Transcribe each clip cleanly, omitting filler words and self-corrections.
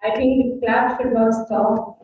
I think the clap should not stop.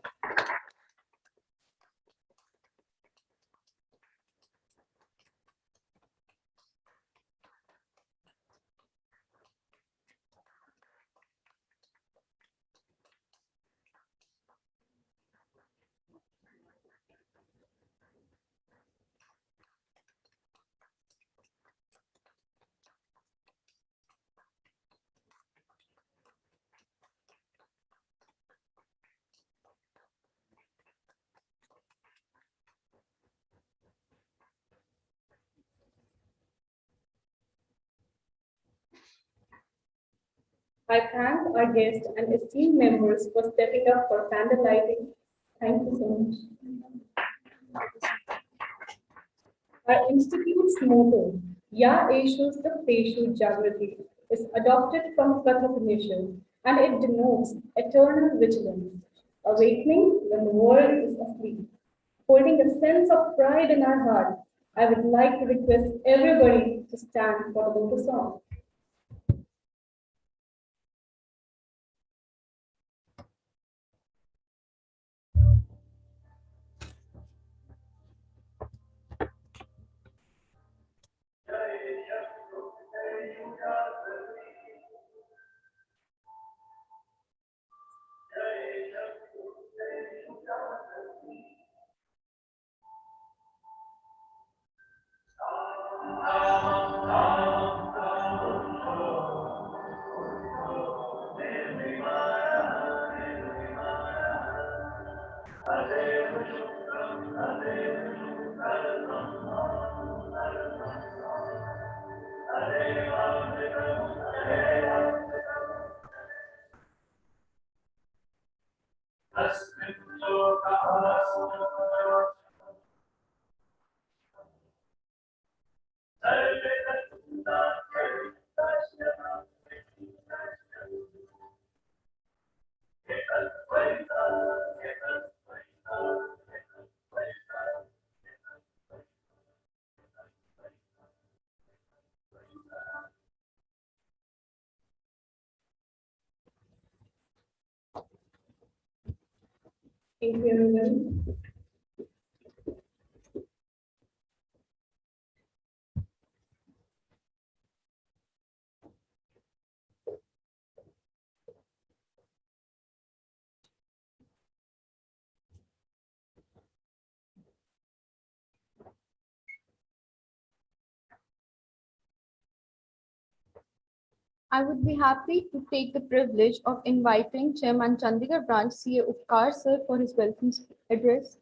I thank our guests and esteemed members for stepping up for candle lighting. Thank you so much. Our institute's motto, Ya Eshu Sapeshu Jagrati, is adopted from Kathapanishad and it denotes eternal vigilance, awakening when the world is asleep. Holding a sense of pride in our heart, I would like to request everybody to stand for the lotus song. Thank you, everyone. I would be happy to take the privilege of inviting Chairman Chandigarh Branch CA Upkar sir for his welcome address.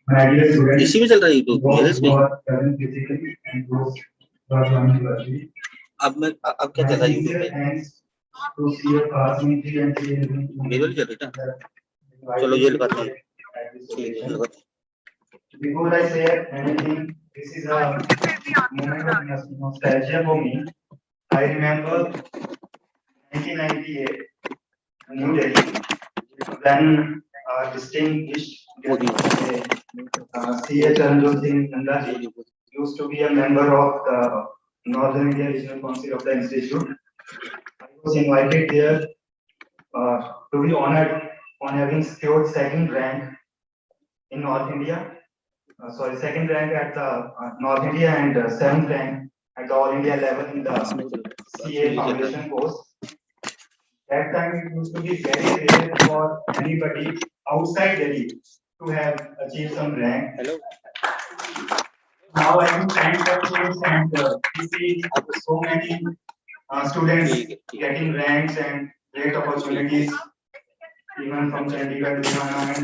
My dear students, इसी में चल रहा है YouTube those who are present physically and those who are joining virtually. अब क्या चल रहा है यूट्यूब पे? Thanks to see your classmates and see मेरे वाली चल रही था। चलो ये लगाते हैं। ठीक है लगाते हैं। Before I say anything, this is a moment of nostalgia for me. I remember 1998, New Delhi, when distinguished C.A. Chandrajot Singh Nandaji used to be a member of the Northern India Regional Council of the Institute. I was invited there to be honored on having secured second rank in North India. Second rank at the North India and seventh rank at the All India level in the CA Foundation course. That time it used to be very rare for anybody outside Delhi to have achieved some rank. Hello. Now I do thank the course and we see so many students getting ranks and great opportunities even from Chandigarh, Ludhiana and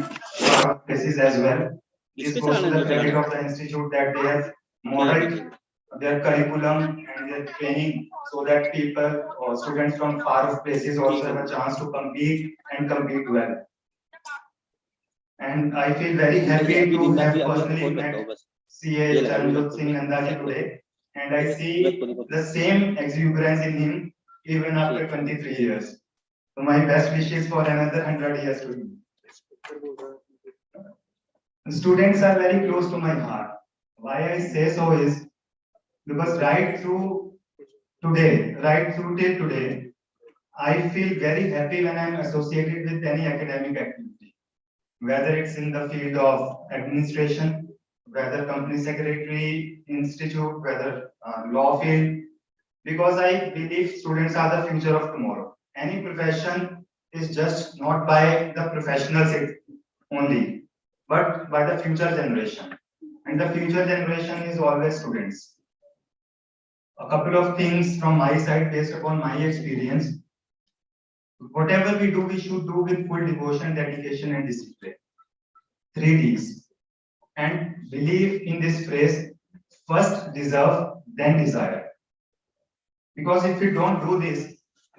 other places as well. This goes to the credit of the institute that they have modeled their curriculum and their training so that people or students from far off places also have a chance to compete and compete well. And I feel very happy to have personally met CA Chandrajot Singh Nandaji today, and I see the same exuberance in him even after 23 years. So my best wishes for another 100 years to him. Students are very close to my heart. Why I say so is because right through today, right through till today, I feel very happy when I'm associated with any academic activity, whether it's in the field of administration, whether company secretary, institute, whether law field, because I believe students are the future of tomorrow. Any profession is just not by the professionals only, but by the future generation. And the future generation is always students. A couple of things from my side based upon my experience. Whatever we do, we should do with full devotion, dedication, and discipline. 3 Ds. And believe in this phrase, first deserve, then desire. Because if we don't do this,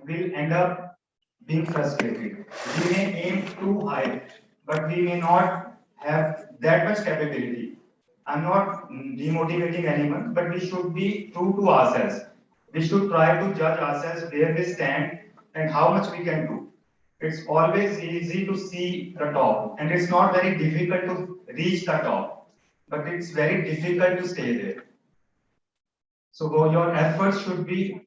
we'll end up being frustrated. We may aim too high, but we may not have that much capability. I'm not demotivating anyone, but we should be true to ourselves. We should try to judge ourselves where we stand and how much we can do. It's always easy to see the top, and it's not very difficult to reach the top, but it's very difficult to stay there. So your efforts should be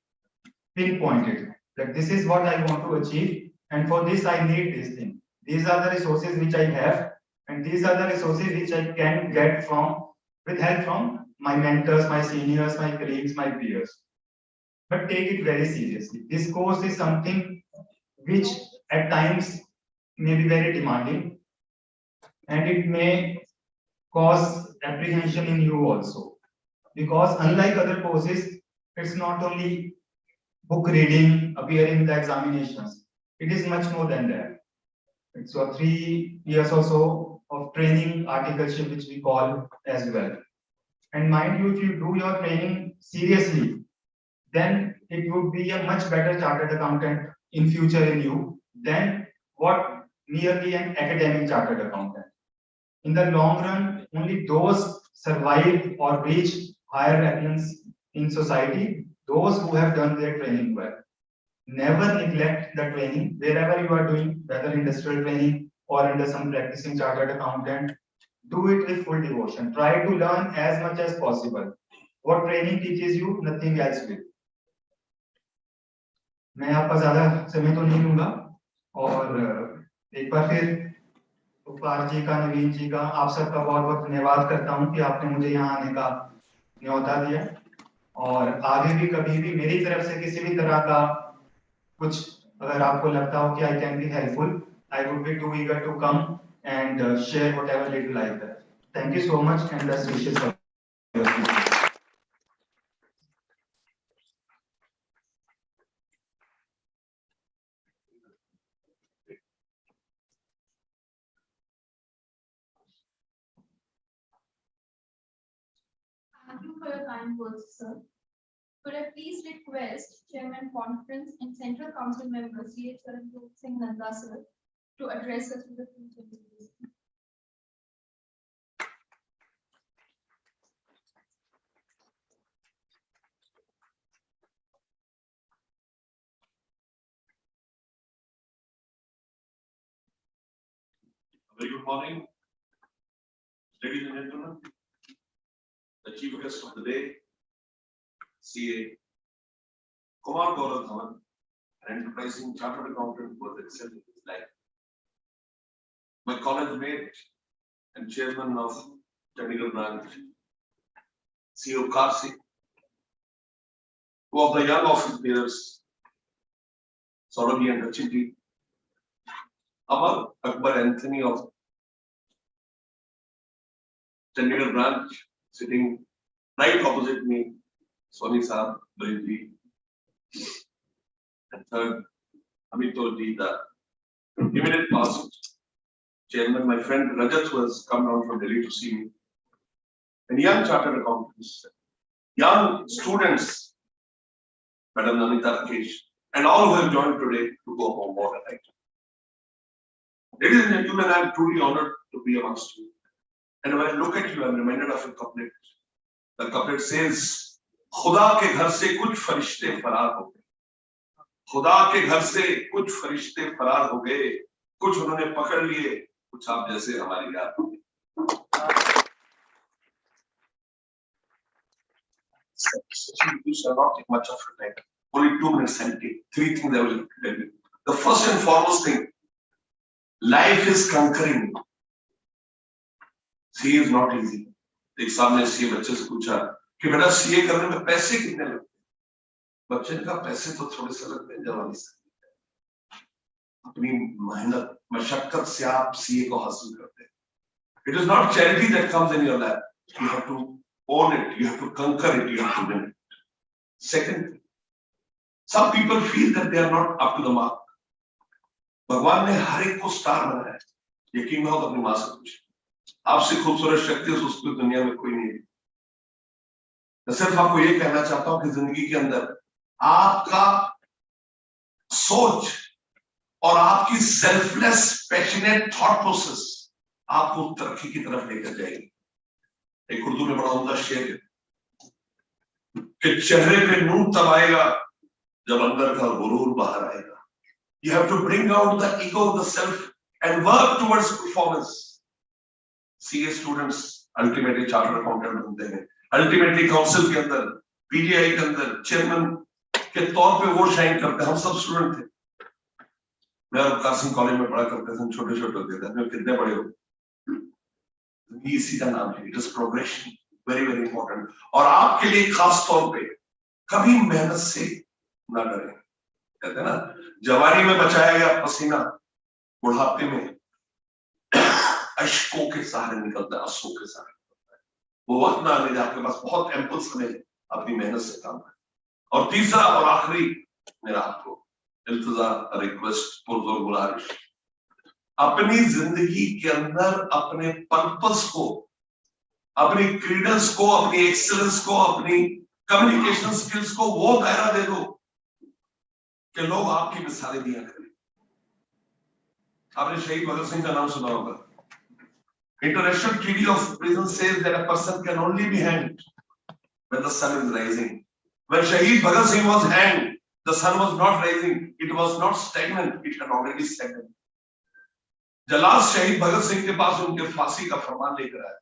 pinpointed. Like this is what I want to achieve, and for this I need this thing. These are the resources which I have, and these are the resources which I can get from with help from my mentors, my seniors, my colleagues, my peers. But take it very seriously. This course is something which at times may be very demanding, and it may cause apprehension in you also. Because unlike other courses, it's not only book reading, appearing in the examinations. It is much more than that. It's 3 years or so of training articleship, which we call as well. And mind you, if you do your training seriously, then it would be a much better chartered accountant in future in you than what merely an academic chartered accountant. In the long run, only those survive or reach higher echelons in society, those who have done their training well. Never neglect the training wherever you are doing, whether industrial training or under some practicing chartered accountant. Do it with full devotion. Try to learn as much as possible. What training teaches you, nothing else will. मैं आपका ज्यादा समय तो नहीं लूंगा और एक बार फिर उपकार जी का, नवीन जी का, आप सबका बहुत बहुत धन्यवाद करता हूं कि आपने मुझे यहाँ आने का न्योता दिया और आगे भी कभी भी मेरी तरफ से किसी भी तरह का कुछ अगर आपको लगता हो कि I can be helpful, I would be too eager to come and share whatever little I can. Thank you so much and best wishes for your future. for your kind words, sir. Could I please request Chairman Conference and Central Council Member C.A. Charanjit Singh Nanda, sir, to address us with the future business. Very good morning, ladies and gentlemen. The chief guest of the day, CA Kumar Gaurav Dhawan, an enterprising chartered accountant who has excelled in his life. My college mate and chairman of Chandigarh branch, CEO Karsi, two of the young office bearers, Saurabhi and Rachiti, Amar Akbar Anthony of Chandigarh branch, sitting right opposite me, Swami Saab, Brinji, and third, Amitolji, the immediate past chairman, my friend Rajat, who has come down from Delhi to see me, and young chartered accountants, young students, Madam Namita Rakesh, and all who have joined today to go home more right. Ladies and gentlemen, I am truly honored to be amongst you. And when I look at you, I am reminded of a couplet. The couplet says, खुदा के घर से कुछ फरिश्ते फरार हो गए, खुदा के घर से कुछ फरिश्ते फरार हो गए, कुछ उन्होंने पकड़ लिए, कुछ आप जैसे हमारी याद हो गई. You shall not take much of your time. Only 2 minutes and take 3 things I will tell you. The first and foremost thing, life is conquering. CA is not easy. एक सामने CA बच्चे से पूछा कि बेटा CA करने में पैसे कितने लगते हैं? बच्चे ने कहा पैसे तो थोड़े से लगते हैं जवानी से. अपनी मेहनत मशक्कत से आप CA को हासिल करते हैं. It is not charity that comes in your lap. You have to own it. You have to conquer it. You have to win it. Second, some people feel that they are not up to the mark. भगवान ने हर एक को star बनाया है. यकीन ना हो तो अपनी माँ से पूछिए. आपसे खूबसूरत शक्ति उसकी दुनिया में कोई नहीं है. मैं सिर्फ आपको ये कहना चाहता हूं कि जिंदगी के अंदर आपका सोच और आपकी सेल्फलेस पैशनेट थॉट प्रोसेस आपको तरक्की की तरफ लेकर जाएगी. एक उर्दू में बड़ा उम्दा शेर है कि चेहरे पे नूर तब आएगा जब अंदर का गुरूर बाहर आएगा. You have to bring out the ego, the self, and work towards performance. CA students ultimately chartered accountant बनते हैं. Ultimately council के अंदर, PGI के अंदर chairman के तौर पे वो शाइन करते हैं. हम सब स्टूडेंट थे. मैं और कासिम कॉलेज में पढ़ा करते थे. छोटे छोटे होते थे. हम कितने बड़े हो? ये इसी का नाम है. It is progression, very very important. और आपके लिए खास तौर पे कभी मेहनत से ना डरें. कहते हैं ना, जवानी में बचाया गया पसीना बुढ़ापे में अश्कों के सहारे निकलता है, आंसू के सहारे निकलता है. वो वक्त ना आने आपके पास बहुत एम्पल समय अपनी मेहनत से काम है. और तीसरा और आखिरी मेरा आपको इल्तिजा, रिक्वेस्ट, पुरजोर गुजारिश, अपनी जिंदगी के अंदर अपने पर्पस को, अपनी क्रीडेंस को, अपनी एक्सीलेंस को, अपनी कम्युनिकेशन स्किल्स को वो दायरा दे दो कि लोग आपकी मिसालें दिया करें. आपने शहीद भगत सिंह का नाम सुना होगा. International Treaty of Prison says that a person can only be hanged when the sun is rising. When Shahid Bhagat Singh was hanged, the sun was not rising. It was not stagnant. It had already stagnant. जलास शहीद भगत सिंह के पास उनके फांसी का फरमान लेकर आया.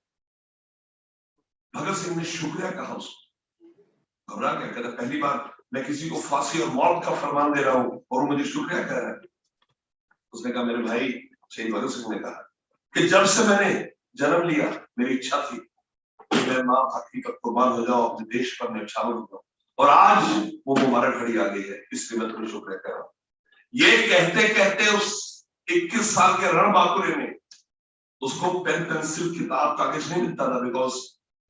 भगत सिंह ने शुक्रिया कहा उसको. घबरा क्या, कहता पहली बार मैं किसी को फांसी और मौत का फरमान दे रहा हूं और वो मुझे शुक्रिया कह रहा है. उसने कहा मेरे भाई, शहीद भगत सिंह ने कहा कि जब से मैंने जन्म लिया मेरी इच्छा थी कि मैं मां भक्ति पर कुर्बान हो जाऊं, अपने देश पर न्यौछावर हो जाऊं, और आज वो मुबारक घड़ी आ गई है, इसलिए मैं तुम्हें शुक्रिया कर रहा हूं. ये कहते कहते उस 21 साल के रणबांकुरे में उसको पेन पेंसिल किताब कागज नहीं मिलता था, बिकॉज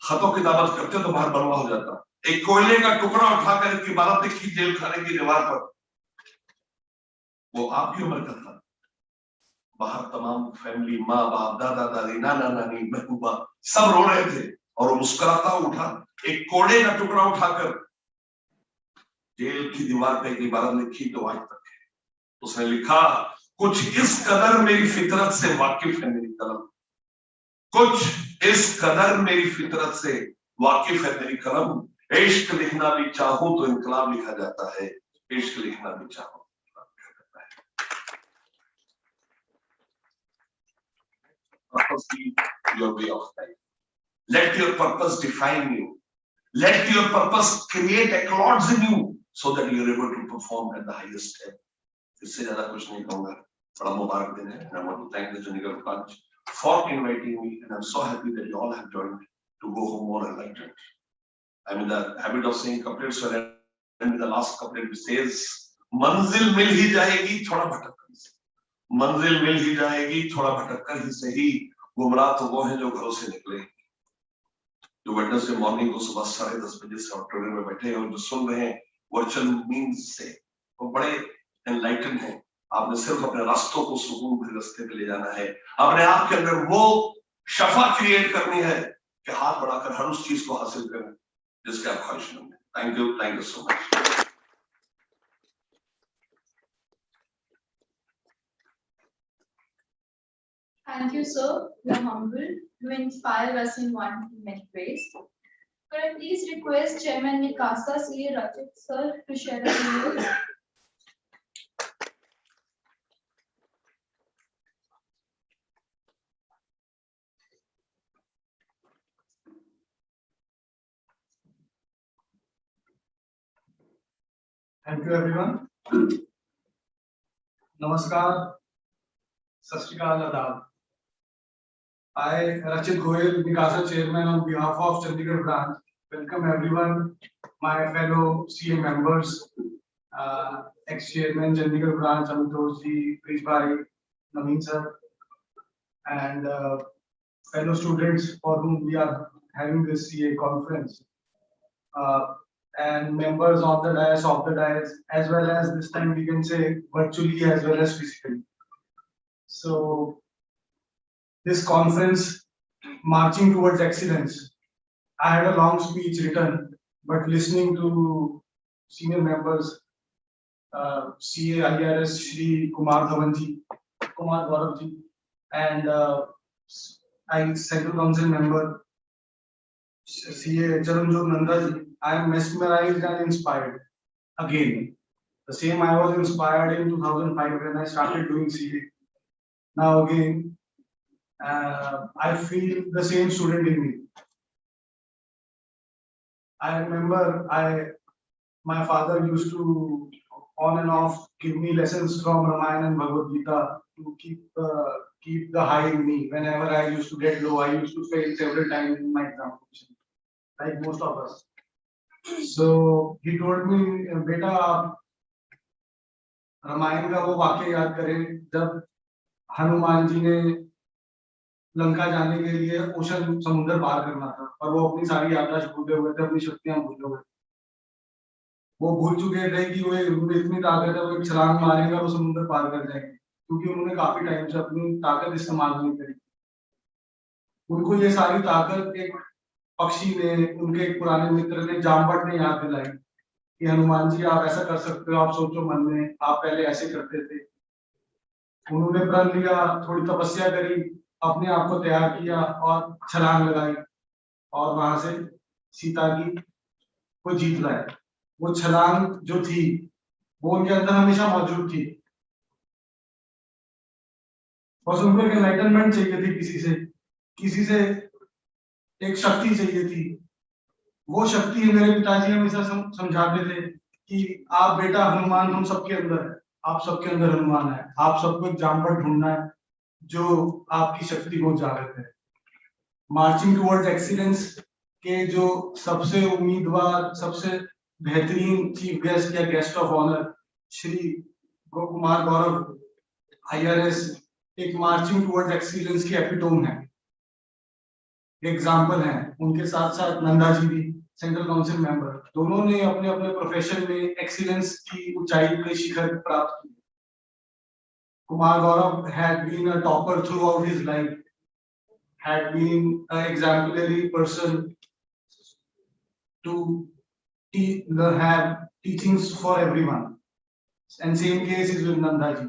खतों किताबत करते तो बाहर बनवा हो जाता. एक कोयले का टुकड़ा उठाकर एक इबारत लिखी जेल खाने की दीवार पर. वो आपकी उम्र का था. बाहर तमाम फैमिली, माँ बाप, दादा दादी, नाना नानी, महबूबा सब रो रहे थे और वो मुस्कुराता उठा एक कोड़े का टुकड़ा उठाकर जेल की दीवार पे एक इबारत लिखी तो आज तक है। उसने लिखा, कुछ इस कदर मेरी फितरत से वाकिफ है मेरी कलम, कुछ इस कदर मेरी फितरत से वाकिफ है मेरी कलम, इश्क लिखना भी चाहूं तो इनकलाब लिखा जाता है, इश्क लिखना भी चाहूं तो इनकलाब लिखा जाता है। Purpose be your way of life. Let your purpose define you. Let your purpose create accolades in you so that you are able to perform at the highest level. इससे ज्यादा कुछ नहीं कहूंगा। बड़ा मुबारक दिन है। And I want to thank the Chandigarh branch for inviting me, and I'm so happy that you all have joined to go home more enlightened. I'm in the habit of saying couplets, so and the last couplet which says, मंजिल मिल ही जाएगी थोड़ा भटक कर ही, मंजिल मिल ही जाएगी थोड़ा भटक कर ही सही, गुमराह तो वो है जो घरों से निकले, जो वेडनेसडे मॉर्निंग को सुबह 10:30 बजे से ऑडिटोरियम में बैठे हैं और जो सुन रहे हैं वर्चुअल मीन्स से, वो बड़े एनलाइटन है। आपने सिर्फ अपने रास्तों को सुकून भरे रास्ते पे ले जाना है, अपने आप के अंदर वो शफा क्रिएट करनी है कि हाथ बढ़ाकर हर उस चीज को हासिल करें जिसके आप ख्वाहिशमंद हैं। Thank you so much. Thank you, sir. You are humble. You inspire us in one to many ways. Could I please request Chairman Mikasa C. Rajat sir to share a video? Thank you, everyone. Namaskar, Sat Shri Akal, Adab. I, Rachit Goyal, Mikasa Chairman, on behalf of Chandigarh branch, welcome everyone, my fellow CA members, ex-chairman Chandigarh branch, Amitosh ji, Krish Bhai, Naveen sir, and fellow students for whom we are having this CA conference. And members of the dais, as well as this time we can say virtually as well as physically. So this conference, marching towards excellence. I had a long speech written, but listening to senior members, CA IRS Shri Kumar Gaurav ji, and I Central Council member CA Charanjot Nanda ji, I am mesmerized and inspired again. The same I was inspired in 2005 when I started doing CA. Now again, I feel the same student in me. I remember my father used to on and off give me lessons from Ramayana and Bhagavad Gita to keep the high in me. Whenever I used to get low, I used to fail several times in my examination, like most of us. So he told me, बेटा आप रामायण का वो वाक्य याद करें जब हनुमान जी ने लंका जाने के लिए ओशन समुद्र पार करना था और वो अपनी सारी यात्रा भूले हुए थे, अपनी शक्तियां भूले हुए, वो भूल चुके थे कि वो इतनी ताकत है, वो एक छलांग मारेंगे और वो समुद्र पार कर जाएंगे, क्योंकि उन्होंने काफी टाइम से अपनी ताकत इस्तेमाल नहीं करी। उनको ये सारी ताकत एक पक्षी ने, उनके एक पुराने मित्र ने, जामवंत ने याद दिलाई कि हनुमान जी आप ऐसा कर सकते हो, आप सोचो मन में, आप पहले ऐसे करते थे। उन्होंने प्रण लिया, थोड़ी तपस्या करी, अपने आप को तैयार किया और छलांग लगाई और वहां से सीता की को जीत लाए। वो छलांग जो थी वो उनके अंदर हमेशा मौजूद थी, बस उनको एक एनलाइटनमेंट चाहिए थी, किसी से एक शक्ति चाहिए थी। वो शक्ति मेरे पिताजी हमेशा समझाते थे कि आप बेटा हनुमान हम सबके अंदर है, आप सबके अंदर हनुमान है, आप सबको एक जामवंत ढूंढना है जो आपकी शक्ति को जागृत है। मार्चिंग टुवर्ड्स एक्सीलेंस के जो सबसे उम्मीदवार, सबसे बेहतरीन चीफ गेस्ट या guest of honour Shri Kumar Gaurav IRS एक मार्चिंग टुवर्ड्स एक्सीलेंस की एपिटोम है, एग्जाम्पल है। उनके साथ साथ नंदा जी भी सेंट्रल काउंसिल मेंबर, दोनों ने अपने अपने प्रोफेशन में एक्सीलेंस की ऊंचाई के शिखर प्राप्त किए। Kumar Gaurav had been a topper throughout his life, had been an exemplary person to have teachings for everyone. And same case is with Nanda ji.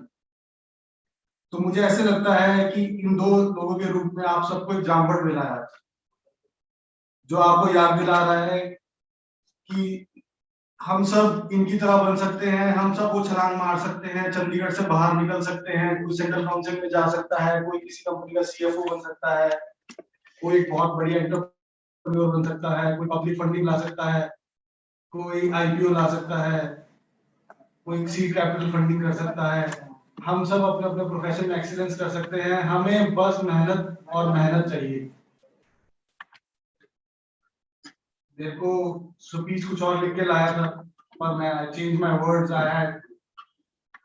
तो मुझे ऐसे लगता है कि इन दो लोगों के रूप में आप सबको एक जामपट मिला है, जो आपको याद दिला रहा है कि हम सब इनकी तरह बन सकते हैं, हम सब वो छलांग मार सकते हैं, चंडीगढ़ से बाहर निकल सकते हैं, कोई सेंट्रल काउंसिल में जा सकता है, कोई किसी कंपनी का CFO बन सकता है, कोई एक बहुत बढ़िया एंटरप्रेन्योर बन सकता है, कोई पब्लिक फंडिंग ला सकता है, कोई IPO ला सकता है, कोई सीड कैपिटल फंडिंग कर सकता है। हम सब अपने अपने प्रोफेशन में एक्सीलेंस कर सकते हैं, हमें बस मेहनत और मेहनत चाहिए। मेरे को स्पीच कुछ और लिख के लाया था, पर मैं change my words.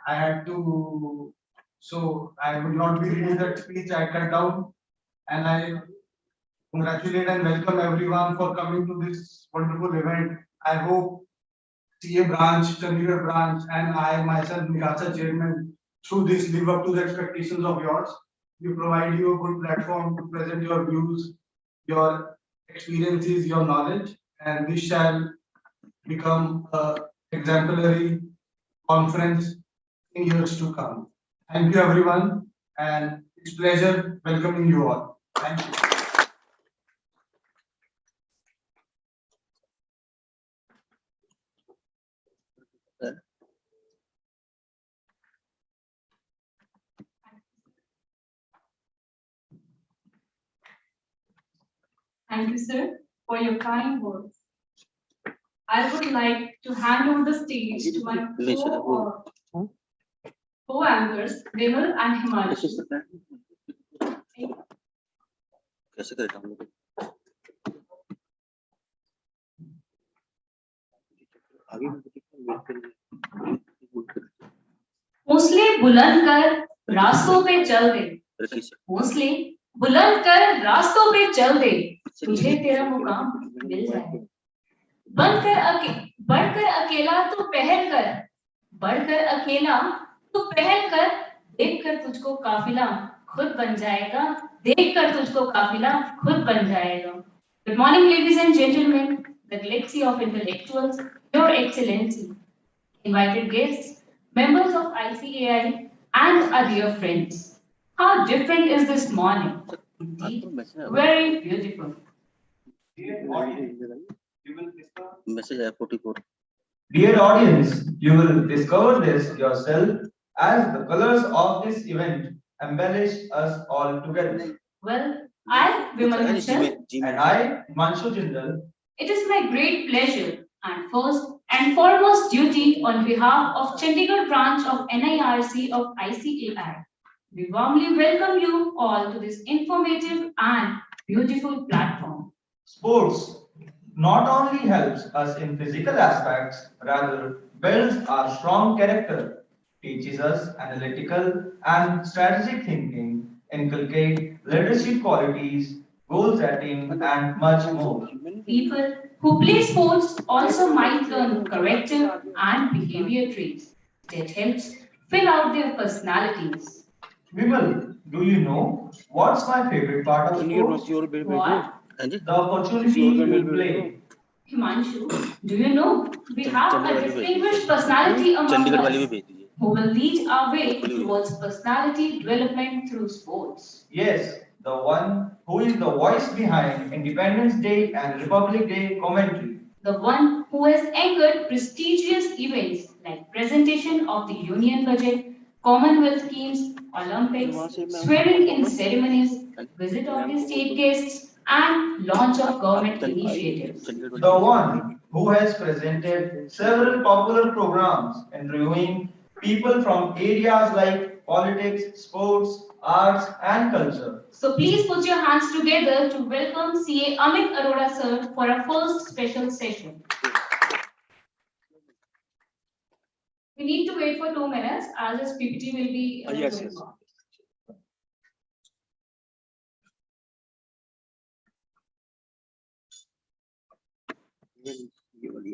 I had to, so I would not be reading that speech. I cut down, and I congratulate and welcome everyone for coming to this wonderful event. I hope CA branch, Chandigarh branch, and I myself, Mikasa chairman, through this live up to the expectations of yours. We provide you a good platform to present your views, your experiences, your knowledge, and this shall become a exemplary conference in years to come. Thank you everyone, and it's a pleasure welcoming you all. Thank you. Thank you, sir, for your kind words. I would like to hand over the stage to my co-anchors, Vimal and Himanshu. कैसे करें हम लोग आगे हौसले बुलंद कर रास्तों पे चल दे, हौसले बुलंद कर रास्तों पे चल दे, तुझे तेरा मुकाम मिल जाए। बढ़कर अकेला तो पहल कर, बढ़कर अकेला तो पहल कर, देखकर तुझको काफिला खुद बन जाएगा, देखकर तुझको काफिला खुद बन जाएगा। Good morning, ladies and gentlemen, the galaxy of intellectuals, Your Excellency, invited guests, members of ICAI, and our dear friends. How different is this morning? Indeed, very beautiful. Message है 44 Dear audience, you will discover this yourself as the colors of this event embellish us all together. Well, I, Vimal Mitchell, And I, Manshu Jindal, it is my great pleasure and first and foremost duty on behalf of Chandigarh branch of NIRC of ICAI. We warmly welcome you all to this informative and beautiful platform. sports not only helps us in physical aspects, rather builds our strong character, teaches us analytical and strategic thinking, inculcate leadership qualities, goal setting, and much more. People who play sports also might learn character and behavior traits that helps fill out their personalities. Vimal, do you know what's my favorite part of sports? What? The opportunity to play. Himanshu, do you know we have a distinguished personality among Chandigarh वाली भी us भेज दीजिए who will lead our way towards personality development through sports? Yes, the one who is the voice behind Independence Day and Republic Day commentary. The one who has anchored prestigious events like presentation of the Union Budget, Commonwealth Games, Olympics, swearing-in ceremonies, visit of the state guests, and launch of government initiatives. The one who has presented several popular programs interviewing people from areas like politics, sports, arts, and culture. So please put your hands together to welcome CA Amit Arora sir for our first special session. We need to wait for 2 minutes as his PPT will be going on. ये वाली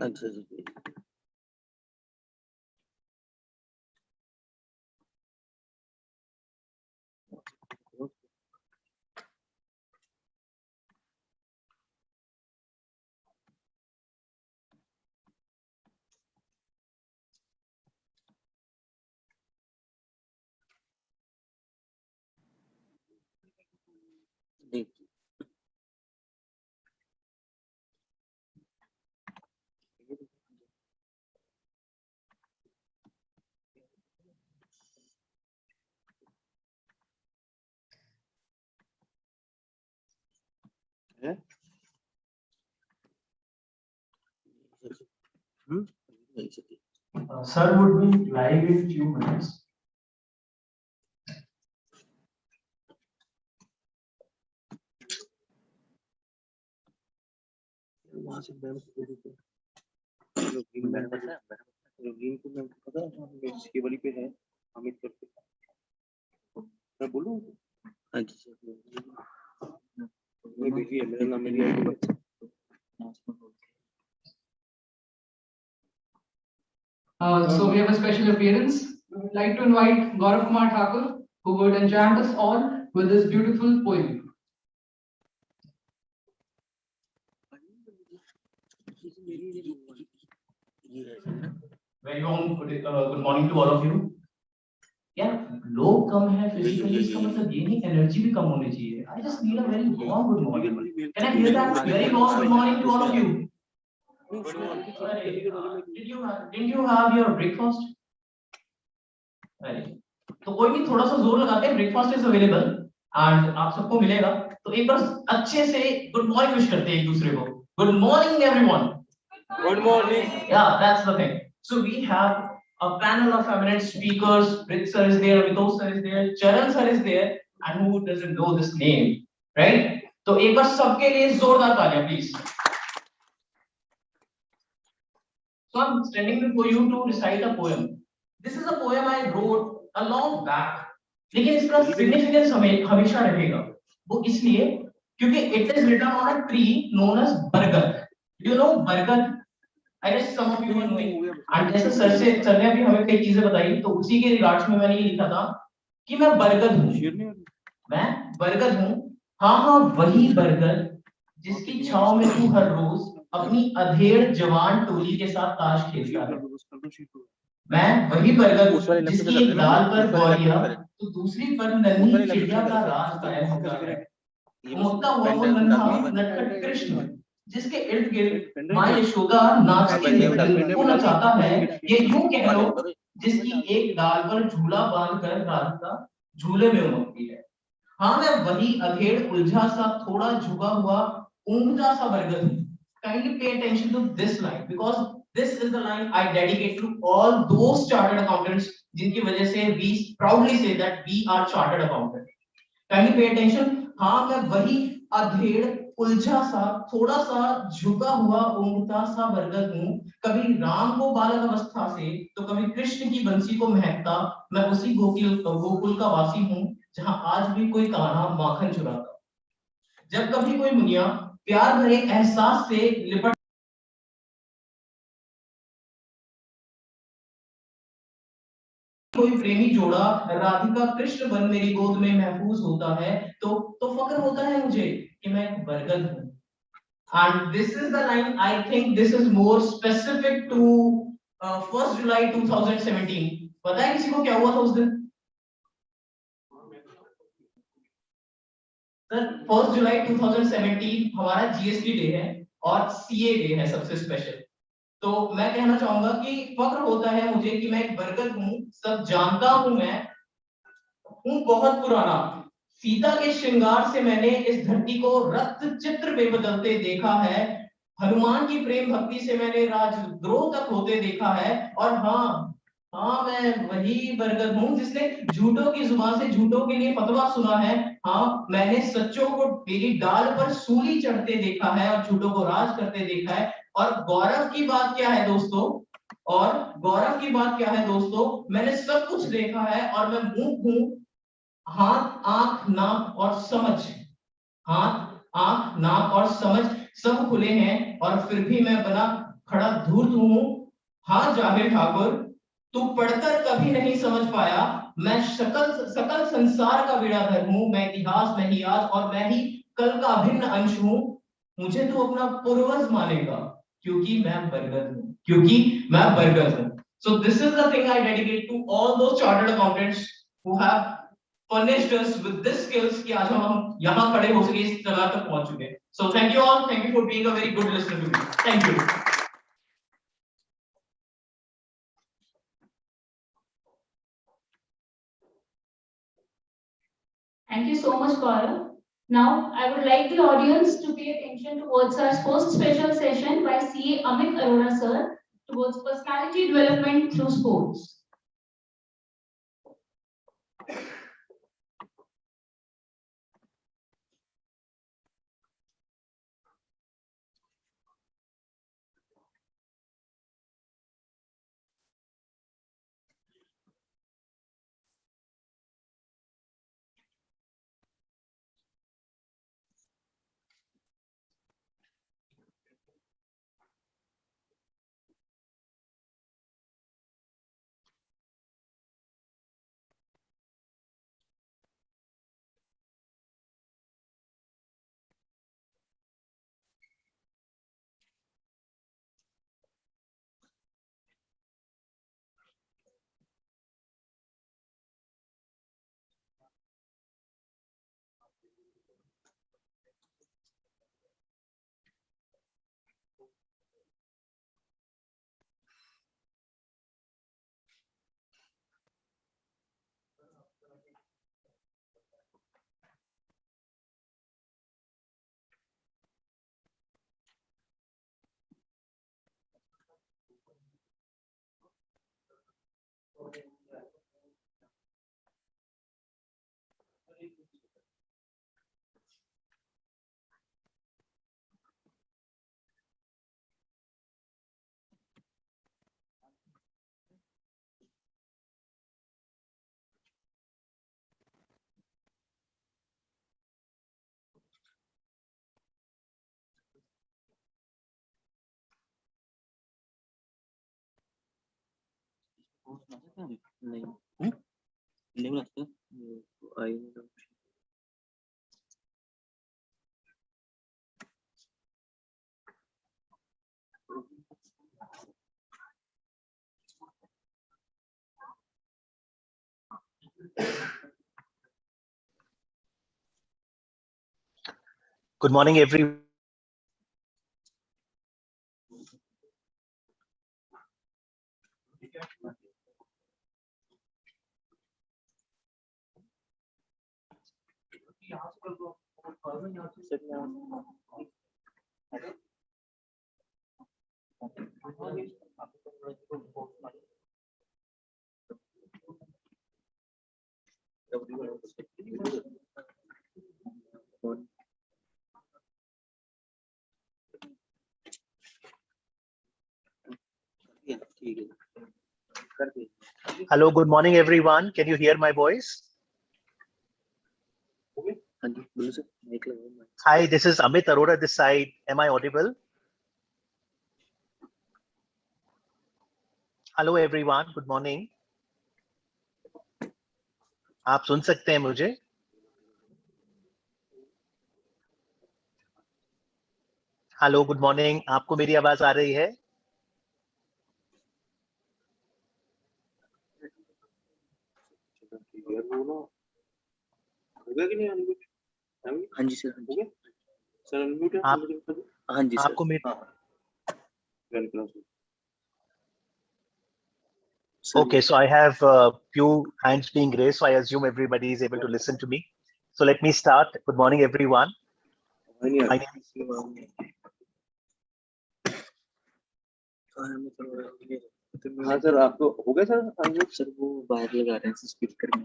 अच्छा जी नहीं है नहीं सकती Sir would be live in few minutes. वहां से ma'am को ग्रीन मैम पता है ग्रीन को मैम पता है इसके वाली पे है अमित करके मैं बोलूं हाँ जी सर मैं बिजी है मेरा नाम मेरी आईडी पर So we have a special appearance. We would like to invite Gaurav Kumar Thakur, who would enchant us all with this beautiful poem. Very warm good morning to all of you. यार लोग कम है physically इसका मतलब ये नहीं energy भी कम होनी चाहिए. I just need a very warm good morning. Can I hear that? Very warm good morning to all of you. Didn't you have your breakfast? तो कोई नहीं थोड़ा सा जोर लगाते हैं. ब्रेकफास्ट इज अवेलेबल एंड आप सबको मिलेगा. तो एक बार अच्छे से गुड मॉर्निंग विश करते हैं एक दूसरे को. Good morning everyone. Good morning. Yeah, that's the thing. So we have a panel of eminent speakers. Brit sir is there, Amitosh sir is there, Charan sir is there, and who doesn't know this name, right? तो एक बार सबके लिए जोरदार तालियां please. So I'm standing before you to recite a poem. This is a poem I wrote a long back. लेकिन इसका significance हमेशा रहेगा. वो इसलिए क्योंकि it is written on a tree known as बरगद. Do you know बरगद? I guess some of you are knowing. And जैसे सर ने अभी हमें कई चीजें बताई तो उसी के रिगार्ड्स में मैंने ये लिखा था कि मैं बरगद हूँ. मैं बरगद हूँ. हाँ वही बरगद जिसकी छांव में तू हर रोज अपनी अधेड़ जवान टोली के साथ ताश खेलता है. मैं वही बरगद जिसकी एक डाल पर गौरिया तो दूसरी पर नन्ही चिड़िया का राज कायम होता है. मुक्ता हुआ वो नन्हा नटखट कृष्ण जिसके इर्द गिर्द मां यशोदा नाचती है वो नचाता है. ये यूं कह लो जिसकी एक डाल पर झूला बांधकर राधिका झूले में उमड़ती है. हाँ मैं वही अधेड़ उलझा सा थोड़ा झुका हुआ ऊंघता सा बरगद हूँ. Kindly pay attention to this line because this is the line I dedicate to all those chartered accountants जिनकी वजह से we proudly say that we are chartered accountants. Kindly pay attention. हाँ मैं वही अधेड़ उलझा सा थोड़ा सा झुका हुआ ऊंघता सा बरगद हूँ. कभी राम को बालक अवस्था से तो कभी कृष्ण की बंसी को महकता मैं उसी गोकुल का वासी हूँ जहाँ आज भी कोई कान्हा माखन चुराता. जब कभी कोई मुनिया प्यार भरे एहसास से लिपट कोई प्रेमी जोड़ा राधिका कृष्ण बन मेरी गोद में महफूज होता है तो फक्र होता है मुझे कि मैं एक बरगद हूँ. And this is the line. I think this is more specific to 1st July 2017. पता है किसी को क्या हुआ था उस दिन? सर 1st जुलाई 2017 हमारा जीएसटी डे है और सीए डे है सबसे स्पेशल. तो मैं कहना चाहूंगा कि फक्र होता है मुझे कि मैं एक बरगद हूँ. सब जानता हूँ मैं हूँ बहुत पुराना. सीता के श्रृंगार से मैंने इस धरती को रक्त चित्र में बदलते देखा है. हनुमान की प्रेम भक्ति से मैंने राजद्रोह तक होते देखा है. और हाँ मैं वही बरगद हूँ जिसने झूठों की जुबान से झूठों के लिए फतवा सुना है. हाँ मैंने सच्चों को मेरी डाल पर सूली चढ़ते देखा है और झूठों को राज करते देखा है. और गौरव की बात क्या है दोस्तों मैंने सब कुछ देखा है और मैं मूक हूँ. हाथ आंख नाक और समझ सब खुले हैं और फिर भी मैं बना खड़ा धूर्त हूँ. हाँ जाहिर ठाकुर तू पढ़कर कभी नहीं समझ पाया मैं सकल संसार का विराधर हूँ. मैं इतिहास नहीं आज और मैं ही कल का अभिन्न अंश हूँ. मुझे तो अपना पूर्वज मानेगा क्योंकि मैं बरगद हूँ. So this is the thing I dedicate to all those chartered accountants who have furnished us with this skills कि आज हम यहाँ खड़े हो सके इस जगह तक पहुँच चुके हैं. So thank you all. Thank you for being a very good listener to me. Thank you. Thank you so much, Gaurav. Now, I would like the audience to pay attention towards our first special session by CA Amit Arora sir towards personality development through sports. नहीं नहीं लगता आई Good morning, everyone. Hello, good morning, everyone. Can you hear my voice? Hi, this is Amit Arora this side. Am I audible? Hello, everyone. Good morning. आप सुन सकते हैं मुझे? Hello, good morning. आपको मेरी आवाज आ रही है? हाँ जी सर. सर अनम्यूट है. हाँ जी सर. आपको मेरी Okay, so I have a few hands being raised, so I assume everybody is able to listen to me. So let me start. Good morning, everyone. My name is हाँ sir, आपको हो गया sir unmute? Sir वो बाहर लगा रहे हैं speaker में.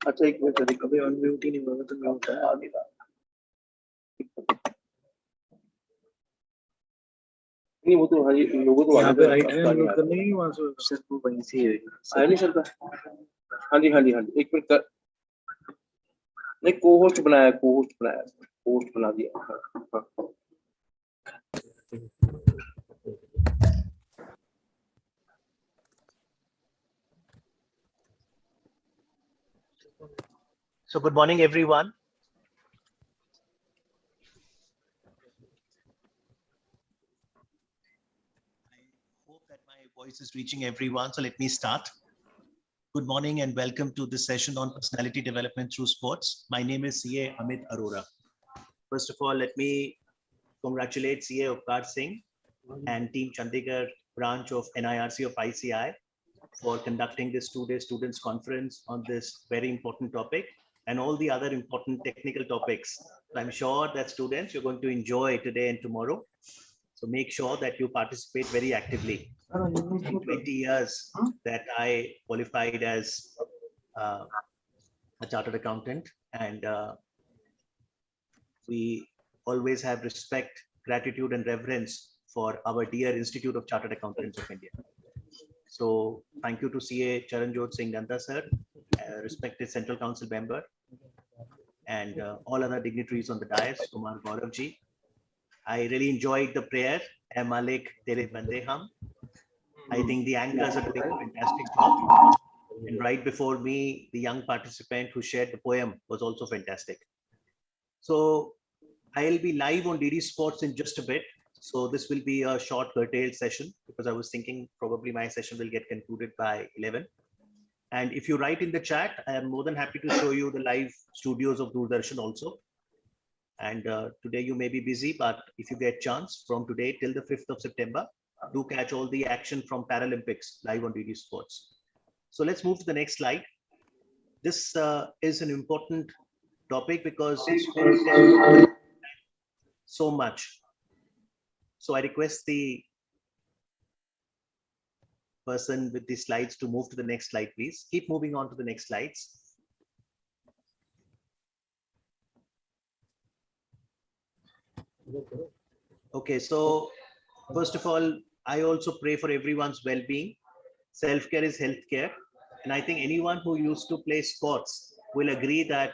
अच्छा एक मिनट सर, कभी अनम्यूट ही नहीं हुआ तो म्यूट है आगे का. नहीं वो तो हाँ जी लोगों तो यहाँ पे राइट है अनम्यूट करने ही वहाँ से सर वो वहीं से है आया नहीं सर का. हाँ जी हाँ जी हाँ जी एक मिनट कर. नहीं को होस्ट बनाया होस्ट बना दिया. हाँ. So good morning, everyone. I hope that my voice is reaching everyone. So let me start. Good morning and welcome to this session on personality development through sports. My name is CA Amit Arora. First of all, let me congratulate CA Upkar Singh and Team Chandigarh branch of NIRC of ICI for conducting this two-day students conference on this very important topic and all the other important technical topics. I'm sure that students, you're going to enjoy today and tomorrow. So make sure that you participate very actively. In 20 years that I qualified as a chartered accountant, and we always have respect, gratitude, and reverence for our dear Institute of Chartered Accountants of India. So thank you to CA Charanjot Singh Nanda sir, respected Central Council member, and all other dignitaries on the dais, Kumar Gaurav ji. I really enjoyed the prayer, "Hai Malik Tere Bande Hum." I think the anchors are doing a fantastic job. And right before me, the young participant who shared the poem was also fantastic. So I'll be live on DD Sports in just a bit. So this will be a short curtailed session because I was thinking probably my session will get concluded by 11. And if you write in the chat, I am more than happy to show you the live studios of Doordarshan also. And today you may be busy, but if you get chance from today till the 5th of September, do catch all the action from Paralympics live on DD Sports. So let's move to the next slide. This is an important topic because sports is so much. So I request the person with the slides to move to the next slide, please. Keep moving on to the next slides. Okay, so first of all, I also pray for everyone's well-being. Self-care is healthcare. And I think anyone who used to play sports will agree that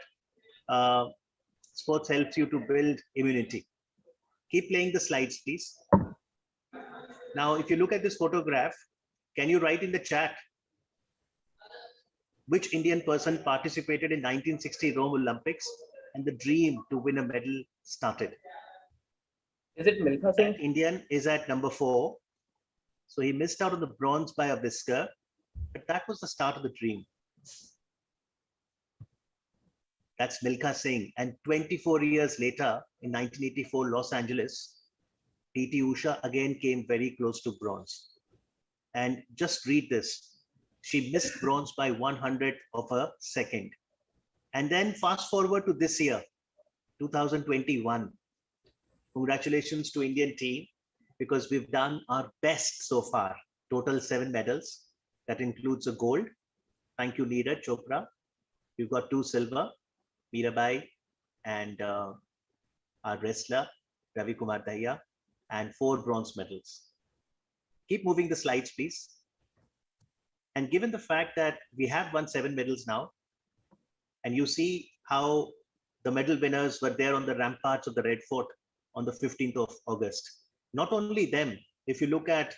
sports helps you to build immunity. Keep playing the slides, please. Now, if you look at this photograph, can you write in the chat which Indian person participated in 1960 Rome Olympics and the dream to win a medal started? Is it Milkha Singh? That Indian is at number 4. So he missed out on the bronze by a whisker, but that was the start of the dream. That's Milkha Singh. And 24 years later, in 1984 Los Angeles, PT Usha again came very close to bronze. And just read this. She missed bronze by 100th of a second. And then fast forward to this year, 2021. Congratulations to Indian team because we've done our best so far. Total 7 medals. That includes a gold. Thank you, Nirc Chopra. We've got 2 silver, Mirabai, and our wrestler, Ravi Kumar Dahiya, and 4 bronze medals. Keep moving the slides, please. And given the fact that we have won 7 medals now, and you see how the medal winners were there on the ramparts of the Red Fort on the 15th of August. Not only them, if you look at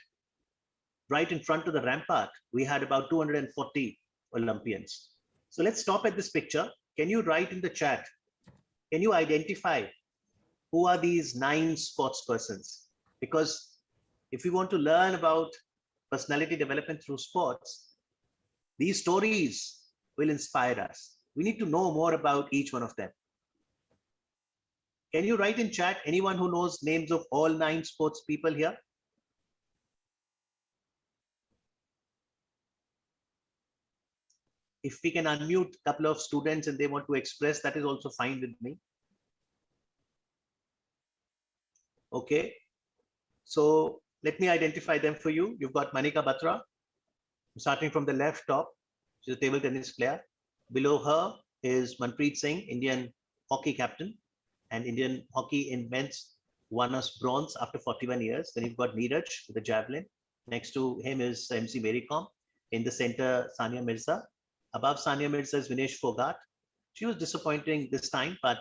right in front of the rampart, we had about 240 Olympians. So let's stop at this picture. Can you write in the chat? Can you identify who are these 9 sports persons? Because if we want to learn about personality development through sports, these stories will inspire us. We need to know more about each one of them. Can you write in chat anyone who knows names of all 9 sports people here? If we can unmute a couple of students and they want to express, that is also fine with me. Okay. So let me identify them for you. You've got Manika Batra, starting from the left top. She's a table tennis player. Below her is Manpreet Singh, Indian hockey captain, and Indian hockey in men's won us bronze after 41 years. Then you've got Nirc with the javelin. Next to him is MC Mary Kom. In the center, Sania Mirza. Above Sania Mirza is Vinesh Fogart. She was disappointing this time, but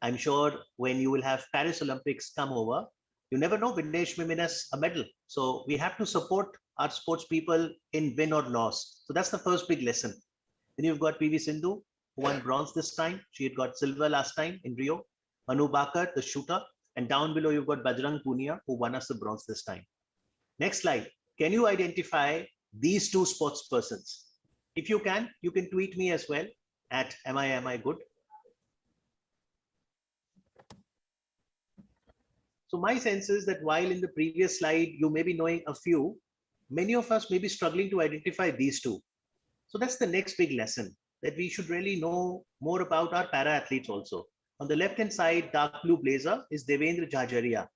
I'm sure when you will have Paris Olympics come over, you never know, Vinesh may win us a medal. So we have to support our sports people in win or loss. So that's the first big lesson. Then you've got PV Sindhu, who won bronze this time. She had got silver last time in Rio. Manu Bakar, the shooter. And down below, you've got Bajrang Punia, who won us the bronze this time. Next slide. Can you identify these 2 sports persons? If you can tweet me as well at am I good. So my sense is that while in the previous slide you may be knowing a few, many of us may be struggling to identify these two. So that's the next big lesson, that we should really know more about our para athletes also. On the left hand side, dark blue blazer is Devendra Jhajaria.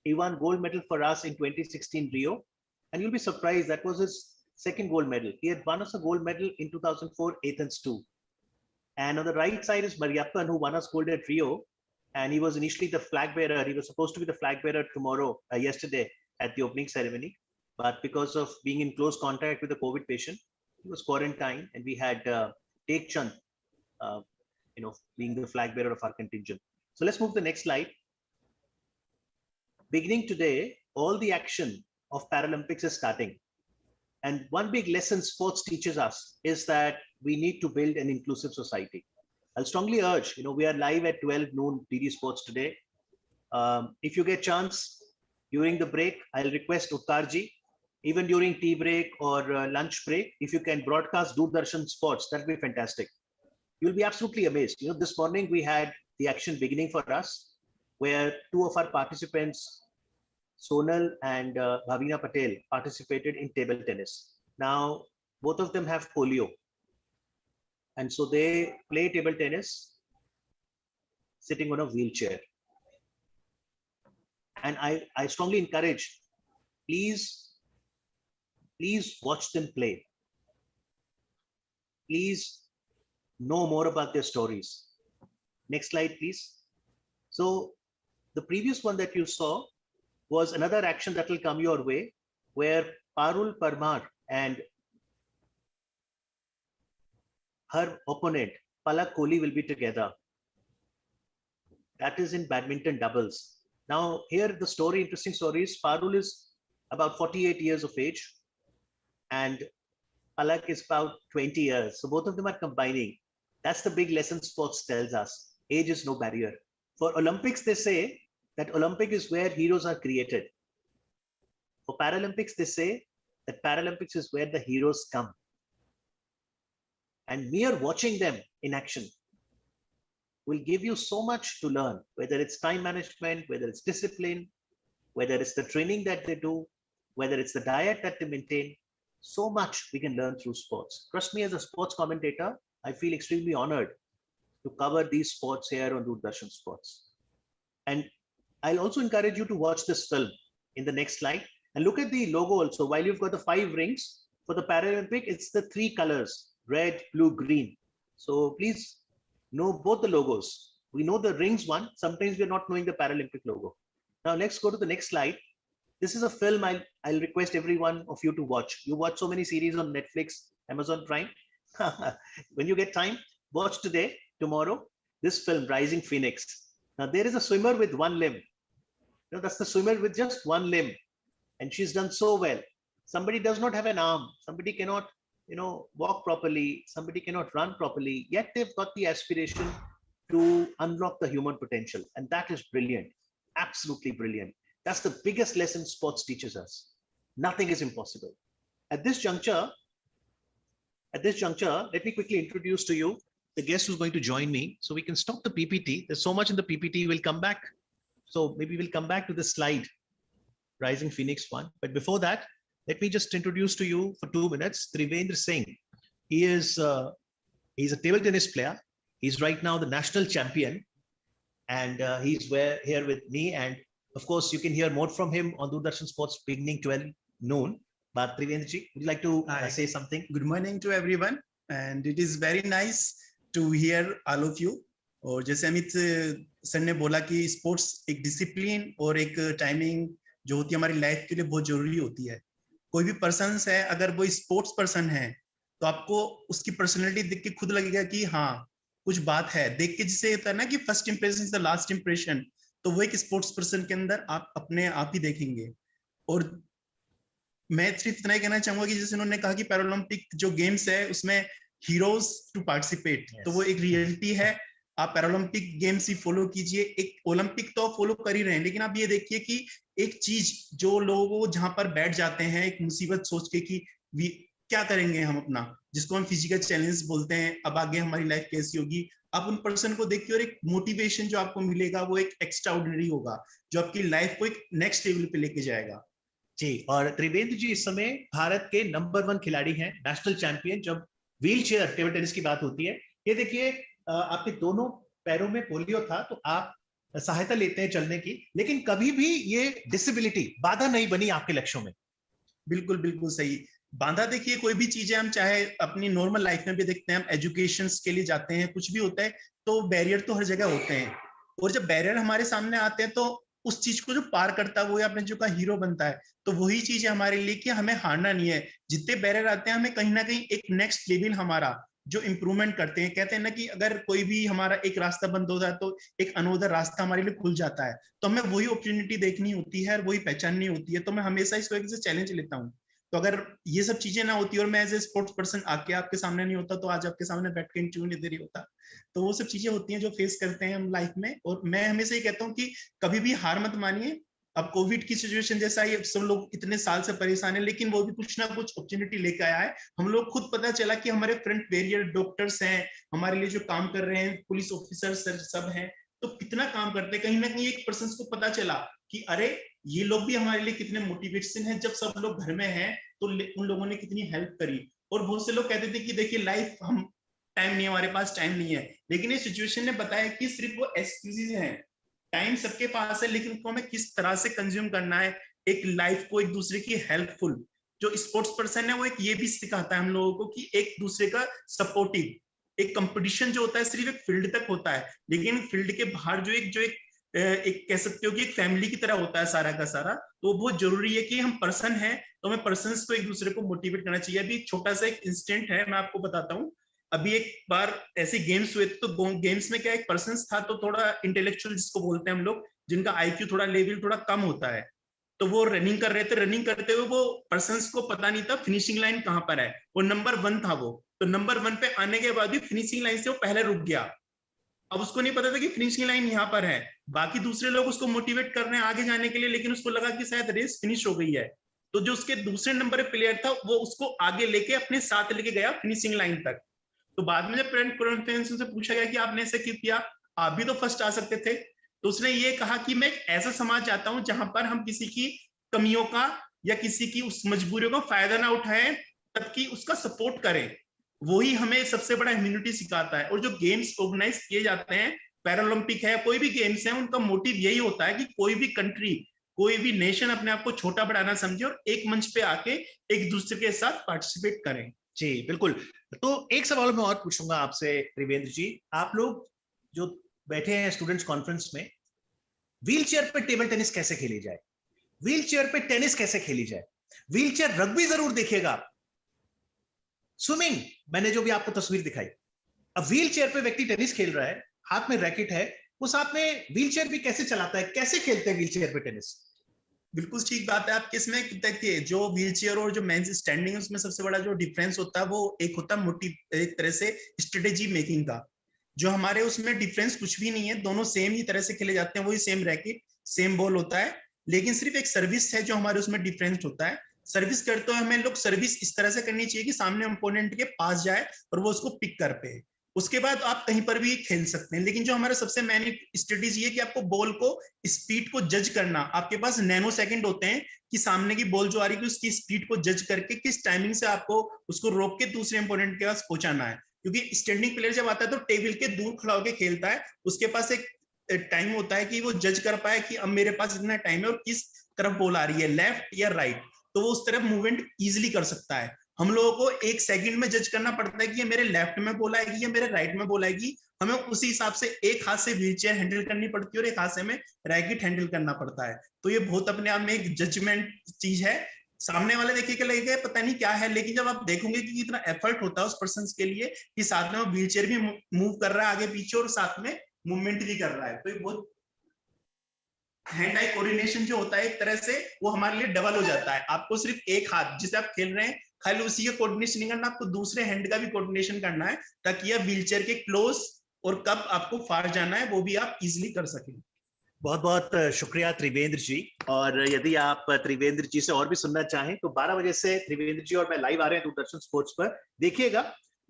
He won gold medal for us in 2016 Rio, and you'll be surprised that was his second gold medal. He had won us a gold medal in 2004 Athens too. And on the right side is Mariappan, who won us gold at Rio, and he was initially the flag bearer. He was supposed to be the flag bearer yesterday at the opening ceremony, but because of being in close contact with a COVID patient, he was quarantined, and we had Tek Chand, being the flag bearer of our contingent. So let's move to the next slide. Beginning today, all the action of Paralympics is starting. And one big lesson sports teaches us is that we need to build an inclusive society. I'll strongly urge, we are live at 12 noon DD Sports today. If you get chance during the break, I'll request Utkarji, even during tea break or lunch break, if you can broadcast Doordarshan Sports, that'd be fantastic. You'll be absolutely amazed. This morning we had the action beginning for us, where two of our participants, Sonal and Bhavina Patel, participated in table tennis. Now, both of them have polio. And so they play table tennis sitting on a wheelchair. And I strongly encourage, please watch them play. Please know more about their stories. Next slide, please. So the previous one that you saw was another action that will come your way, where Parul Parmar and her opponent, Palak Kohli, will be together. That is in badminton doubles. Now, here the interesting story is Parul is about 48 years of age and Palak is about 20 years. So both of them are combining. That's the big lesson sports tells us. Age is no barrier. For Olympics, they say that Olympic is where heroes are created. For Paralympics, they say that Paralympics is where the heroes come. And mere watching them in action will give you so much to learn, whether it's time management, whether it's discipline, whether it's the training that they do, whether it's the diet that they maintain. So much we can learn through sports. Trust me, as a sports commentator, I feel extremely honored to cover these sports here on Doordarshan Sports. And I'll also encourage you to watch this film in the next slide and look at the logo also. While you've got the 5 rings for the Paralympic, it's the 3 colors, red, blue, green. So please know both the logos. We know the rings one, sometimes we're not knowing the Paralympic logo. Now let's go to the next slide. This is a film I'll request every one of you to watch. You watch so many series on Netflix, Amazon Prime. When you get time, watch today, tomorrow, this film, Rising Phoenix. Now there is a swimmer with one limb. That's the swimmer with just one limb. And she's done so well. Somebody does not have an arm. Somebody cannot, walk properly. Somebody cannot run properly. Yet they've got the aspiration to unlock the human potential. And that is brilliant. Absolutely brilliant. That's the biggest lesson sports teaches us. Nothing is impossible. At this juncture, let me quickly introduce to you the guest who's going to join me. So we can stop the PPT. There's so much in the PPT. We'll come back. So maybe we'll come back to the slide, Rising Phoenix one. But before that, let me just introduce to you for 2 minutes, Trivendra Singh. He's a table tennis player. He's right now the national champion. And he's here with me. And of course, you can hear more from him on Doordarshan Sports beginning 12 noon. But Trivendraji, would you like to say something? Good morning to everyone. And it is very nice to hear all of you. और जैसे Amit sir ने बोला कि sports एक discipline और एक timing जो होती है हमारी लाइफ के लिए बहुत जरूरी होती है. कोई भी पर्सन है, अगर वो स्पोर्ट्स पर्सन है तो आपको उसकी पर्सनैलिटी देख के खुद लगेगा कि हाँ कुछ बात है. देख के जिसे होता है ना कि first impression is the last impression, तो वो एक स्पोर्ट्स पर्सन के अंदर आप अपने आप ही देखेंगे. और मैं सिर्फ इतना ही कहना चाहूंगा कि जैसे उन्होंने कहा कि पैरालंपिक जो गेम्स है उसमें हीरोज टू पार्टिसिपेट, तो वो एक रियलिटी है. आप पैरालंपिक गेम्स ही फॉलो कीजिए. एक ओलंपिक तो फॉलो कर ही रहे हैं, लेकिन आप ये देखिए कि एक चीज जो लोग जहां पर बैठ जाते हैं एक मुसीबत सोच के कि क्या करेंगे हम अपना, जिसको हम फिजिकल चैलेंज बोलते हैं, अब आगे हमारी लाइफ कैसी होगी, आप उन पर्सन को देखिए और एक मोटिवेशन जो आपको मिलेगा वो एक एक्स्ट्रा ऑर्डिनरी होगा, जो आपकी लाइफ को एक नेक्स्ट लेवल पे लेके जाएगा। जी, और त्रिवेंद्र जी इस समय भारत के नंबर 1 खिलाड़ी हैं, नेशनल चैंपियन जब व्हील चेयर टेबल टेनिस की बात होती है। ये देखिए, आपके दोनों पैरों में पोलियो था, तो आप सहायता लेते हैं चलने की, लेकिन कभी भी ये डिसेबिलिटी बाधा नहीं बनी आपके लक्ष्यों में। बिल्कुल बिल्कुल सही। बांधा देखिए, कोई भी चीजें हम चाहे अपनी नॉर्मल लाइफ में भी देखते हैं, हम एजुकेशन के लिए जाते हैं, कुछ भी होता है तो बैरियर तो हर जगह होते हैं, और जब बैरियर हमारे सामने आते हैं तो उस चीज को जो पार करता है वो अपने जो का हीरो बनता है। तो वही चीज है हमारे लिए कि हमें हारना नहीं है, जितने बैरियर आते हैं हमें कहीं ना कहीं एक नेक्स्ट लेवल हमारा जो इंप्रूवमेंट करते हैं। कहते हैं ना कि अगर कोई भी हमारा एक रास्ता बंद होता है तो एक अनोदर रास्ता हमारे लिए खुल जाता है, तो हमें वही अपॉर्चुनिटी देखनी होती है और वही पहचाननी होती है। तो मैं हमेशा इस वजह से चैलेंज लेता हूँ। तो अगर ये सब चीजें ना होती और मैं एज ए स्पोर्ट्स पर्सन आके आपके सामने नहीं होता, तो आज आपके सामने बैठ के इंटरव्यू नहीं दे रही होता। तो वो सब चीजें होती हैं जो फेस करते हैं हम लाइफ में, और मैं हमेशा ये कहता हूँ कि कभी भी हार मत मानिए। अब कोविड की सिचुएशन जैसा ये सब लोग इतने साल से परेशान है, लेकिन वो भी कुछ ना कुछ अपॉर्चुनिटी लेके आया है। हम लोग खुद पता चला कि हमारे फ्रंट बैरियर डॉक्टर्स हैं, हमारे लिए जो काम कर रहे हैं, पुलिस ऑफिसर्स सब हैं, तो कितना काम करते हैं। कहीं ना कहीं एक पर्सन को पता चला कि अरे ये लोग भी हमारे लिए कितने मोटिवेशन है। जब सब लोग घर में हैं तो उन लोगों ने कितनी हेल्प करी। और बहुत से लोग कहते थे कि देखिए लाइफ हम टाइम नहीं है, हमारे पास टाइम नहीं है, लेकिन ये सिचुएशन ने बताया कि सिर्फ वो एक्सक्यूजेज हैं। टाइम सबके पास है, लेकिन उसको हमें किस तरह से कंज्यूम करना है, एक लाइफ को एक दूसरे की हेल्पफुल। जो स्पोर्ट्स पर्सन है वो एक ये भी सिखाता है हम लोगों को कि एक दूसरे का सपोर्टिव। एक कंपटीशन जो होता है सिर्फ एक फील्ड तक होता है, लेकिन फील्ड के बाहर जो एक कह सकते हो कि एक फैमिली की तरह होता है सारा का सारा। तो बहुत जरूरी है कि हम पर्सन हैं तो हमें पर्सन्स को एक दूसरे को मोटिवेट करना चाहिए। अभी एक छोटा सा एक इंस्टेंट है, मैं आपको बताता हूँ। अभी एक बार ऐसे गेम्स हुए तो गेम्स में क्या एक पर्सन था तो थोड़ा इंटेलेक्चुअल जिसको बोलते हैं हम लोग, जिनका आईक्यू थोड़ा लेवल थोड़ा कम होता है। तो वो रनिंग कर रहे थे, रनिंग करते हुए वो पर्सन्स को पता नहीं था फिनिशिंग लाइन कहाँ पर है। वो नंबर 1 था वो, तो नंबर 1 पे आने के बाद भी फिनिशिंग लाइन से वो पहले रुक गया। अब उसको नहीं पता था कि फिनिशिंग लाइन यहाँ पर है। बाकी दूसरे लोग उसको मोटिवेट कर रहे हैं आगे जाने के लिए, लेकिन उसको लगा कि शायद रेस फिनिश हो गई है। तो जो उसके दूसरे नंबर पे प्लेयर था वो उसको आगे लेके अपने साथ लेके गया फिनिशिंग लाइन तक। तो बाद में जब प्रेस कॉन्फ्रेंस से पूछा गया कि आपने ऐसा क्यों किया, आप भी तो फर्स्ट आ सकते थे। तो उसने ये कहा कि मैं एक ऐसा समाज चाहता हूं जहां पर हम किसी की कमियों का या किसी की उस मजबूरियों का फायदा ना उठाएं, तबकि उसका सपोर्ट करें। वही हमें सबसे बड़ा इम्यूनिटी सिखाता है। और जो गेम्स ऑर्गेनाइज किए जाते हैं, पैरालंपिक है, कोई भी गेम्स है, उनका मोटिव यही होता है कि कोई भी कंट्री, कोई भी नेशन अपने आप को छोटा बड़ा ना समझे और एक मंच पे आके एक दूसरे के साथ पार्टिसिपेट करें। जी बिल्कुल। तो एक सवाल मैं और पूछूंगा आपसे त्रिवेंद्र जी, आप लोग जो बैठे हैं स्टूडेंट्स कॉन्फ्रेंस में, व्हील चेयर पे टेबल टेनिस कैसे खेली जाए, व्हील चेयर पे टेनिस कैसे खेली जाए, व्हील चेयर रग्बी जरूर देखिएगा, स्विमिंग मैंने जो भी आपको तस्वीर दिखाई। अब व्हील चेयर पे व्यक्ति टेनिस खेल रहा है, हाथ में रैकेट है, वो साथ में व्हील चेयर भी कैसे चलाता है, कैसे खेलते हैं व्हील चेयर पे टेनिस। बिल्कुल ठीक बात है आपकी। इसमें देखिए जो व्हील चेयर और जो मेंस स्टैंडिंग है उसमें सबसे बड़ा जो डिफरेंस होता है वो एक होता है मोटिव, एक तरह से स्ट्रेटेजी मेकिंग का। जो हमारे उसमें डिफरेंस कुछ भी नहीं है, दोनों सेम ही तरह से खेले जाते हैं, वही सेम रैकेट सेम बॉल होता है, लेकिन सिर्फ एक सर्विस है जो हमारे उसमें डिफरेंस होता है। सर्विस करते हुए हमें लोग सर्विस इस तरह से करनी चाहिए कि सामने ओपोनेंट के पास जाए और वो उसको पिक कर पे। उसके बाद आप कहीं पर भी खेल सकते हैं, लेकिन जो हमारा सबसे मेन स्ट्रेटेजी है कि आपको बॉल को स्पीड को जज करना। आपके पास नैनो सेकंड होते हैं कि सामने की बॉल जो आ रही है उसकी स्पीड को जज करके किस टाइमिंग से आपको उसको रोक के दूसरे इंपोनेंट के पास पहुंचाना है। क्योंकि स्टैंडिंग प्लेयर जब आता है तो टेबल के दूर खड़ा होकर खेलता है, उसके पास एक टाइम होता है कि वो जज कर पाए कि अब मेरे पास इतना टाइम है और किस तरफ बॉल आ रही है, लेफ्ट या राइट, तो वो उस तरफ मूवमेंट इजिली कर सकता है। हम लोगों को एक सेकंड में जज करना पड़ता है कि ये मेरे लेफ्ट में बॉल आएगी या मेरे राइट में बॉल आएगी। हमें उसी हिसाब से एक हाथ से व्हील चेयर हैंडल करनी पड़ती है और एक हाथ से हमें रैकेट हैंडल करना पड़ता है। तो ये बहुत अपने आप में एक जजमेंट चीज है। सामने वाले देखिए कि लगेगा पता नहीं क्या है, लेकिन जब आप देखोगे कि कितना एफर्ट होता है उस पर्सन के लिए कि साथ में वो व्हील चेयर भी मूव कर रहा है आगे पीछे और साथ में मूवमेंट भी कर रहा है, तो ये बहुत हैंड आई कोऑर्डिनेशन जो होता है एक तरह से वो हमारे लिए डबल हो जाता है। आपको सिर्फ एक हाथ जिसे आप खेल रहे हैं खाली उसी का कोऑर्डिनेशन नहीं करना, आपको दूसरे हैंड का भी कोऑर्डिनेशन करना है ताकि यह व्हीलचेयर के क्लोज और कब आपको फार जाना है वो भी आप इजीली कर सकें। बहुत बहुत शुक्रिया त्रिवेंद्र जी। और यदि आप त्रिवेंद्र जी से और भी सुनना चाहें तो 12 बजे से त्रिवेंद्र जी और मैं लाइव आ रहे हैं दूरदर्शन स्पोर्ट्स पर, देखिएगा।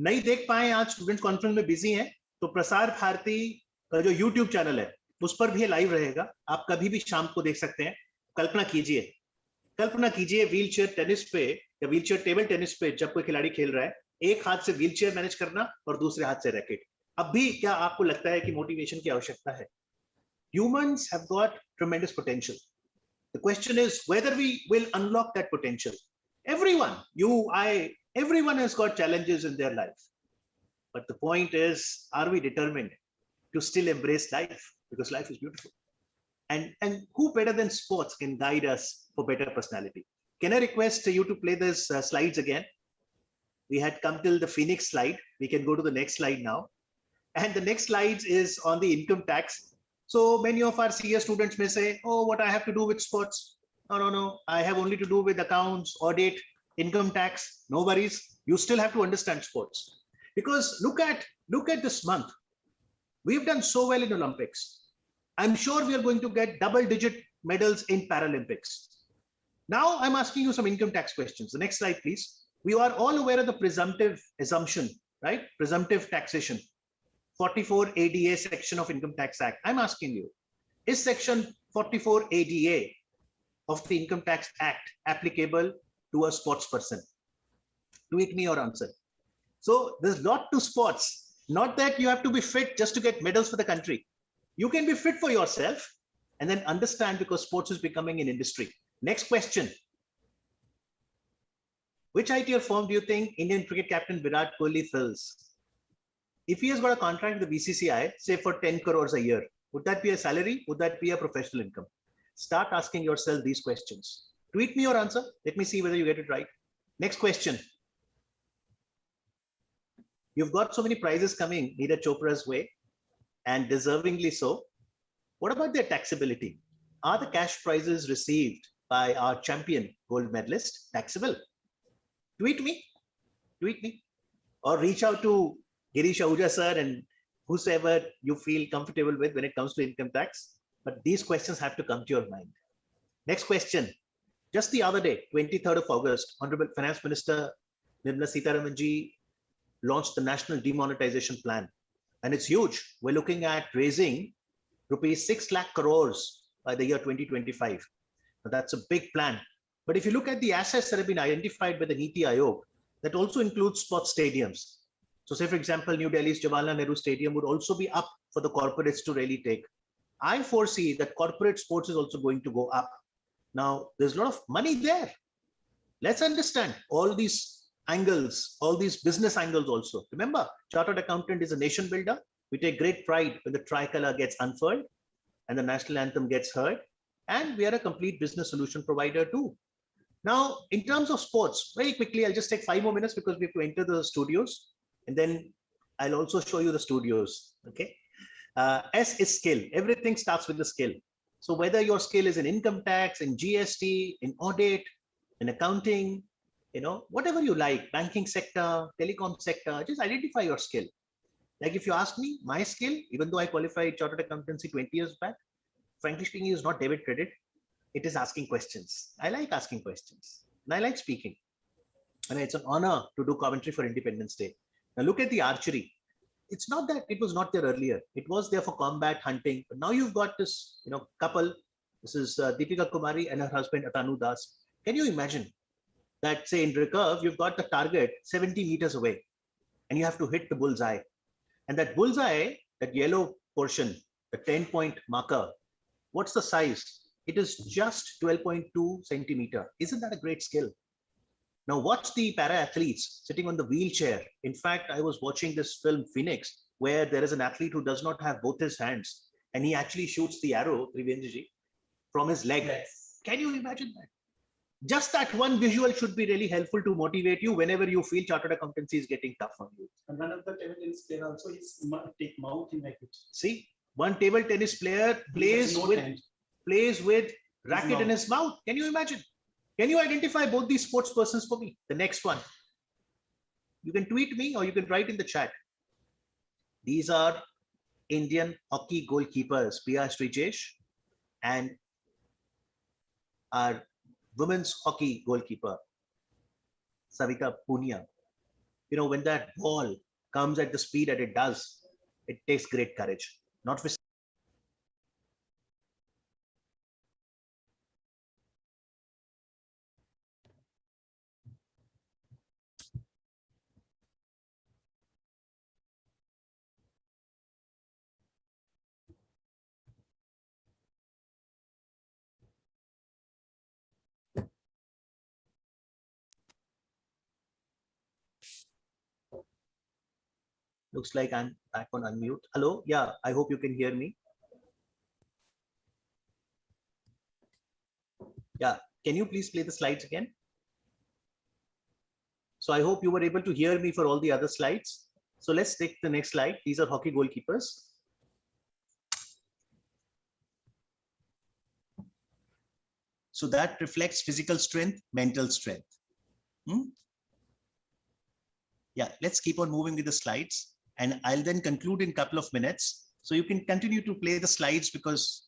नहीं देख पाए आज, स्टूडेंट्स कॉन्फ्रेंस में बिजी हैं, तो प्रसार भारती का जो यूट्यूब चैनल है उस पर भी लाइव रहेगा, आप कभी भी शाम को देख सकते हैं। कल्पना कीजिए व्हील चेयर टेनिस पे या व्हील चेयर टेबल टेनिस पे जब कोई खिलाड़ी खेल रहा है, एक हाथ से व्हील चेयर मैनेज करना और दूसरे हाथ से रैकेट। अब भी क्या आपको लगता है कि मोटिवेशन की आवश्यकता है? Humans have got tremendous potential. The question is whether we will unlock that potential. Everyone, you, I, everyone has got challenges in their life. But the point is, are we determined to still embrace life? Because life is beautiful. And who better than sports can guide us for better personality? Can I request you to play this slides again? We had come till the Phoenix slide. We can go to the next slide now. And the next slide is on the income tax. So many of our CS students may say, oh, what I have to do with sports? No. I have only to do with accounts, audit, income tax. No worries. You still have to understand sports. Because look at this month. We've done so well in Olympics. I'm sure we are going to get double-digit medals in Paralympics. Now I'm asking you some income tax questions. The next slide, please. We are all aware of the presumptive assumption, right? Presumptive taxation. 44 ADA section of Income Tax Act. I'm asking you, is section 44 ADA of the Income Tax Act applicable to a sports person? Tweet me your answer. So there's a lot to sports. Not that you have to be fit just to get medals for the country. You can be fit for yourself and then understand, because sports is becoming an industry. Next question. Which ITR firm do you think Indian cricket captain Virat Kohli fills? If he has got a contract with the BCCI, say for 10 crores a year, would that be a salary? Would that be a professional income? Start asking yourself these questions. Tweet me your answer. Let me see whether you get it right. Next question. You've got so many prizes coming Neeraj Chopra's way, and deservingly so. What about their taxability? Are the cash prizes received by our champion gold medalist taxable? Tweet me, or reach out to Girish Ahuja sir and whosoever you feel comfortable with when it comes to income tax. But these questions have to come to your mind. Next question. Just the other day, 23rd of August, Honorable Finance Minister Nirmala Sitharaman ji launched the National Demonetization Plan. And it's huge. We're looking at raising rupees 6 lakh crores by the year 2025. Now, that's a big plan. But if you look at the assets that have been identified by the Niti Aayog, that also includes sports stadiums. So say, for example, New Delhi's Jawaharlal Nehru Stadium would also be up for the corporates to really take. I foresee that corporate sports is also going to go up. Now, there's a lot of money there. Let's understand all these angles, all these business angles also. Remember, Chartered Accountant is a nation builder. We take great pride when the tricolor gets unfurled and the national anthem gets heard. And we are a complete business solution provider too. Now, in terms of sports, very quickly, I'll just take 5 more minutes because we have to enter the studios. And then I'll also show you the studios, okay? S is skill. Everything starts with the skill. So whether your skill is in income tax, in GST, in audit, in accounting, whatever you like, banking sector, telecom sector, just identify your skill. Like if you ask me, my skill, even though I qualified chartered accountancy 20 years back, frankly speaking, is not debit credit. It is asking questions. I like asking questions and I like speaking. And it's an honor to do commentary for Independence Day. Now look at the archery. It's not that it was not there earlier. It was there for combat hunting. But now you've got this, couple. This is Deepika Kumari and her husband Atanu Das. Can you imagine that, say in recurve, you've got the target 70 meters away and you have to hit the bullseye. And that bullseye, that yellow portion, the 10-point marker, what's the size? It is just 12.2 centimeter. Isn't that a great skill? Now watch the para athletes sitting on the wheelchair. In fact, I was watching this film Phoenix, where there is an athlete who does not have both his hands and he actually shoots the arrow, Trivendraji, from his leg. Yes. Can you imagine that? Just that one visual should be really helpful to motivate you whenever you feel chartered accountancy is getting tough on you. And one of the table tennis player also is take mouth in like it. See, one table tennis player plays with racket in his mouth. Can you imagine? Can you identify both these sports persons for me? The next one. You can tweet me or you can write in the chat. These are Indian hockey goalkeepers, P.R. Srijesh and our women's hockey goalkeeper, Savita Punia. You know, when that ball comes at the speed that it does, it takes great courage. Not with looks like I'm back on unmute. Hello, yeah, I hope you can hear me. Yeah, can you please play the slides again? So I hope you were able to hear me for all the other slides. So let's take the next slide. These are hockey goalkeepers. So that reflects physical strength, mental strength. Yeah, let's keep on moving with the slides, and I'll then conclude in a couple of minutes. So you can continue to play the slides because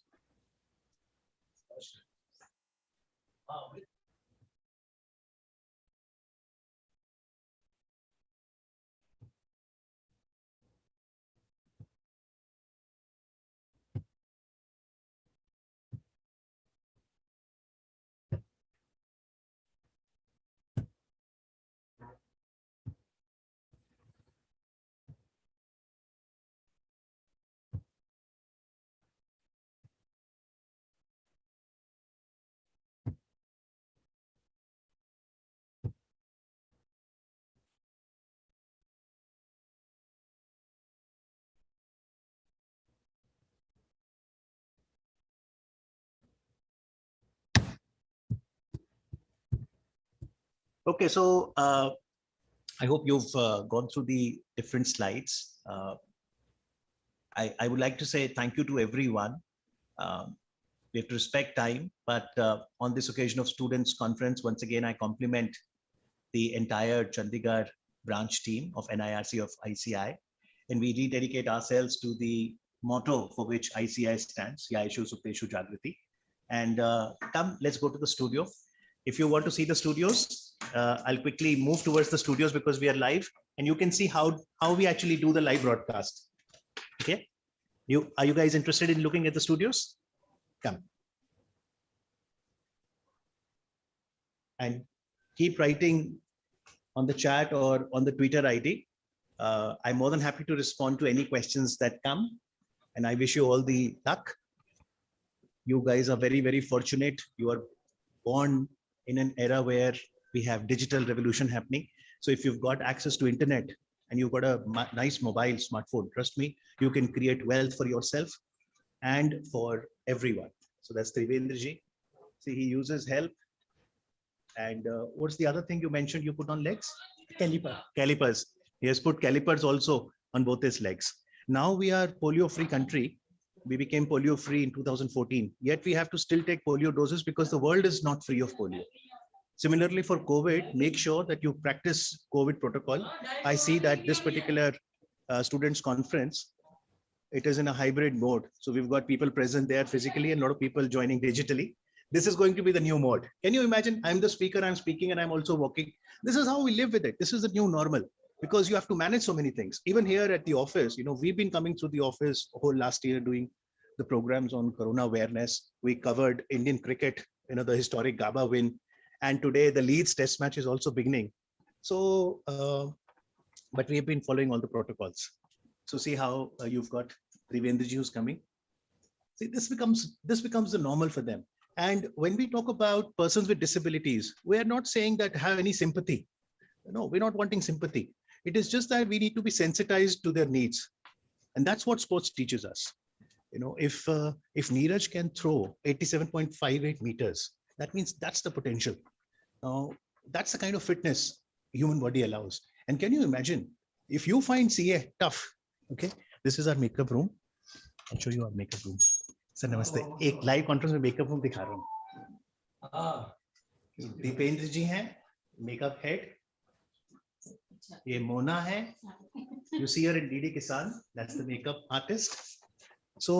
okay, so I hope you've gone through the different slides. I would like to say thank you to everyone. We have to respect time, but on this occasion of Students' Conference, once again, I compliment the entire Chandigarh branch team of NIRC of ICI, and we rededicate ourselves to the motto for which ICI stands, Yaishu Supeshu Jagrati. And come, let's go to the studio. If you want to see the studios, I'll quickly move towards the studios because we are live, and you can see how we actually do the live broadcast. Okay, are you guys interested in looking at the studios? Come. And keep writing on the chat or on the Twitter ID. I'm more than happy to respond to any questions that come, and I wish you all the luck. You guys are very, very fortunate. You are born in an era where we have digital revolution happening. So if you've got access to internet and you've got a nice mobile smartphone, trust me, you can create wealth for yourself and for everyone. So that's Trivendraji. See, he uses help. And what's the other thing you mentioned you put on legs? Calipers. He has put calipers also on both his legs. Now we are polio-free country. We became polio-free in 2014. Yet we have to still take polio doses because the world is not free of polio. Similarly for COVID, make sure that you practice COVID protocol. I see that this particular students conference, it is in a hybrid mode. So we've got people present there physically and a lot of people joining digitally. This is going to be the new mode. Can you imagine? I'm the speaker, I'm speaking, and I'm also walking. This is how we live with it. This is the new normal because you have to manage so many things. Even here at the office, you know, we've been coming through the office whole last year doing the programs on corona awareness. We covered Indian cricket, you know, the historic Gaba win. And today the Leeds test match is also beginning. So, but we have been following all the protocols. So see how you've got Trivendraji who's coming. See, this becomes the normal for them. And when we talk about persons with disabilities, we are not saying that have any sympathy. No, we're not wanting sympathy. It is just that we need to be sensitized to their needs. And that's what sports teaches us. You know, if Nirc can throw 87.58 meters, that means that's the potential. That's the kind of fitness human body allows. And can you imagine if you find CA tough? Okay, this is our makeup room. I'll show you our makeup room. Sir नमस्ते, एक live conference में makeup room दिखा रहा हूँ. दीपेंद्र जी हैं makeup head, ये मोना है, you see her in DD Kisan, that's the makeup artist. So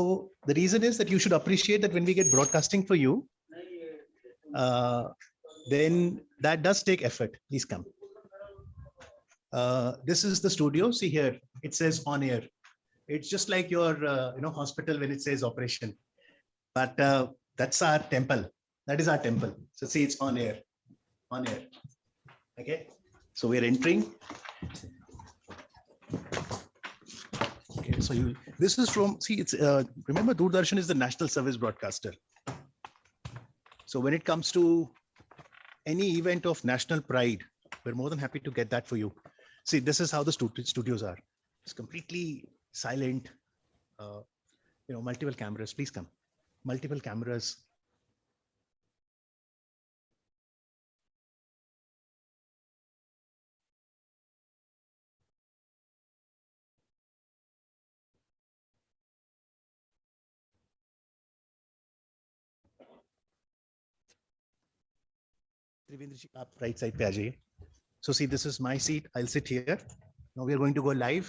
the reason is that you should appreciate that when we get broadcasting for you, then that does take effort. Please come. This is the studio. See here, it says on air. It's just like your hospital when it says operation. But that's our temple. That is our temple. So see, it's on air. On air. Okay. So we're entering. Okay, so this is from, see, it's remember Doordarshan is the national service broadcaster. So when it comes to any event of national pride, we're more than happy to get that for you. See, this is how the studios are. It's completely silent. Multiple cameras. Please come. Multiple cameras. Trivendra ji, aap right side pe aa jayiye. So see, this is my seat. I'll sit here. Now we are going to go live.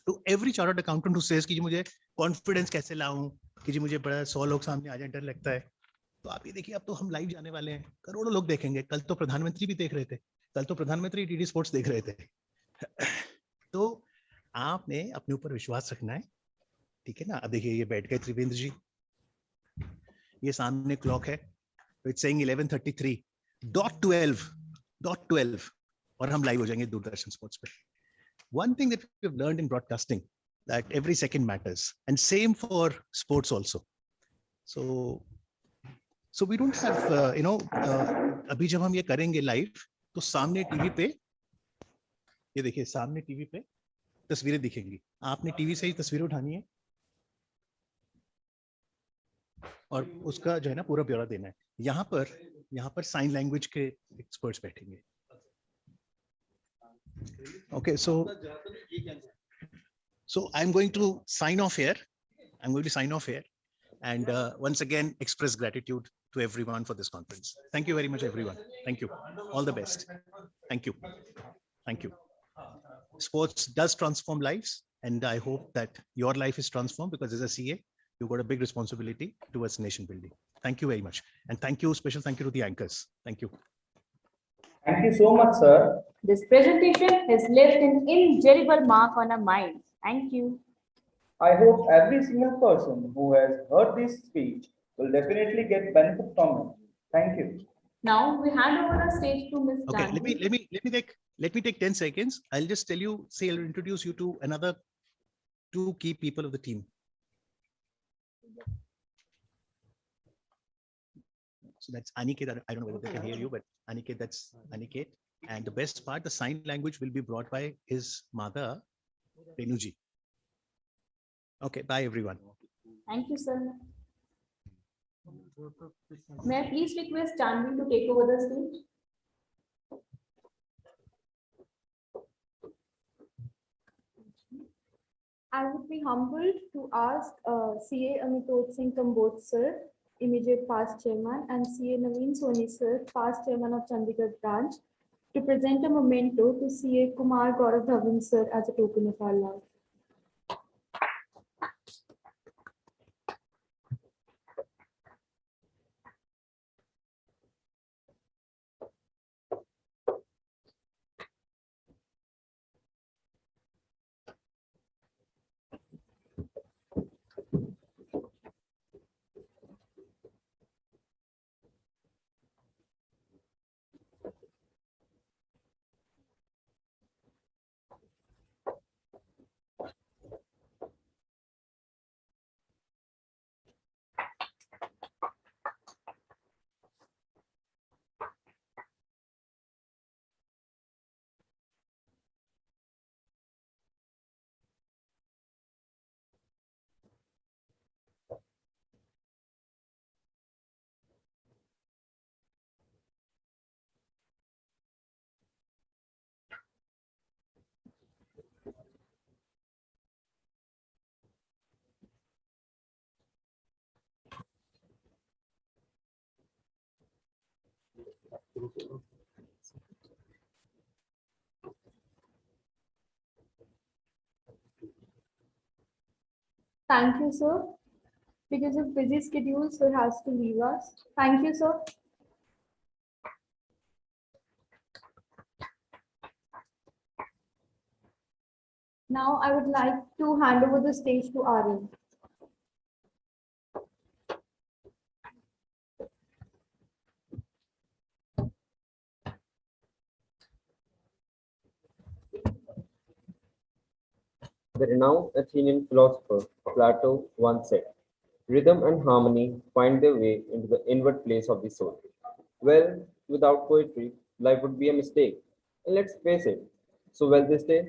To every chartered accountant who says कि जी मुझे confidence कैसे लाऊं, कि जी मुझे बड़ा 100 लोग सामने आ जाए डर लगता है, तो आप ये देखिए अब तो हम लाइव जाने वाले हैं, करोड़ों लोग देखेंगे. कल तो प्रधानमंत्री भी देख रहे थे, कल तो प्रधानमंत्री डीडी स्पोर्ट्स देख रहे थे. तो आपने अपने ऊपर विश्वास रखना है, ठीक है ना. अब देखिए ये बैठ गए त्रिवेंद्र जी, ये सामने क्लॉक है, इट्स सेइंग 11:33.12 और हम लाइव हो जाएंगे दूरदर्शन स्पोर्ट्स पे. One thing that we've learned in broadcasting, that every second matters, and same for sports also. So we don't have, अभी जब हम ये करेंगे लाइव, तो सामने टीवी पे, ये देखिए सामने टीवी पे तस्वीरें दिखेंगी. आपने टीवी से ही तस्वीरें उठानी है और उसका जो है ना पूरा ब्यौरा देना है. यहाँ पर साइन लैंग्वेज के एक्सपर्ट्स बैठेंगे. Okay, so I'm going to sign off here. And once again express gratitude to everyone for this conference. Thank you very much, everyone. Thank you. All the best. Thank you. Thank you. Sports does transform lives, and I hope that your life is transformed, because as a CA, you've got a big responsibility towards nation building. Thank you very much. And thank you, special thank you to the anchors. Thank you. Thank you so much, sir. This presentation has left an indelible mark on our minds. Thank you. I hope every single person who has heard this speech will definitely get benefit from it. Thank you. Now we hand over the stage to Ms. Okay, Janvi. let me take 10 seconds. I'll just tell you, I'll introduce you to another 2 key people of the team. So that's Aniket. I don't know whether they can hear you, but Aniket, that's Aniket. And the best part, the sign language will be brought by his mother, Renuji. Okay, bye everyone. Thank you, sir. May I please request Janvi to take over the stage? I would be humbled to ask CA Amitoj Singh Kamboj sir, immediate past chairman, and CA Naveen Soni sir, past chairman of Chandigarh branch, to present a memento to CA Kumar Gaurav Dhawan sir as a token of our love. Thank you, sir. Because of busy schedule, sir has to leave us. Thank you, sir. Now I would like to hand over the stage to Aryan. The renowned Athenian philosopher Plato once said, "Rhythm and harmony find their way into the inward place of the soul." Well, without poetry, life would be a mistake. And let's face it, so well this day.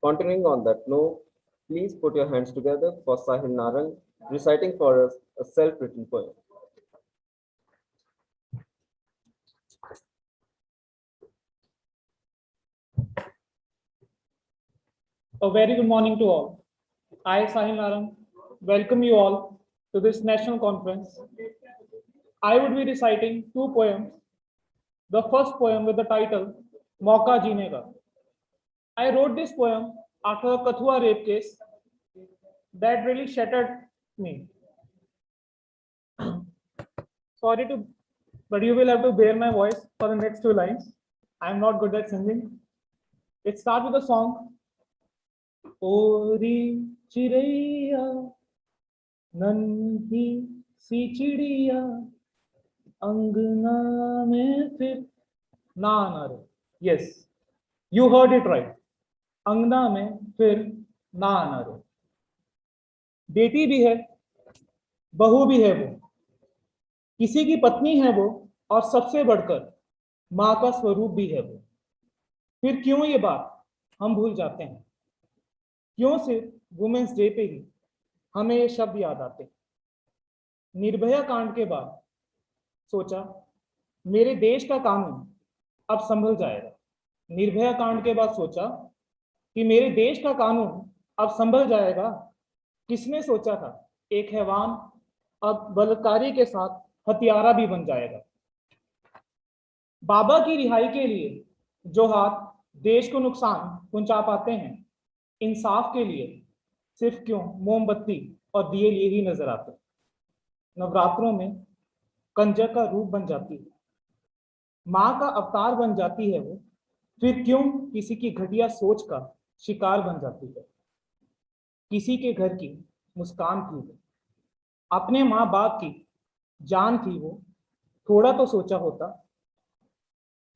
Continuing on that note, please put your hands together for Sahil Narang reciting for us a self-written poem. A very good morning to all. I, Sahil Narang, welcome you all to this national conference. I would be reciting two poems. The first poem with the title, Mauka Jeene Ka. I wrote this poem after a Kathua rape case that really shattered me. Sorry to, but you will have to bear my voice for the next two lines. I'm not good at singing. It starts with a song. ओरी चिड़ैया नन्ही सी चिड़िया अंगना में फिर ना आना रे. Yes, you heard it right. अंगना में फिर ना आना रे. बेटी भी है, बहू भी है वो, किसी की पत्नी है वो, और सबसे बढ़कर माँ का स्वरूप भी है वो. फिर क्यों ये बात हम भूल जाते हैं? क्यों सिर्फ वुमेन्स डे पे ही हमें ये शब्द याद आते? निर्भया कांड के बाद सोचा मेरे देश का कानून अब संभल जाएगा. निर्भया कांड के बाद सोचा कि मेरे देश का कानून अब संभल जाएगा. किसने सोचा था एक हैवान अब बलात्कारी के साथ हत्यारा भी बन जाएगा? बाबा की रिहाई के लिए जो हाथ देश को नुकसान पहुंचा पाते हैं, इंसाफ के लिए सिर्फ क्यों मोमबत्ती और दिए लिए ही नजर आते? नवरात्रों में कंजक का रूप बन जाती है, माँ का अवतार बन जाती है वो. फिर क्यों किसी की घटिया सोच का शिकार बन जाती है? किसी के घर की मुस्कान थी वो, अपने माँ बाप की जान थी वो. थोड़ा तो सोचा होता.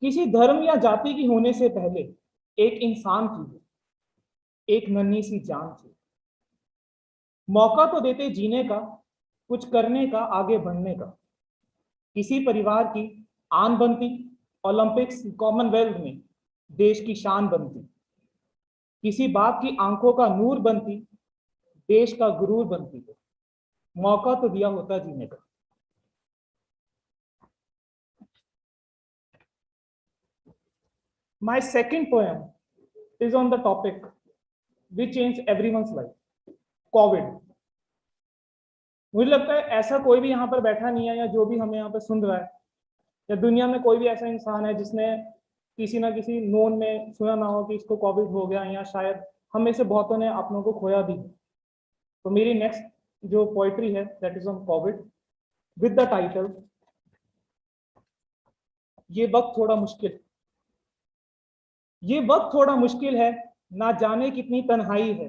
किसी धर्म या जाति की होने से पहले एक इंसान थी वो, एक नन्ही सी जान थी. मौका तो देते जीने का, कुछ करने का, आगे बढ़ने का. किसी परिवार की आन बनती, ओलंपिक्स कॉमनवेल्थ में देश की शान बनती. किसी बाप की आंखों का नूर बनती, देश का गुरूर बनती. मौका तो दिया होता जीने का. My second poem is on the topic which changed everyone's life, COVID. मुझे लगता है ऐसा कोई भी यहाँ पर बैठा नहीं है, या जो भी हमें यहाँ पर सुन रहा है, या दुनिया में कोई भी ऐसा इंसान है जिसने किसी ना किसी नोन में सुना ना हो कि इसको कोविड हो गया, या शायद हम में से बहुतों ने अपनों को खोया भी. तो मेरी नेक्स्ट जो पोइट्री है that is on Covid with the title ये वक्त थोड़ा मुश्किल. ये वक्त थोड़ा मुश्किल है, ना जाने कितनी तन्हाई है,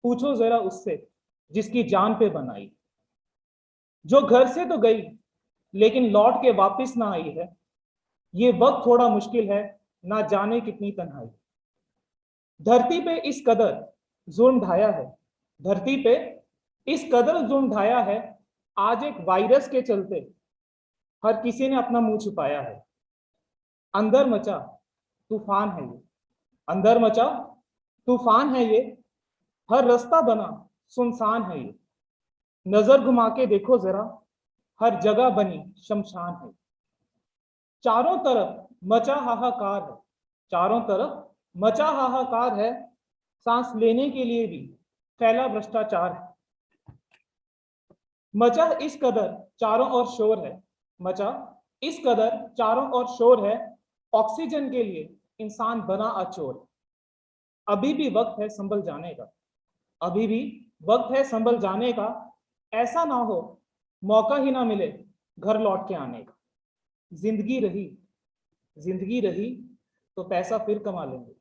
पूछो जरा उससे जिसकी जान पे बनाई. जो घर से तो गई लेकिन लौट के वापस ना आई है. ये वक्त थोड़ा मुश्किल है, ना जाने कितनी तन्हाई. धरती पे इस कदर जुल्म ढाया है, धरती पे इस कदर जुल्म ढाया है. आज एक वायरस के चलते हर किसी ने अपना मुंह छुपाया है. अंदर मचा तूफान है ये, अंदर मचा तूफान है ये. हर रास्ता बना सुनसान है ये. नजर घुमा के देखो जरा, हर जगह बनी शमशान है. चारों तरफ मचा हाहाकार है, चारों तरफ मचा हाहाकार है. सांस लेने के लिए भी फैला भ्रष्टाचार है. मचा इस कदर चारों ओर शोर है, मचा इस कदर चारों ओर शोर है. ऑक्सीजन के लिए इंसान बना अचोर. अभी भी वक्त है संभल जाने का, अभी भी वक्त है संभल जाने का, ऐसा ना हो मौका ही ना मिले घर लौट के आने का। जिंदगी रही, जिंदगी रही तो पैसा फिर कमा लेंगे,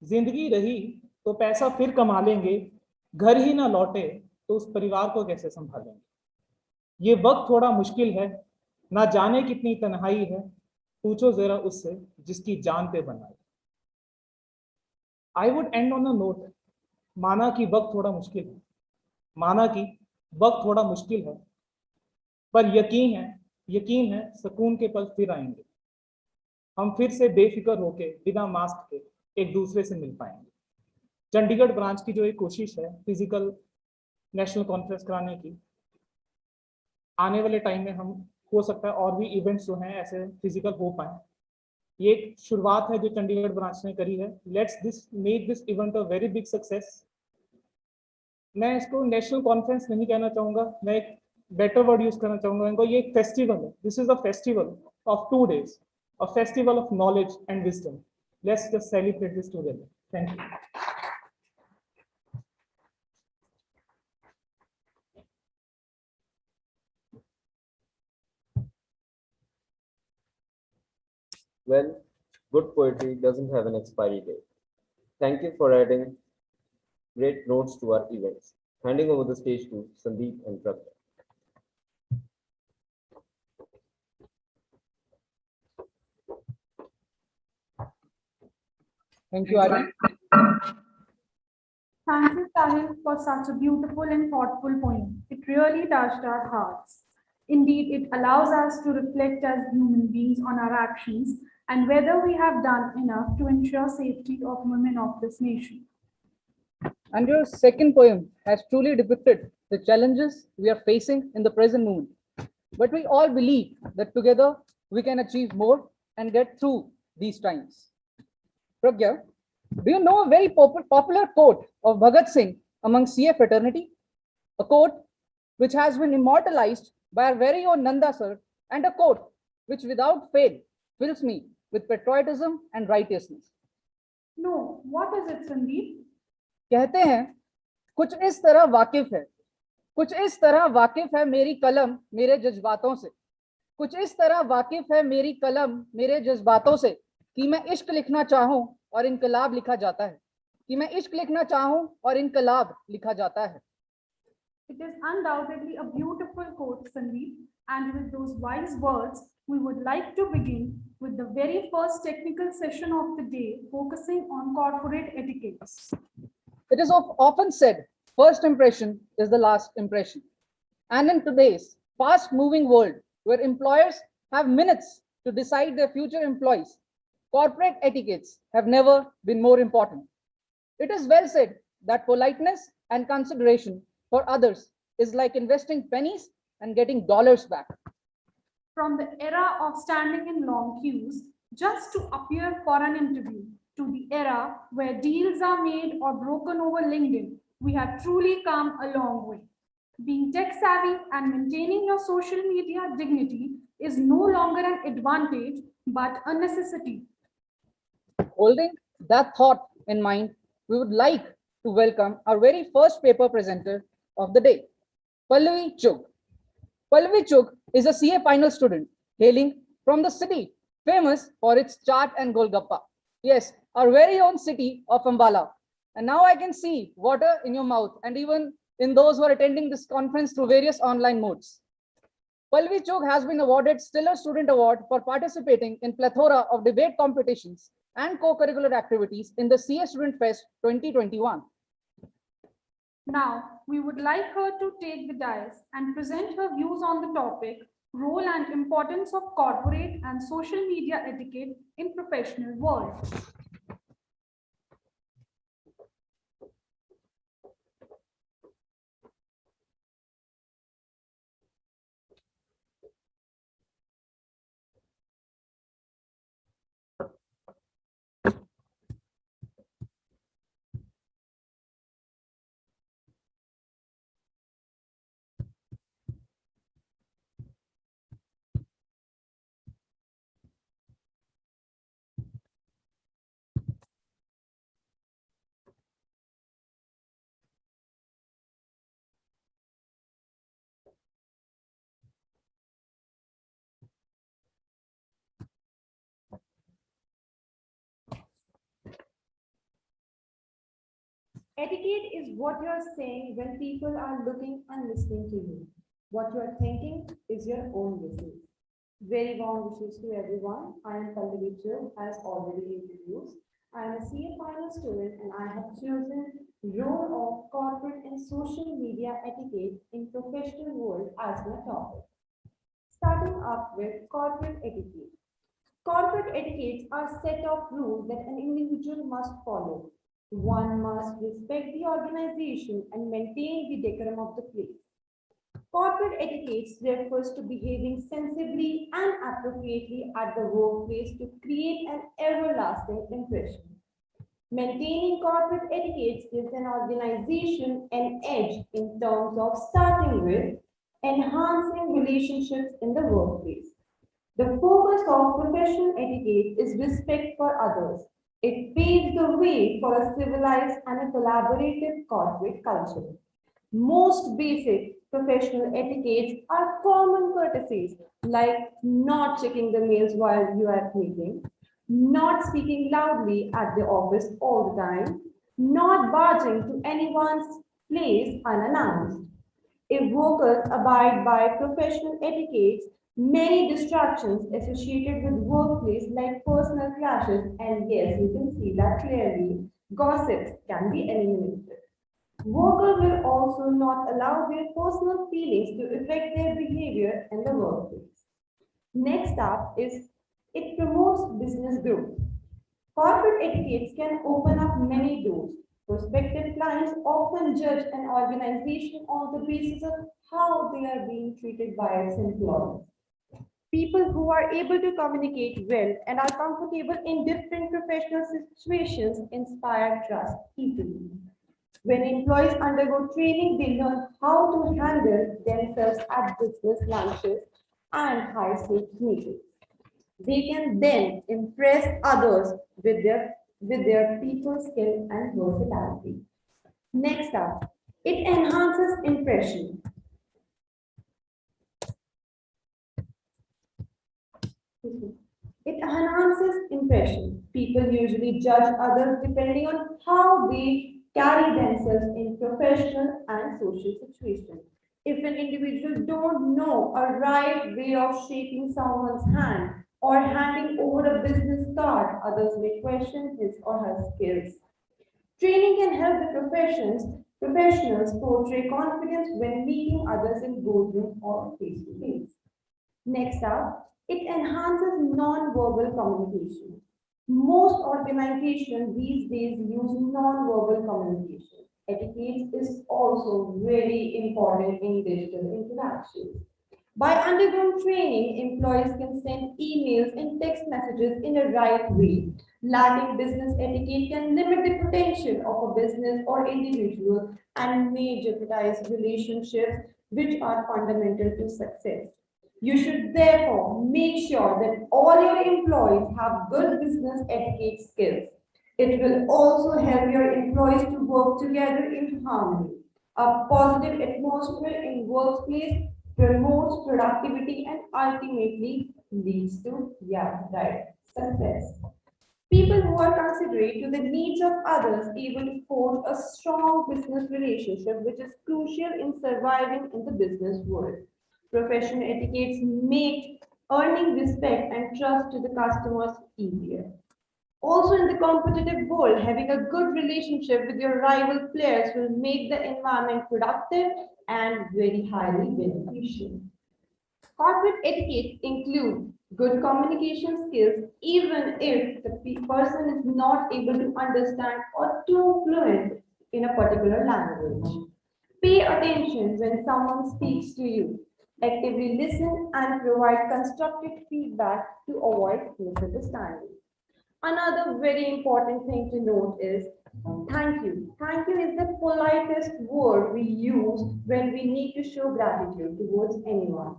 जिंदगी रही तो पैसा फिर कमा लेंगे, घर ही ना लौटे तो उस परिवार को कैसे संभालेंगे। ये वक्त थोड़ा मुश्किल है, ना जाने कितनी तन्हाई है, पूछो जरा उससे जिसकी जान पे बनाई। I would and on a note, माना कि वक्त थोड़ा मुश्किल है, माना कि वक्त थोड़ा मुश्किल है, पर यकीन है सुकून के पल फिर आएंगे। हम फिर से बेफिक्र होके बिना मास्क के एक दूसरे से मिल पाएंगे। चंडीगढ़ ब्रांच की जो एक कोशिश है फिजिकल नेशनल कॉन्फ्रेंस कराने की, आने वाले टाइम में हम हो सकता है और भी इवेंट्स जो हैं ऐसे फिजिकल हो पाए। ये एक शुरुआत है जो चंडीगढ़ ब्रांच ने करी है। Let's make this event a very big success. मैं इसको नेशनल कॉन्फ्रेंस नहीं कहना चाहूंगा, मैं एक बेटर वर्ड यूज करना चाहूंगा इनको। ये एक फेस्टिवल है, this is a festival of 2 days, a festival of knowledge and wisdom. Let's just celebrate this together. Thank you. Well, good poetry doesn't have an expiry date. Thank you for adding great notes to our events. Handing over the stage to Sandeep and Pragya. Thank you, Aryan. Thank you, Sahil, for such a beautiful and thoughtful poem. It really touched our hearts. Indeed, it allows us to reflect as human beings on our actions and whether we have done enough to ensure safety of women of this nation. And your second poem has truly depicted the challenges we are facing in the present moment. But we all believe that together we can achieve more and get through these times. Pragya, do you know a very popular quote of Bhagat Singh among CA fraternity? A quote which has been immortalized by our very own Nanda sir, and a quote which without fail fills me with patriotism and righteousness. No, what is it, Sandeep? कहते हैं कुछ इस तरह वाकिफ है, कुछ इस तरह वाकिफ है मेरी कलम मेरे जज्बातों से, कुछ इस तरह वाकिफ है मेरी कलम मेरे जज्बातों से कि मैं इश्क लिखना चाहूं और इनकलाब लिखा जाता है, कि मैं इश्क लिखना चाहूं और इनकलाब लिखा जाता है. It is undoubtedly a beautiful quote, Sandeep, and with those wise words, we would like to begin with the very first technical session of the day, focusing on corporate etiquettes. It is often said, first impression is the last impression. And in today's fast-moving world, where employers have minutes to decide their future employees, corporate etiquettes have never been more important. It is well said that politeness and consideration for others is like investing pennies and getting dollars back. From the era of standing in long queues just to appear for an interview, to the era where deals are made or broken over LinkedIn, we have truly come a long way. Being tech savvy and maintaining your social media dignity is no longer an advantage, but a necessity. Holding that thought in mind, we would like to welcome our very first paper presenter of the day, Pallavi Chugh. Pallavi Chugh is a CA final student hailing from the city famous for its chaat and golgappa. Yes, our very own city of Ambala. And now I can see water in your mouth and even in those who are attending this conference through various online modes. Pallavi Chugh has been awarded Stellar Student Award for participating in plethora of debate competitions and co-curricular activities in the CA Student Fest 2021. Now, we would like her to take the dais and present her views on the topic, role and importance of corporate and social media etiquette in professional world. Etiquette is what you are saying when people are looking and listening to you. What you are thinking is your own business. Very warm wishes to everyone. I am Pallavi Chur, as already introduced. I am a CA final student and I have chosen role of corporate and social media etiquette in professional world as my topic. Starting up with corporate etiquette. Corporate etiquettes are set of rules that an individual must follow. One must respect the organization and maintain the decorum of the place. Corporate etiquette refers to behaving sensibly and appropriately at the workplace to create an everlasting impression. Maintaining corporate etiquette gives an organization an edge in terms of starting with enhancing relationships in the workplace. The focus of professional etiquette is respect for others. It paves the way for a civilized and a collaborative corporate culture. Most basic professional etiquettes are common courtesies like not checking the mails while you are at meeting, not speaking loudly at the office all the time, not barging to anyone's place unannounced. If workers abide by professional etiquettes, many distractions associated with workplace like personal clashes and yes, you can see that clearly, gossips can be eliminated. Workers will also not allow their personal feelings to affect their behavior in the workplace. Next up is it promotes business growth. Corporate etiquettes can open up many doors. Prospective clients often judge an organization on the basis of how they are being treated by its employees. People who are able to communicate well and are comfortable in different professional situations inspire trust easily. When employees undergo training, they learn how to handle themselves at business lunches and high-stakes meetings. They can then impress others with their people skill and versatility. Next up, it enhances impression. It enhances impression. People usually judge others depending on how they carry themselves in professional and social situations. If an individual don't know a right way of shaking someone's hand or handing over a business card, others may question his or her skills. Training can help the professionals portray confidence when meeting others in boardroom or face to face. Next up, it enhances non-verbal communication. Most organizations these days use non-verbal communication. Etiquette is also very important in digital interaction. By undergoing training, employees can send emails and text messages in a right way. Lacking business etiquette can limit the potential of a business or individual and may jeopardize relationships which are fundamental to success. You should therefore make sure that all your employees have good business etiquette skills. It will also help your employees to work together in harmony. A positive atmosphere in workplace promotes productivity and ultimately leads to success. People who are considerate to the needs of others able to forge a strong business relationship, which is crucial in surviving in the business world. Professional etiquettes make earning respect and trust to the customers easier. Also, in the competitive world, having a good relationship with your rival players will make the environment productive and very highly beneficial. Corporate etiquette include good communication skills, even if the person is not able to understand or too fluent in a particular language. Pay attention when someone speaks to you. Actively listen and provide constructive feedback to avoid misunderstanding. Another very important thing to note is thank you. Thank you is the politest word we use when we need to show gratitude towards anyone.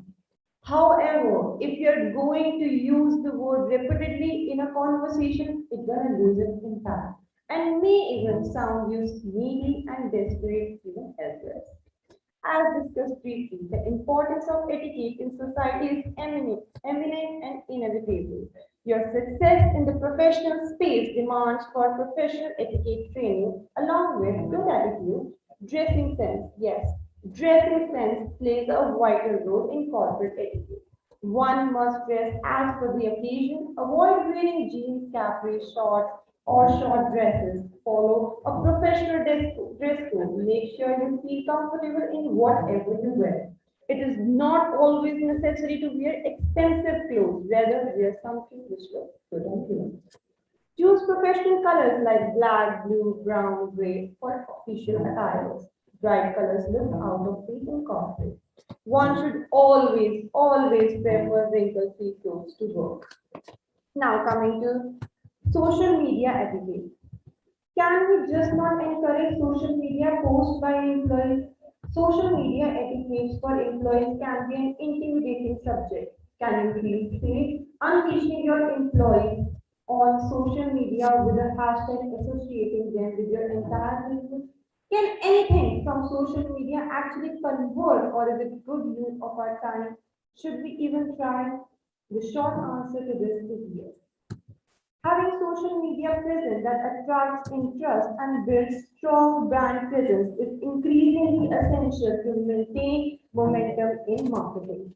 However, if you're going to use the word repeatedly in a conversation, it's gonna lose its impact and may even sound you needy and desperate, even helpless. As discussed briefly, the importance of etiquette in society is eminent and inevitable. Your success in the professional space demands for professional etiquette training along with good Dressing sense, yes. Dressing sense plays a vital role in corporate etiquette. One must dress as per the occasion, avoid wearing jeans, capri, shorts, or short dresses. Follow a professional dress code. Make sure you feel comfortable in whatever you wear. It is not always necessary to wear expensive clothes, rather wear something which looks good on you. Choose professional colors like black, blue, brown, gray for official attires. Bright colors look out of place in corporate. One should always prefer wrinkle-free clothes to work. Now coming to social media etiquette. Can we just not encourage social media posts by employees? Social media etiquette for employees can be an intimidating subject. Can you please say unleashing your employees on social media with a hashtag associating them with your entire business? Can anything from social media actually convert, or is it good use of our time? Should we even try? The short answer to this is yes. Having social media presence that attracts interest and builds strong brand presence is increasingly essential to maintain momentum in marketing.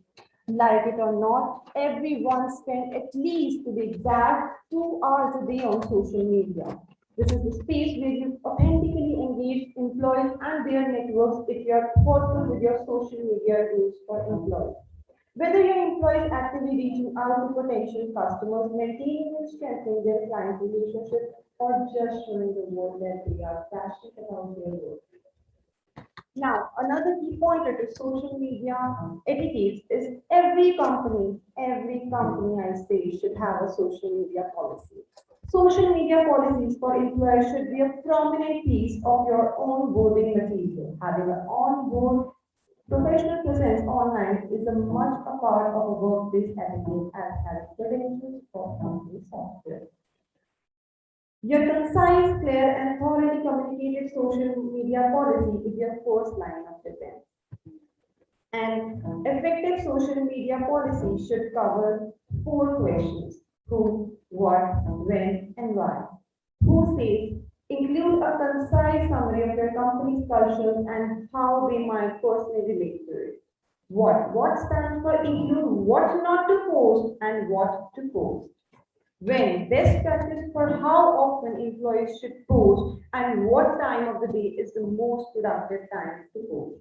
Like it or not, everyone spends at least, to be exact, 2 hours a day on social media. This is the space where you authentically engage employees and their networks if you are thoughtful with your social media use for employees. Whether your employees actively reaching out to potential customers, maintaining and strengthening their client relationships, or just showing the world that they are passionate about their work. Now, another key pointer to social media etiquette is every company I say should have a social media policy. Social media policies for employees should be a prominent piece of your onboarding material. Having an onboard professional presence online is a much a part of a workplace etiquette as has credentials for company software. Your concise, clear, and thoroughly communicated social media policy is your first line of defense. An effective social media policy should cover 4 questions: who, what, when, and why. Who says include a concise summary of your company's culture and how they might personally relate to it. What stands for include what not to post and what to post. When best practice for how often employees should post and what time of the day is the most productive time to post.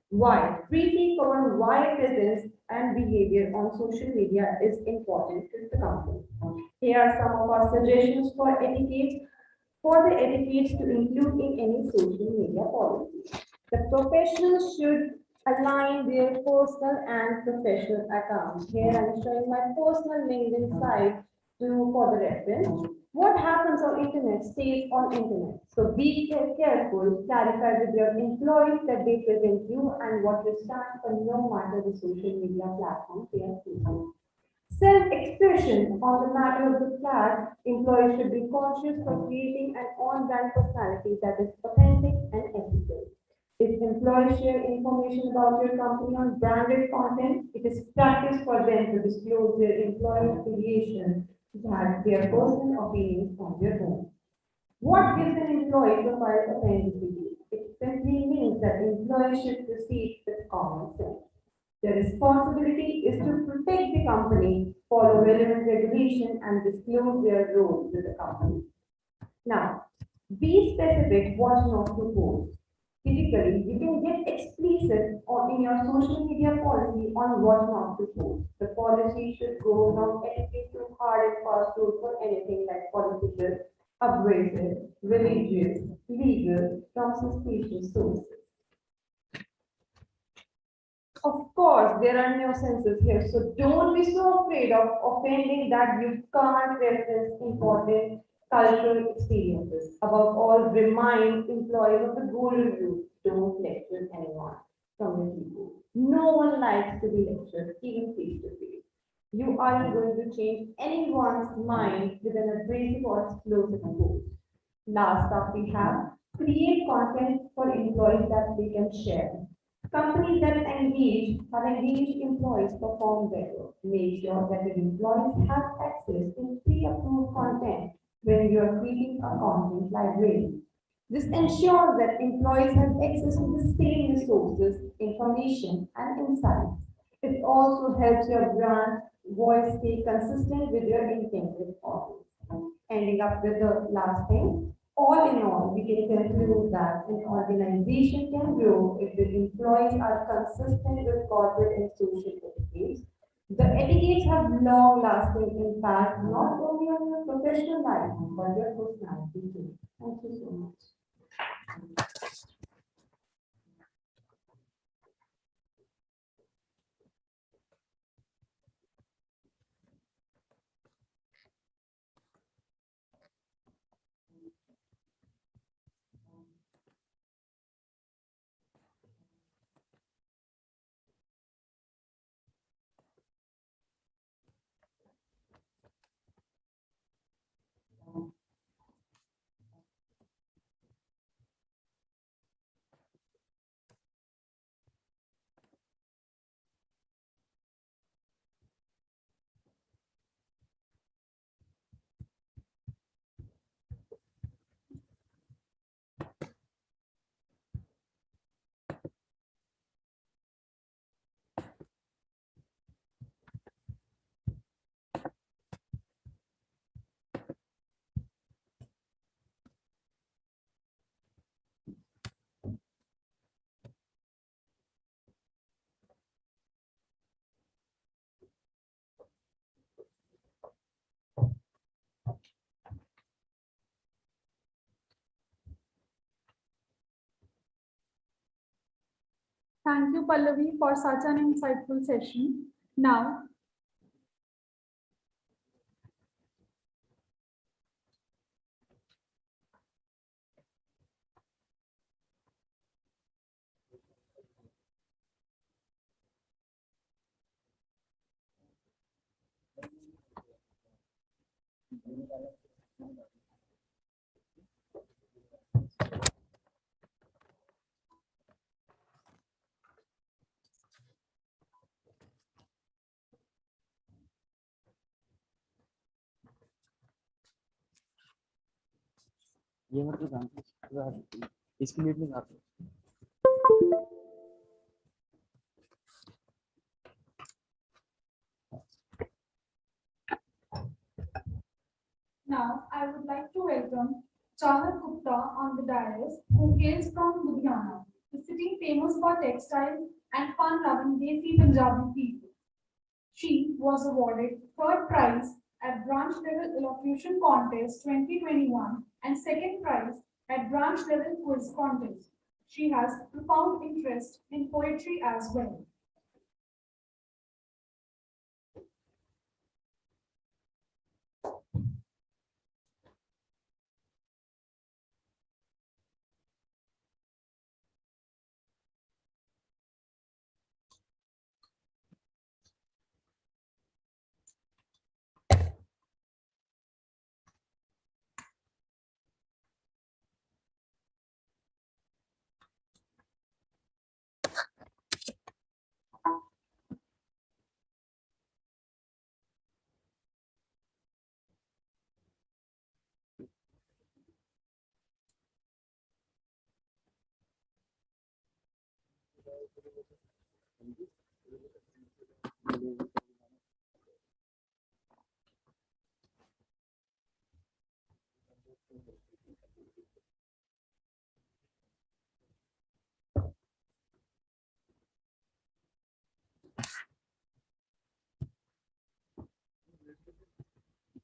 Why? Briefly cover why presence and behavior on social media is important to the company. Here are some of our suggestions for etiquette, for the etiquettes to include in any social media policy. The professionals should align their personal and professional accounts. Here I'm showing my personal LinkedIn site for the reference. What happens on internet stays on internet. So be careful, clarify with your employees that they present you and what you stand for no matter the social media platform they are using. Self-expression on the matter of the class, employees should be conscious of creating an on-brand personality that is authentic and ethical. If employees share information about your company on branded content, it is practice for them to disclose their employee affiliation that their personal opinions on their own. What gives an employee profile authenticity? It simply means that employees should proceed with common sense. Their responsibility is to protect the company, follow relevant regulation, and disclose their role with the company. Now, be specific what not to post. Typically, you can get explicit or in your social media policy on what not to post. The policy should go from etiquette to hard and fast rules for anything like political, abrasive, religious, legal, from suspicious sources. Of course, there are nuances here, so don't be so afraid of offending that you can't reference important cultural experiences. Above all, remind employees of the golden rule: don't lecture anyone from your people. No one likes to be lectured, even face to face. You aren't going to change anyone's mind with an abrasive or explosive post. Last up, we have create content for employees that they can share. Companies that have engaged employees perform better. Make sure that your employees have access to pre-approved content when you are creating a content library. This ensures that employees have access to the same resources, information, and insights. It also helps your brand voice stay consistent with your intended audience. Ending up with the last thing, all in all, we can conclude that an organization can grow if the employees are consistent with corporate and social etiquettes. The etiquettes have long-lasting impact not only on your professional life but your personality too. Thank you so much. Thank you, Pallavi, for such an insightful session. ये मतलब इसके लिए नहीं आते Now, I would like to welcome Chahat Gupta on the dais, who hails from Ludhiana, the city famous for textiles and fun-loving Desi Punjabi people. She was awarded third prize at branch level elocution contest 2021 and second prize at branch level quiz contest. She has profound interest in poetry as well.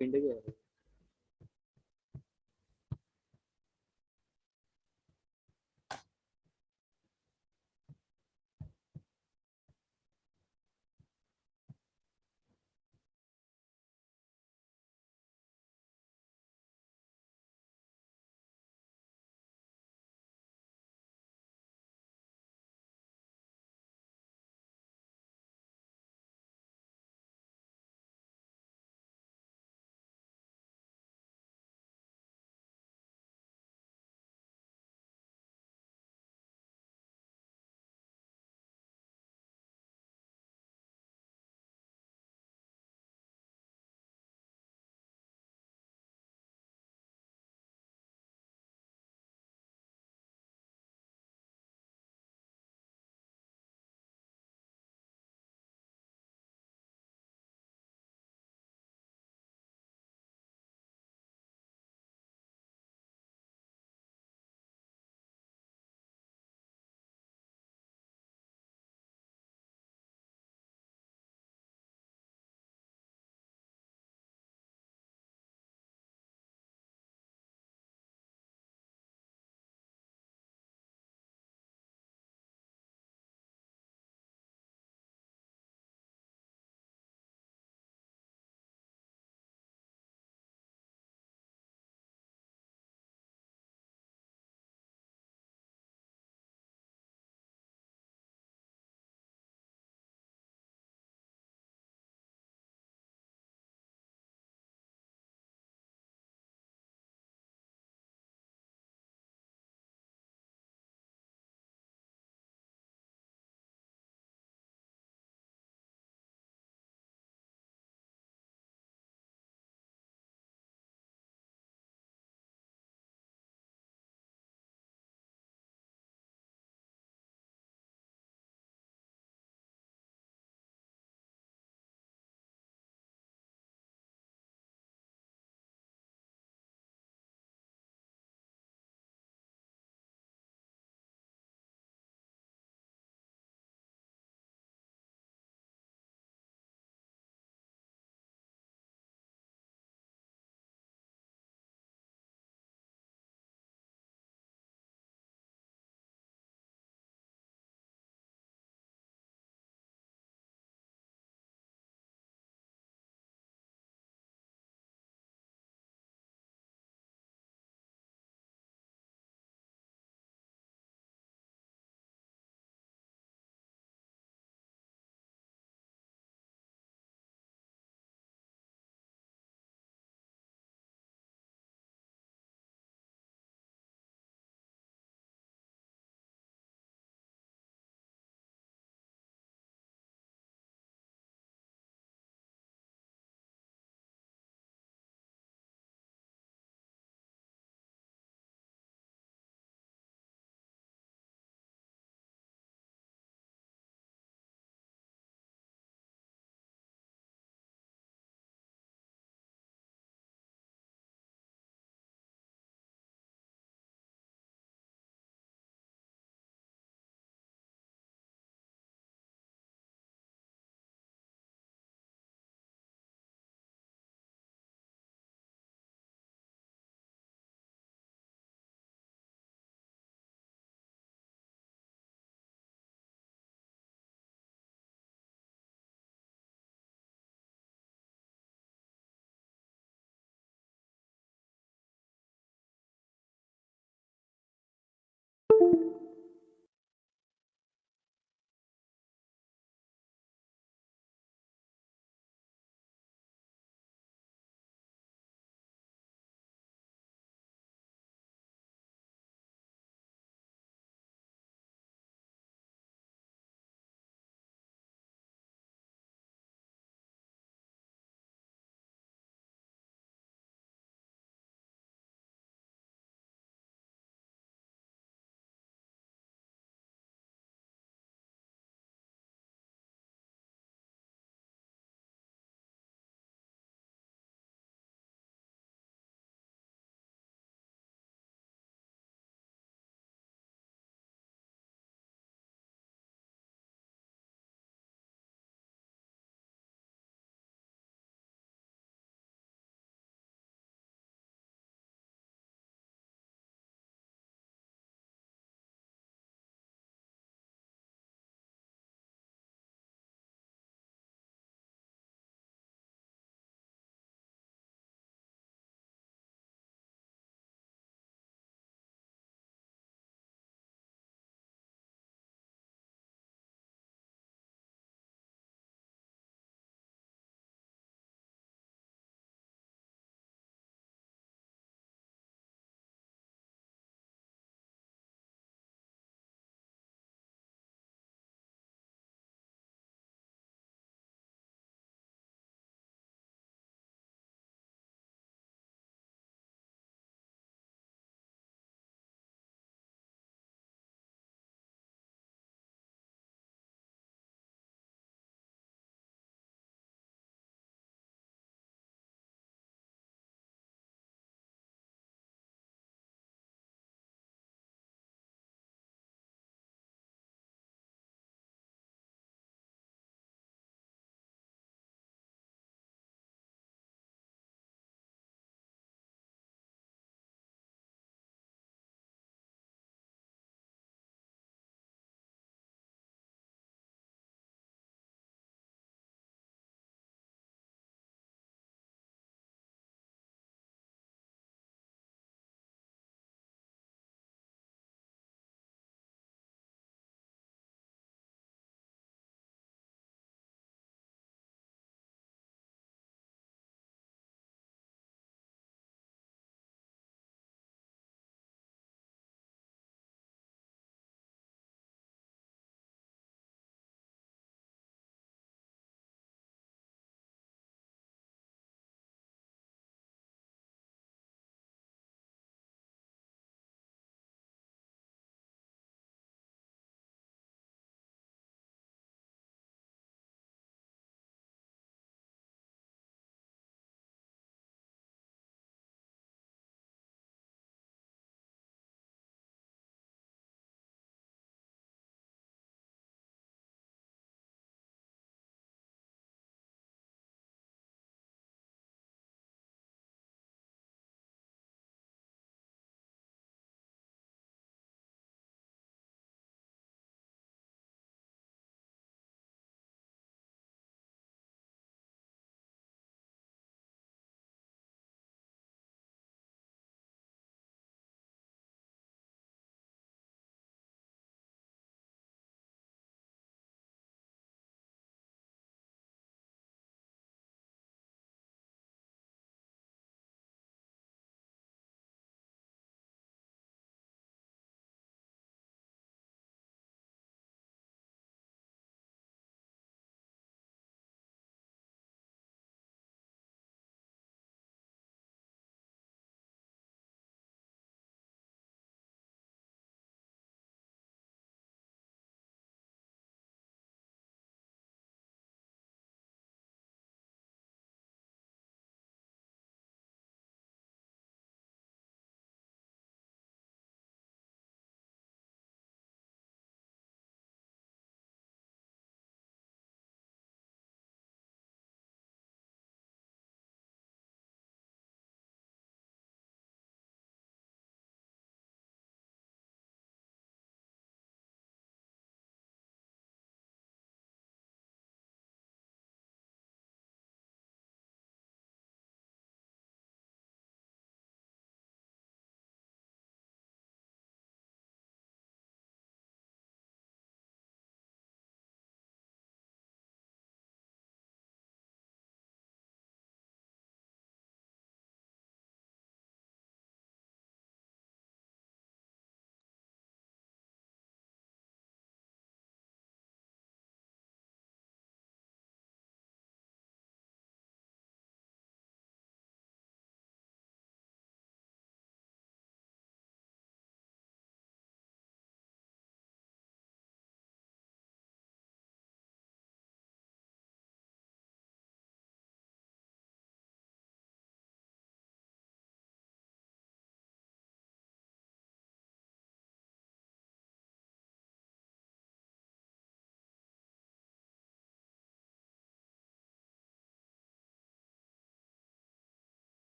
पिंड गया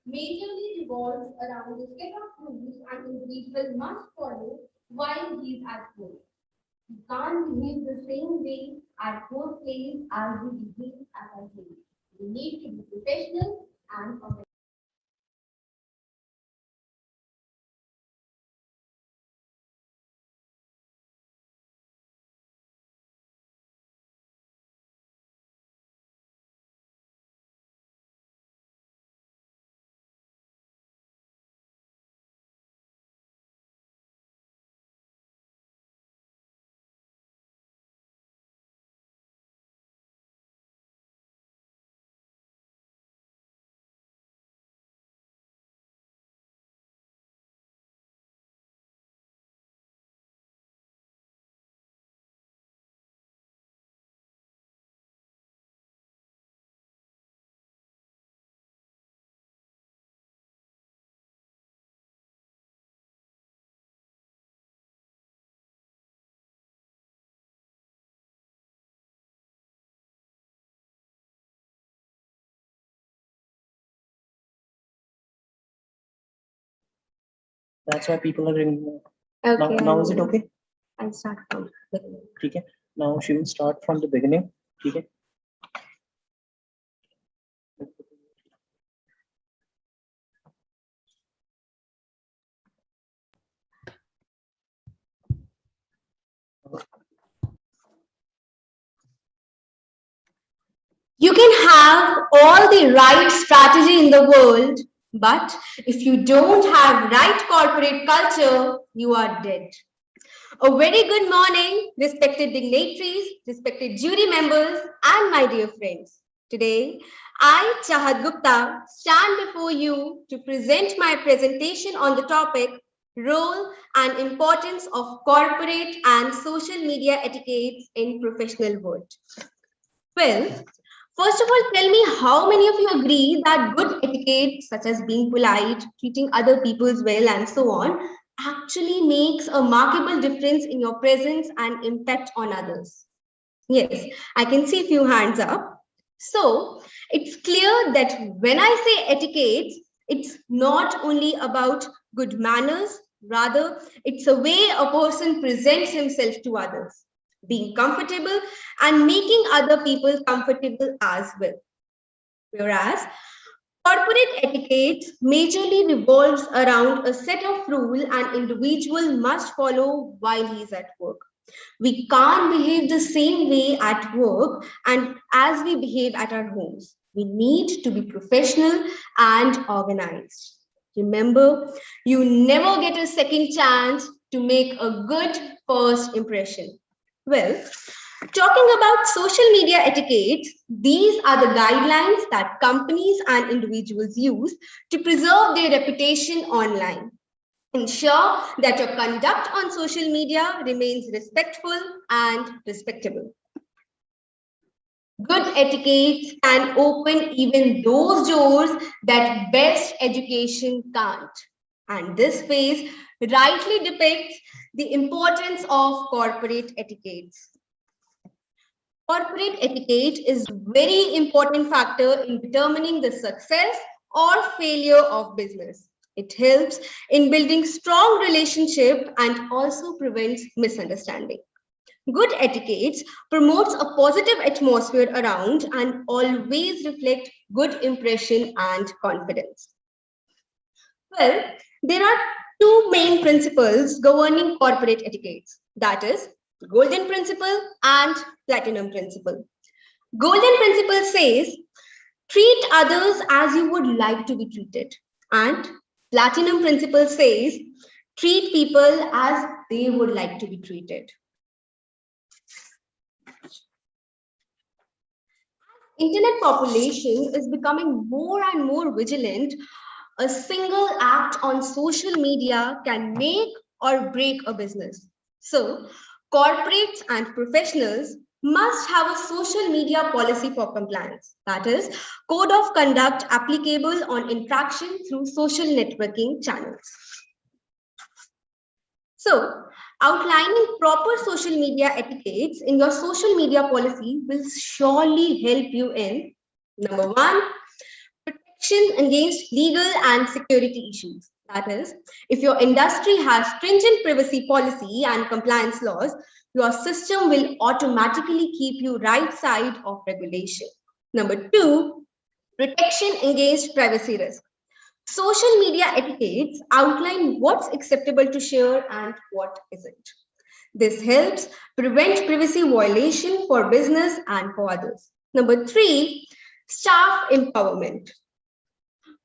majorly revolves around the set of rules an individual must follow while he is at work. You can't behave the same way at workplace as you behave at home. You need to be professional and organized. That's why people are in. Okay, Now is it okay? I'll start from the beginning. Okay. Now she will start from the beginning. Okay. You can have all the right strategy in the world, but if you don't have right corporate culture, you are dead. A very good morning, respected dignitaries, respected jury members, and my dear friends. Today, I, Chahat Gupta, stand before you to present my presentation on the topic Role and Importance of Corporate and Social Media Etiquettes in Professional World. Well, first of all, tell me how many of you agree that good etiquette, such as being polite, treating other people well, and so on, actually makes a markable difference in your presence and impact on others? Yes, I can see a few hands up. So it's clear that when I say etiquette, it's not only about good manners, rather, it's a way a person presents himself to others, being comfortable and making other people comfortable as well. Whereas corporate etiquette majorly revolves around a set of rules an individual must follow while he is at work. We can't behave the same way at work and as we behave at our homes. We need to be professional and organized. Remember, you never get a second chance to make a good first impression. Well, talking about social media etiquette, these are the guidelines that companies and individuals use to preserve their reputation online. Ensure that your conduct on social media remains respectful and respectable. Good etiquette can open even those doors that best education can't. And this phase rightly depicts the importance of corporate etiquettes. Corporate etiquette is a very important factor in determining the success or failure of business. It helps in building strong relationship and also prevents misunderstanding. Good etiquette promotes a positive atmosphere around and always reflect good impression and confidence. Well, there are two main principles governing corporate etiquettes, that is golden principle and platinum principle. Golden principle says treat others as you would like to be treated, and platinum principle says treat people as they would like to be treated. Internet population is becoming more and more vigilant. A single act on social media can make or break a business. So, corporates and professionals must have a social media policy for compliance. That is, code of conduct applicable on interaction through social networking channels. So, outlining proper social media etiquettes in your social media policy will surely help you in number one, protect protection against legal and security issues. That is, if your industry has stringent privacy policy and compliance laws, your system will automatically keep you right side of regulation. Number 2, protection against privacy risk. Social media etiquettes outline what's acceptable to share and what isn't. This helps prevent privacy violation for business and for others. Number 3, staff empowerment.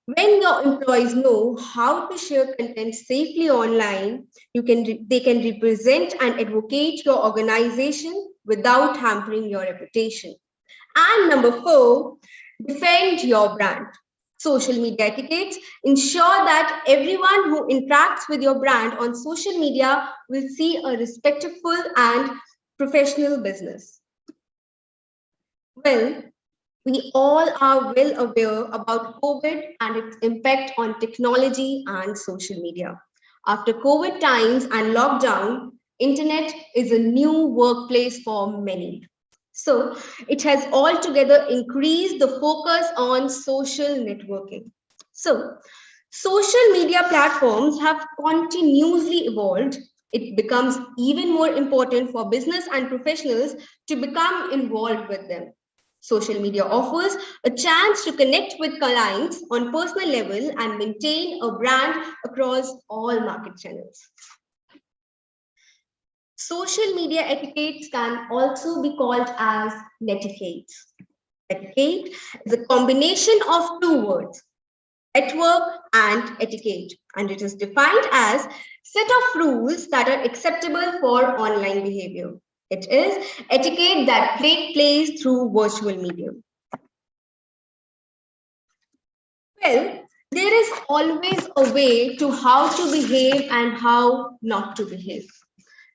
When your employees know how to share content safely online, they can represent and advocate your organization without hampering your reputation. And number 4, defend your brand. Social media etiquettes ensure that everyone who interacts with your brand on social media will see a respectful and professional business. Well, we all are well aware about COVID and its impact on technology and social media. After COVID times and lockdown, internet is a new workplace for many. So it has altogether increased the focus on social networking. So social media platforms have continuously evolved. It becomes even more important for business and professionals to become involved with them. Social media offers a chance to connect with clients on personal level and maintain a brand across all market channels. Social media etiquettes can also be called as netiquettes. Etiquette is a combination of two words, network and etiquette, and it is defined as set of rules that are acceptable for online behavior. It is etiquette that takes place through virtual medium. Well, there is always a way to how to behave and how not to behave.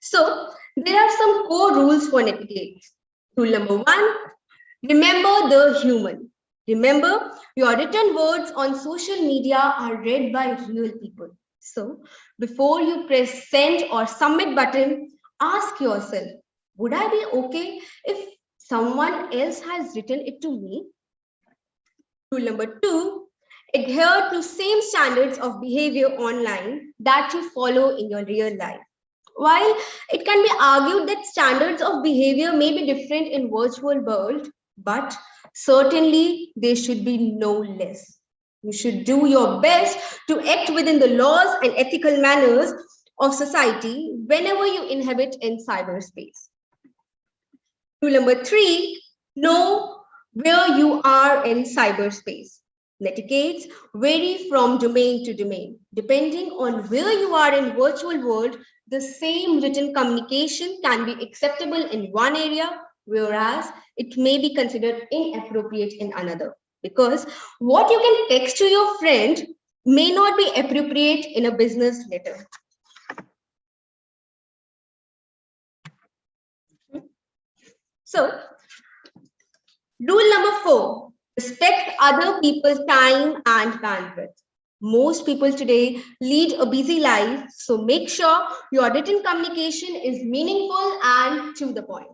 So there are some core rules for etiquette. Rule number 1, remember the human. Remember, your written words on social media are read by real people. So before you press send or submit button, ask yourself, would I be okay if someone else has written it to me? Rule number 2, adhere to same standards of behavior online that you follow in your real life. While it can be argued that standards of behavior may be different in virtual world, but certainly they should be no less. You should do your best to act within the laws and ethical manners of society whenever you inhabit in cyberspace. Rule number 3, know where you are in cyberspace. Etiquettes vary from domain to domain. Depending on where you are in virtual world, the same written communication can be acceptable in one area, whereas it may be considered inappropriate in another. Because what you can text to your friend may not be appropriate in a business letter. So, rule number 4, respect other people's time and bandwidth. Most people today lead a busy life, so make sure your written communication is meaningful and to the point.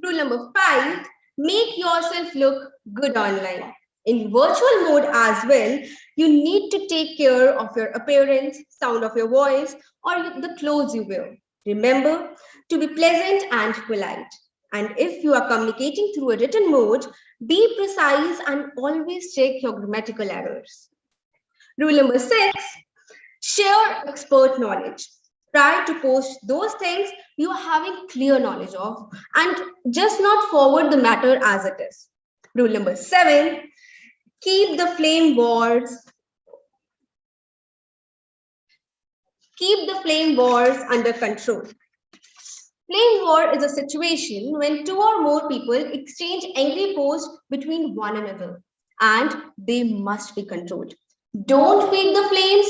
Rule number 5, make yourself look good online. In virtual mode as well, you need to take care of your appearance, sound of your voice, or the clothes you wear. Remember to be pleasant and polite. And if you are communicating through a written mode, be precise and always check your grammatical errors. Rule number 6, share expert knowledge. Try to post those things you are having clear knowledge of and just not forward the matter as it is. Rule number 7, keep the flame wars under control. Flame war is a situation when 2 or more people exchange angry posts between one another, and they must be controlled. Don't feed the flames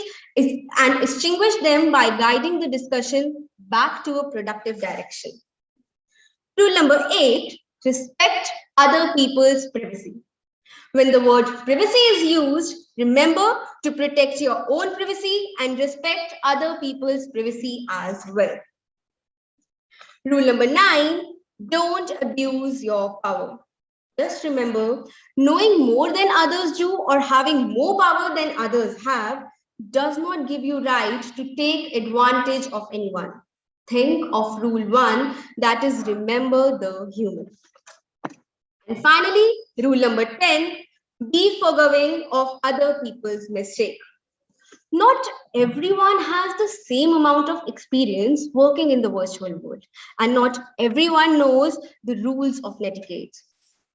and extinguish them by guiding the discussion back to a productive direction. Rule number 8, respect other people's privacy. When the word privacy is used, remember to protect your own privacy and respect other people's privacy as well. Rule number 9, don't abuse your power. Just remember, knowing more than others do or having more power than others have does not give you right to take advantage of anyone. Think of rule 1, that is remember the human. And finally, rule number 10, be forgiving of other people's mistake. Not everyone has the same amount of experience working in the virtual world, and not everyone knows the rules of netiquette.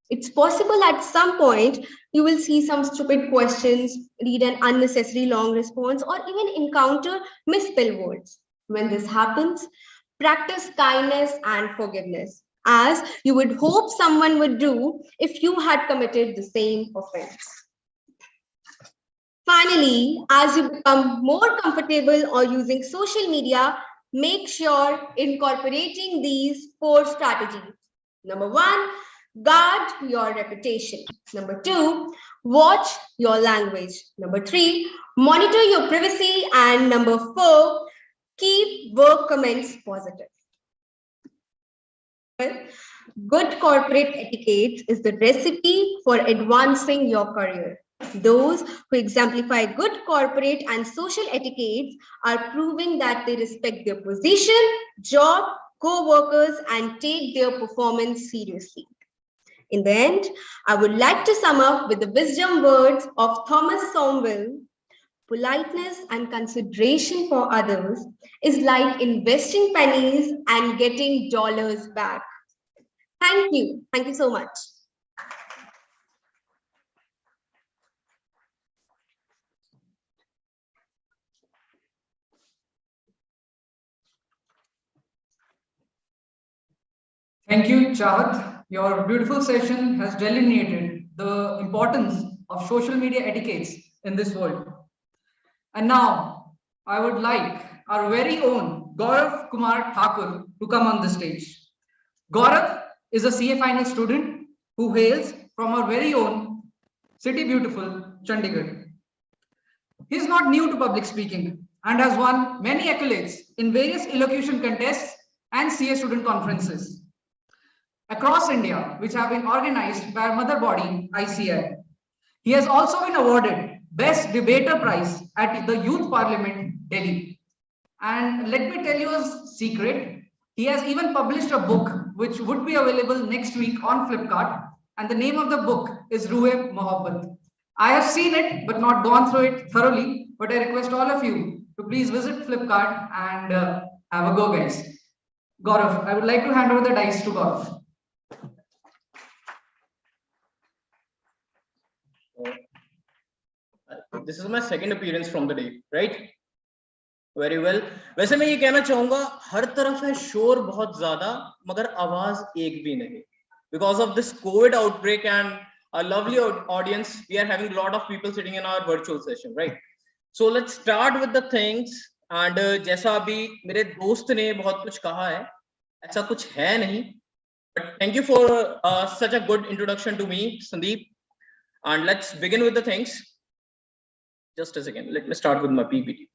It's possible at some point you will see some stupid questions, read an unnecessary long response, or even encounter misspelled words. When this happens, practice kindness and forgiveness, as you would hope someone would do if you had committed the same offense. Finally, as you become more comfortable or using social media, make sure incorporating these 4 strategies. Number 1, guard your reputation. Number 2, watch your language. Number 3, monitor your privacy. And number 4, keep work comments positive. Well, good corporate etiquette is the recipe for advancing your career. Those who exemplify good corporate and social etiquettes are proving that they respect their position, job, co-workers, and take their performance seriously. In the end, I would like to sum up with the wisdom words of Thomas Somville. Politeness and consideration for others is like investing pennies and getting dollars back. Thank you. Thank you so much. Thank you, Chahat. Your beautiful session has delineated the importance of social media etiquettes in this world. And now, I would like our very own Gaurav Kumar Thakur to come on the stage. Gaurav is a CA final student who hails from our very own city beautiful Chandigarh. He is not new to public speaking and has won many accolades in various elocution contests and CA student conferences across India, which have been organized by our mother body, ICI. He has also been awarded Best Debater Prize at the Youth Parliament, Delhi. And let me tell you a secret. He has even published a book which would be available next week on Flipkart. And the name of the book is Ruhe Mohabbat. I have seen it, but not gone through it thoroughly. But I request all of you to please visit Flipkart and have a go, guys. Gaurav, I would like to hand over the dice to Gaurav. This is my second appearance from the day, right? Very well. वैसे मैं ये कहना चाहूंगा, हर तरफ है शोर बहुत ज्यादा, मगर आवाज एक भी नहीं. Because of this COVID outbreak and a lovely audience, we are having a lot of people sitting in our virtual session, right? So let's start with the things. And जैसा अभी मेरे दोस्त ने बहुत कुछ कहा है, ऐसा कुछ है नहीं. But thank you for such a good introduction to me, Sandeep. And let's begin with the things. Just a second. Let me start with my PPT.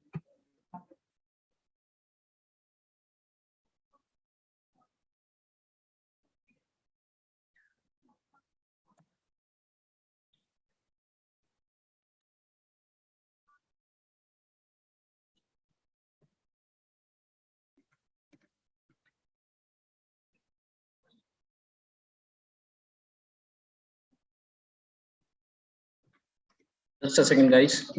Just a second, guys.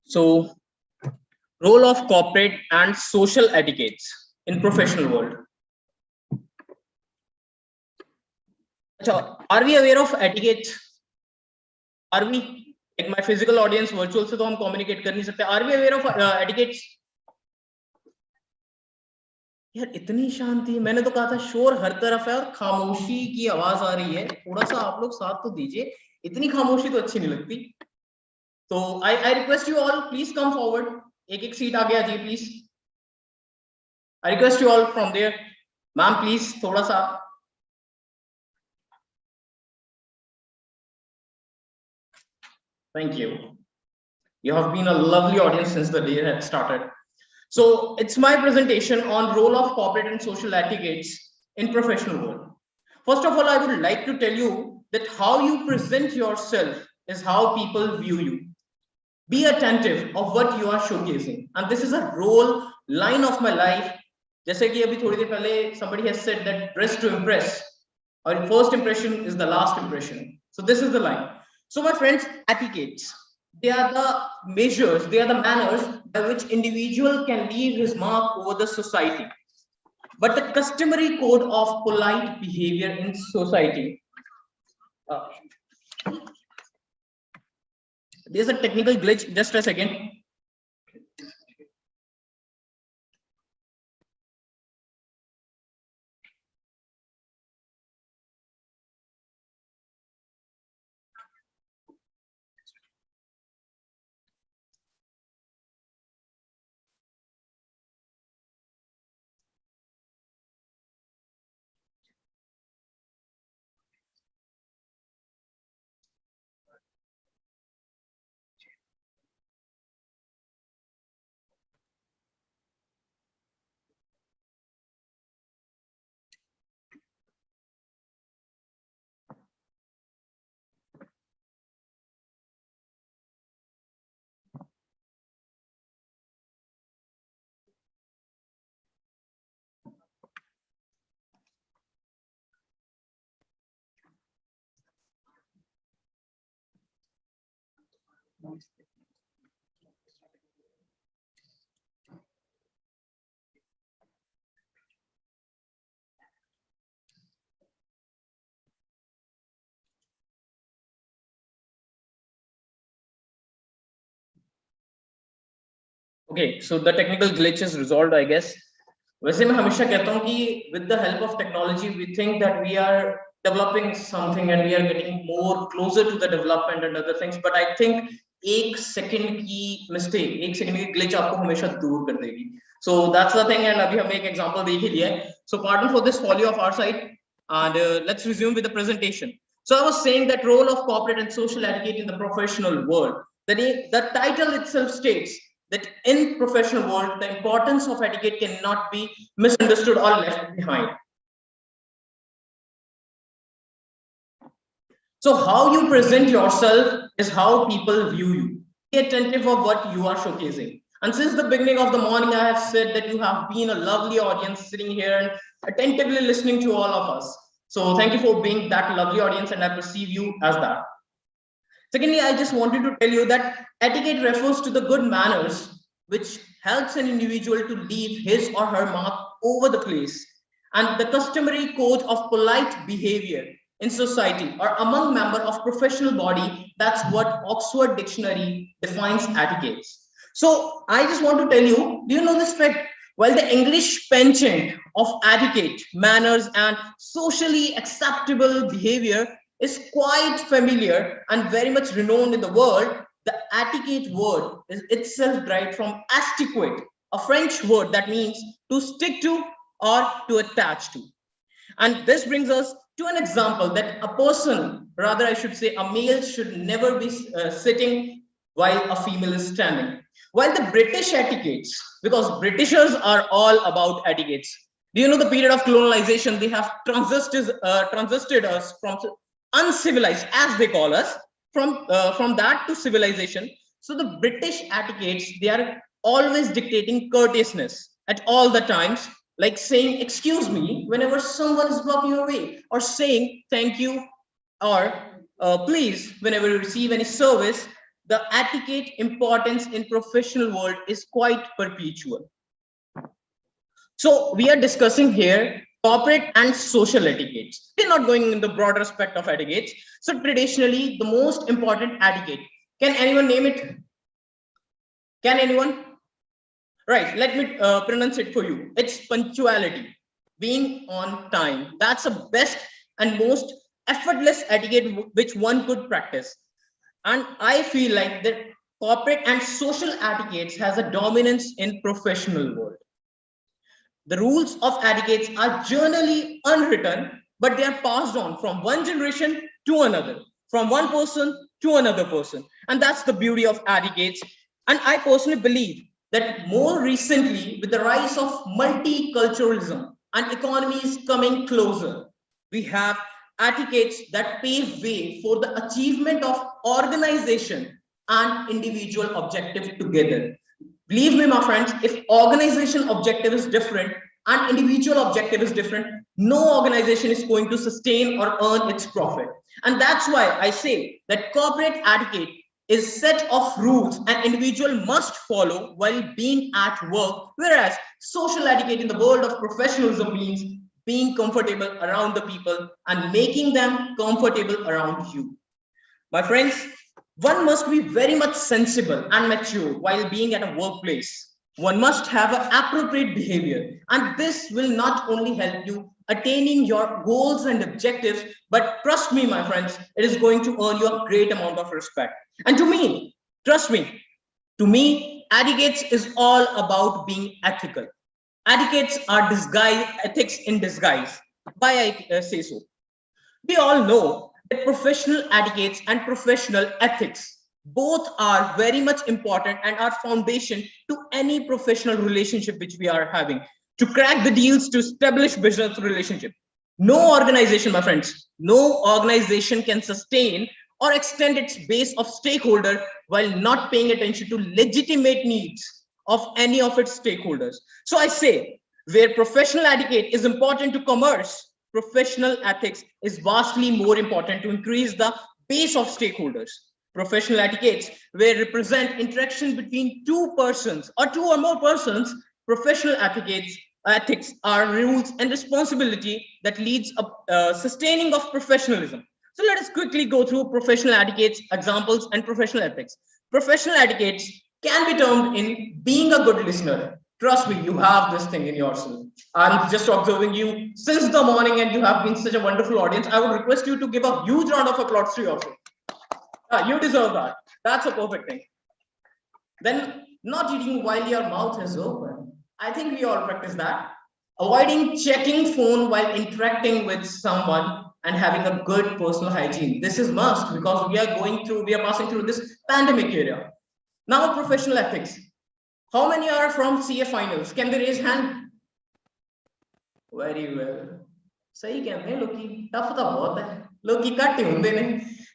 So role of corporate and social etiquettes in professional world. Are we aware of etiquette? Are we, like my physical audience, virtual से तो हम communicate कर नहीं सकते. Are we aware of etiquettes? यार इतनी शांति, मैंने तो कहा था शोर हर तरफ है और खामोशी की आवाज आ रही है. थोड़ा सा आप लोग साथ तो दीजिए, इतनी खामोशी तो अच्छी नहीं लगती. तो I request you all, please come forward. एक सीट आगे आ जाइए please. I request you all from there. Ma'am, please थोड़ा सा. Thank you. You have been a lovely audience since the day had started. So it's my presentation on role of corporate and social etiquettes in professional world. First of all, I would like to tell you that how you present yourself is how people view you. Be attentive of what you are showcasing. And this is a role line of my life. जैसे कि अभी थोड़ी देर पहले somebody has said that dress to impress. Our first impression is the last impression. So this is the line. So my friends, etiquettes, they are the measures, they are the manners by which individual can leave his mark over the society. But the customary code of polite behavior in society. There's a technical glitch, just a second. Okay, so the technical glitch is resolved, I guess. वैसे मैं हमेशा कहता हूँ कि with the help of technology, we think that we are developing something and we are getting more closer to the development and other things. But I think एक second की mistake, एक second की glitch आपको हमेशा दूर कर देगी. So that's the thing, and अभी हमने एक example देख ही लिया है. So pardon for this folly of our side, and let's resume with the presentation. So I was saying that role of corporate and social etiquette in the professional world. The title itself states that in professional world, the importance of etiquette cannot be misunderstood or left behind. So how you present yourself is how people view you. Be attentive of what you are showcasing. And since the beginning of the morning, I have said that you have been a lovely audience sitting here and attentively listening to all of us. So thank you for being that lovely audience, and I perceive you as that. Secondly, I just wanted to tell you that etiquette refers to the good manners which helps an individual to leave his or her mark over the place, and the customary code of polite behavior in society or among members of professional body. That's what Oxford Dictionary defines etiquettes. So I just want to tell you, do you know this fact? While the English penchant of etiquette, manners, and socially acceptable behavior is quite familiar and very much renowned in the world, the etiquette word is itself derived from astiquate, a French word that means to stick to or to attach to. And this brings us to an example that a person, rather I should say a male, should never be sitting while a female is standing. While the British etiquettes, because Britishers are all about etiquettes. Do you know the period of colonization? They have transisted us from uncivilized, as they call us, from that to civilization. So the British etiquettes, they are always dictating courteousness at all the times, like saying excuse me whenever someone is blocking your way, or saying thank you or please whenever you receive any service, the etiquette importance in professional world is quite perpetual. So we are discussing here corporate and social etiquettes. We're not going in the broader aspect of etiquettes. So traditionally, the most important etiquette. Can anyone name it? Can anyone? Right, let me pronounce it for you. It's punctuality, being on time. That's the best and most effortless etiquette which one could practice. And I feel like that corporate and social etiquettes has a dominance in professional world. The rules of etiquettes are generally unwritten, but they are passed on from one generation to another, from one person to another person. And that's the beauty of etiquettes. And I personally believe that more recently, with the rise of multiculturalism and economies coming closer, we have etiquettes that pave way for the achievement of organization and individual objective together. Believe me, my friends, if organization objective is different and individual objective is different, no organization is going to sustain or earn its profit. And that's why I say that corporate etiquette is set of rules an individual must follow while being at work, whereas social etiquette in the world of professionalism means being comfortable around the people and making them comfortable around you. My friends, one must be very much sensible and mature while being at a workplace. One must have an appropriate behavior, and this will not only help you attaining your goals and objectives, but trust me, my friends, it is going to earn you a great amount of respect. And to me, trust me, to me, etiquettes is all about being ethical. Etiquettes are disguise, ethics in disguise. Why I say so? We all know that professional etiquettes and professional ethics both are very much important and are foundation to any professional relationship which we are having. To crack the deals, to establish business relationship. No organization, my friends, no organization can sustain or extend its base of stakeholder while not paying attention to legitimate needs of any of its stakeholders. So I say, where professional etiquette is important to commerce, professional ethics is vastly more important to increase the base of stakeholders. Professional etiquettes, where represent interaction between two persons or two or more persons, professional ethics are rules and responsibility that leads up sustaining of professionalism. So let us quickly go through professional etiquettes, examples, and professional ethics. Professional etiquettes can be termed in being a good listener. Trust me, you have this thing in yourself. I'm just observing you since the morning and you have been such a wonderful audience. I would request you to give a huge round of applause to yourself. You deserve that. That's a perfect thing. Then not eating while your mouth is open. I think we all practice that. Avoiding checking phone while interacting with someone and having a good personal hygiene. This is must because we are passing through this pandemic era. Now professional ethics. How many are from CA finals? Can they raise hand? Very well. सही कहते हैं लोग की tough तो बहुत है लोग की कट ही होंगे ने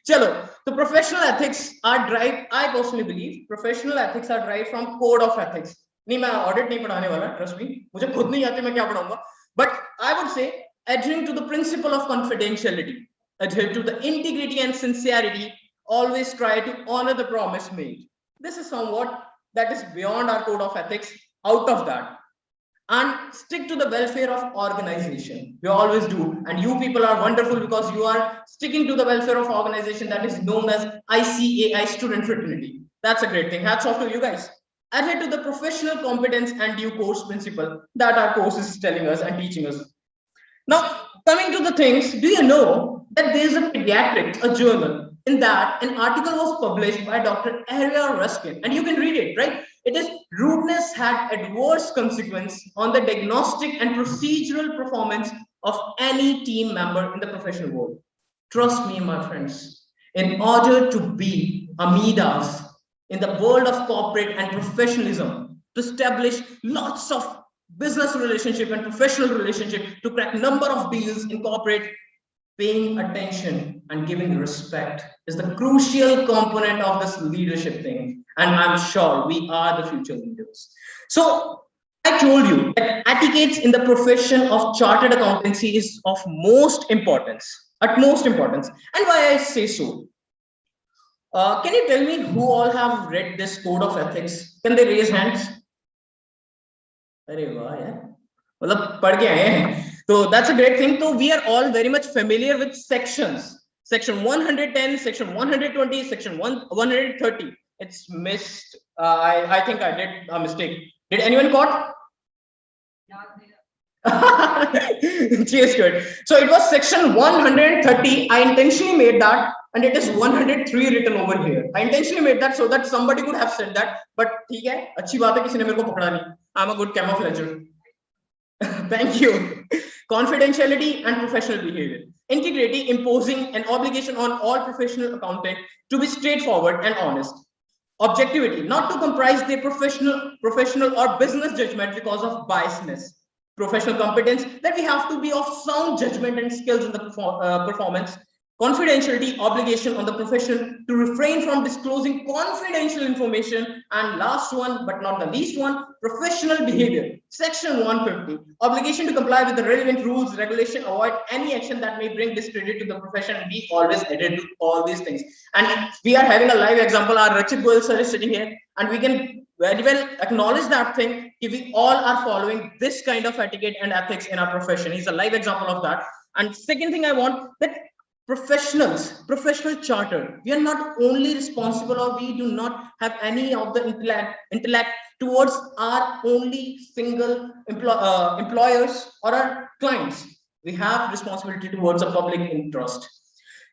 चलो तो professional ethics are derived, I personally believe professional ethics are derived from code of ethics. नहीं मैं audit नहीं पढ़ाने वाला, trust me, मुझे खुद नहीं आते मैं क्या पढ़ाऊंगा, but I would say adhering to the principle of confidentiality, adhere to the integrity and sincerity, always try to honor the promise made. This is somewhat that is beyond our code of ethics, out of that. And stick to the welfare of organization. We always do. And you people are wonderful because you are sticking to the welfare of organization that is known as ICAI student fraternity. That's a great thing. Hats off to you guys. Adhere to the professional competence and due course principle that our course is telling us and teaching us. Now, coming to the things, do you know that there is a pediatric, a journal, in that an article was published by Dr. Arya Ruskin, and you can read it, right? It is rudeness had adverse consequence on the diagnostic and procedural performance of any team member in the professional world. Trust me, my friends, in order to be Amidas in the world of corporate and professionalism, to establish lots of business relationship and professional relationship, to crack number of deals in corporate, paying attention and giving respect is the crucial component of this leadership thing. And I'm sure we are the future leaders. So I told you that etiquettes in the profession of chartered accountancy is of most importance, utmost importance. And why I say so? Can you tell me who all have read this code of ethics? Can they raise hands? अरे वाह यार, मतलब पढ़ के आए हैं, so that's a great thing. So we are all very much familiar with sections. Section 110, section 120, section 130. It's missed. I think I did a mistake. Did anyone caught? Cheers to it. So it was section 130. I intentionally made that, and it is 103 written over here. I intentionally made that so that somebody could have said that. But ठीक है, अच्छी बात है किसी ने मेरे को पकड़ा नहीं. I'm a good camouflager. Thank you. Confidentiality and professional behavior. Integrity, imposing an obligation on all professional accountant to be straightforward and honest. Objectivity, not to comprise their professional or business judgment because of biasness. Professional competence, that we have to be of sound judgment and skills in the performance. Confidentiality, obligation on the profession to refrain from disclosing confidential information. And last one, but not the least one, professional behavior. Section 150, obligation to comply with the relevant rules, regulation, avoid any action that may bring discredit to the profession, and we always adhere to all these things. And we are having a live example. Our Rachit Goyal sir is sitting here, and we can very well acknowledge that thing. We all are following this kind of etiquette and ethics in our profession. He's a live example of that. And second thing I want, that professional charter, we are not only responsible, or we do not have any of the intellect towards our only single employers or our clients. We have responsibility towards the public interest.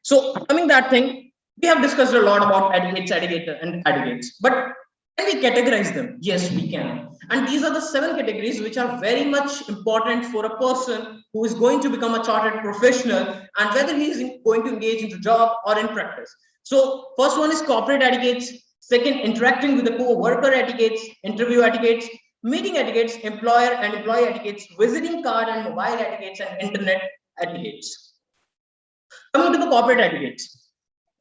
So coming that thing, we have discussed a lot about etiquettes, but can we categorize them? Yes, we can. And these are the 7 categories which are very much important for a person who is going to become a chartered professional, and whether he is going to engage into job or in practice. So first one is corporate etiquettes. Second, interacting with the co-worker etiquettes, interview etiquettes, meeting etiquettes, employer and employee etiquettes, visiting card and mobile etiquettes, and internet etiquettes. Coming to the corporate etiquettes.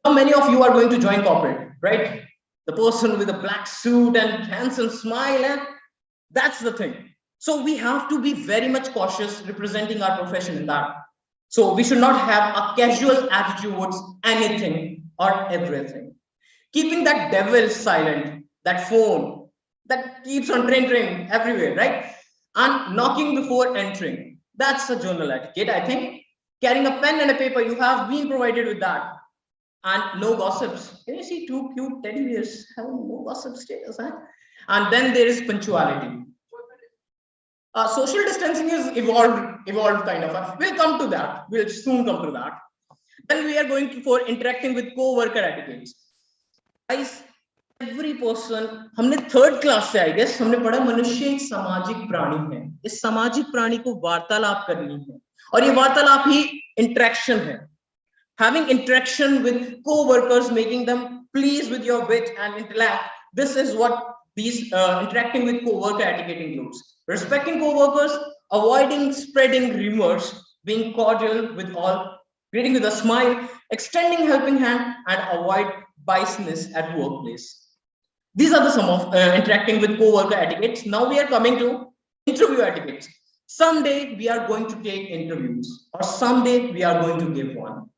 How many of you are going to join corporate, right? The person with a black suit and handsome smile, and that's the thing. So we have to be very much cautious representing our profession in that. So we should not have a casual attitude towards anything or everything. Keeping that devil silent, that phone that keeps on ring everywhere, right? And knocking before entering. That's a journal etiquette, I think. Carrying a pen and a paper, you have been provided with that. And no gossips. Can you see 2 cute teddy bears having no gossip status? Huh? And then there is punctuality. Social distancing is evolved kind of. We'll come to that. We'll soon come to that. Then we are going for interacting with co-worker etiquettes. Guys, every person, हमने 3rd class से, I guess, हमने पढ़ा मनुष्य एक सामाजिक प्राणी है. इस सामाजिक प्राणी को वार्तालाप करनी है, और ये वार्तालाप ही interaction है. Having interaction with co-workers, making them pleased with your wit and intellect. This is what these interacting with co-worker etiquette includes. Respecting co-workers, avoiding spreading rumors, being cordial with all, greeting with a smile, extending helping hand, and avoid biasness at workplace. These are the some of interacting with co-worker etiquettes. Now we are coming to interview etiquettes. Someday we are going to take interviews, or someday we are going to give one.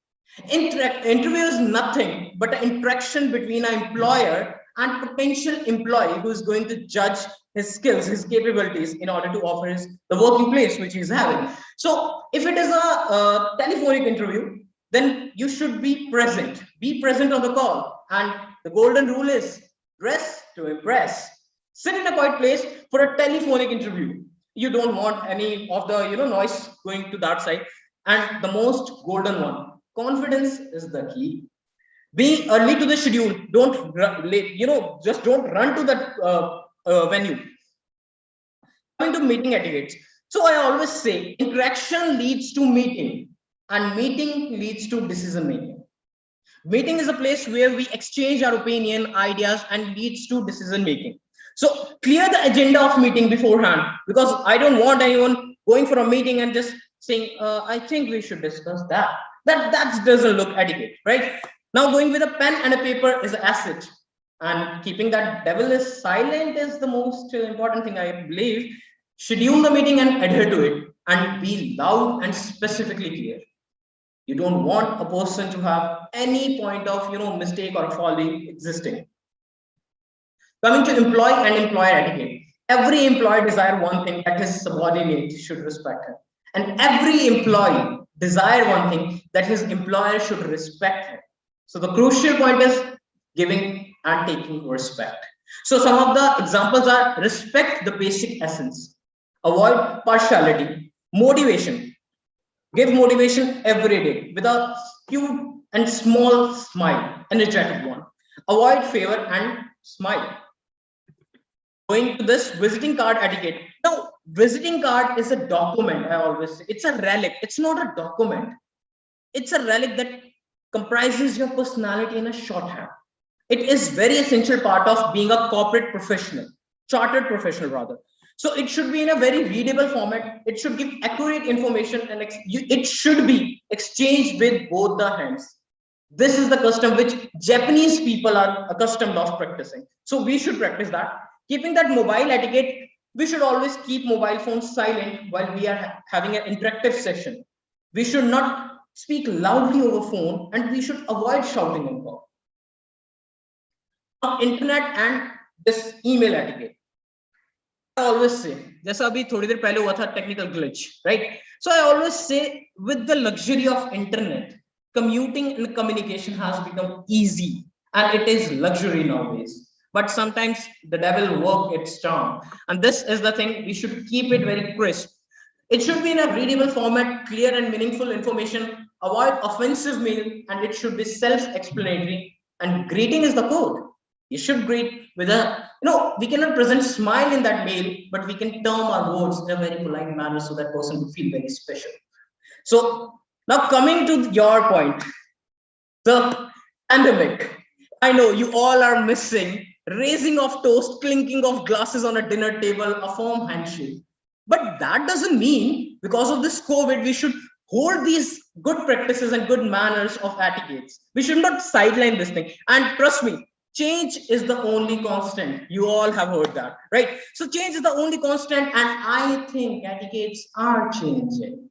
Interview is nothing but an interaction between an employer and potential employee who is going to judge his skills, his capabilities, in order to offer the working place which he is having. So if it is a telephonic interview, then you should be present on the call. And the golden rule is dress to impress. Sit in a quiet place for a telephonic interview. You don't want any of the noise going to that side. And the most golden one, confidence is the key. Be early to the schedule. Don't late. Just don't run to that venue. Coming to meeting etiquettes. So I always say interaction leads to meeting, and meeting leads to decision making. Meeting is a place where we exchange our opinion, ideas, and leads to decision making. So clear the agenda of meeting beforehand, because I don't want anyone going for a meeting and just saying, I think we should discuss that. That doesn't look etiquette, right? Now going with a pen and a paper is an asset, and keeping that devil is silent is the most important thing, I believe. Schedule the meeting and adhere to it, and be loud and specifically clear. You don't want a person to have any point of mistake or folly existing. Coming to employee and employer etiquette. Every employee desire one thing, that his subordinate should respect him. And every employee desire one thing, that his employer should respect him. So the crucial point is giving and taking respect. So some of the examples are: respect the basic essence, avoid partiality, motivation, give motivation every day with a cute and small smile, energetic one, avoid favor and smile. Going to this visiting card etiquette. Now, visiting card is a document. I always say it's a relic. It's not a document. It's a relic that comprises your personality in a shorthand. It is very essential part of being a corporate professional, chartered professional rather. So it should be in a very readable format. It should give accurate information, and it should be exchanged with both the hands. This is the custom which Japanese people are accustomed of practicing. So we should practice that. Keeping that mobile etiquette, we should always keep mobile phones silent while we are having an interactive session. We should not speak loudly over phone, and we should avoid shouting in call. Internet and this email etiquette. I always say, जैसा अभी थोड़ी देर पहले हुआ था technical glitch, right? So I always say, with the luxury of internet, commuting and communication has become easy, and it is luxury nowadays. But sometimes the devil work its charm, and this is the thing, we should keep it very crisp. It should be in a readable format, clear and meaningful information, avoid offensive mail, and it should be self-explanatory, and greeting is the code. You should greet with a, we cannot present smile in that mail, but we can term our words in a very polite manner so that person will feel very special. So now coming to your point, the pandemic. I know you all are missing raising of toast, clinking of glasses on a dinner table, a firm handshake. But that doesn't mean because of this COVID, we should hold these good practices and good manners of etiquettes. We should not sideline this thing. And trust me, change is the only constant. You all have heard that, right? So change is the only constant, and I think etiquettes are changing.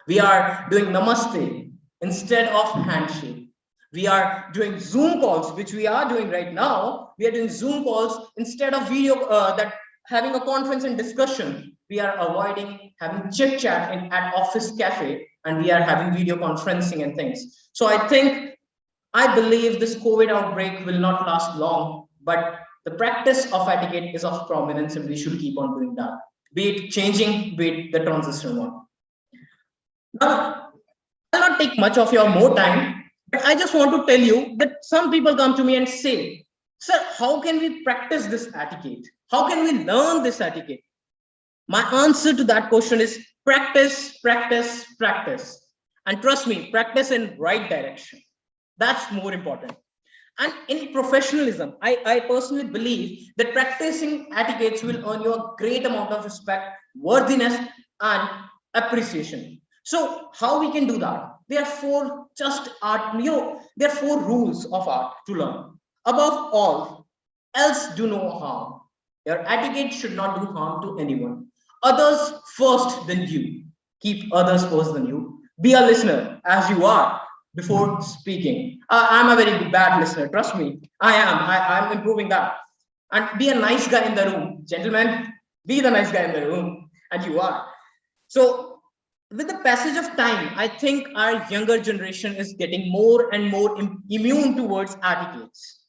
We are doing namaste instead of handshake. We are doing Zoom calls, which we are doing right now. We are doing Zoom calls instead of video, that having a conference and discussion. We are avoiding having chit chat at office cafe, and we are having video conferencing and things. So I believe this COVID outbreak will not last long, but the practice of etiquette is of prominence, and we should keep on doing that. Be it changing, be it the transition one. Now, I'll not take much of your more time, but I just want to tell you that some people come to me and say, sir, how can we practice this etiquette? How can we learn this etiquette? My answer to that question is practice, practice, practice. And trust me, practice in right direction. That's more important. And in professionalism, I personally believe that practicing etiquettes will earn you a great amount of respect, worthiness, and appreciation. So how we can do that? There are four there are four rules of art to learn. Above all, else do no harm. Your etiquette should not do harm to anyone. Others first, then you. Keep others first than you. Be a listener as you are before speaking. I'm a very bad listener. Trust me, I am. I'm improving that. And be a nice guy in the room. Gentlemen, be the nice guy in the room. And you are. So with the passage of time, I think our younger generation is getting more and more immune towards etiquettes.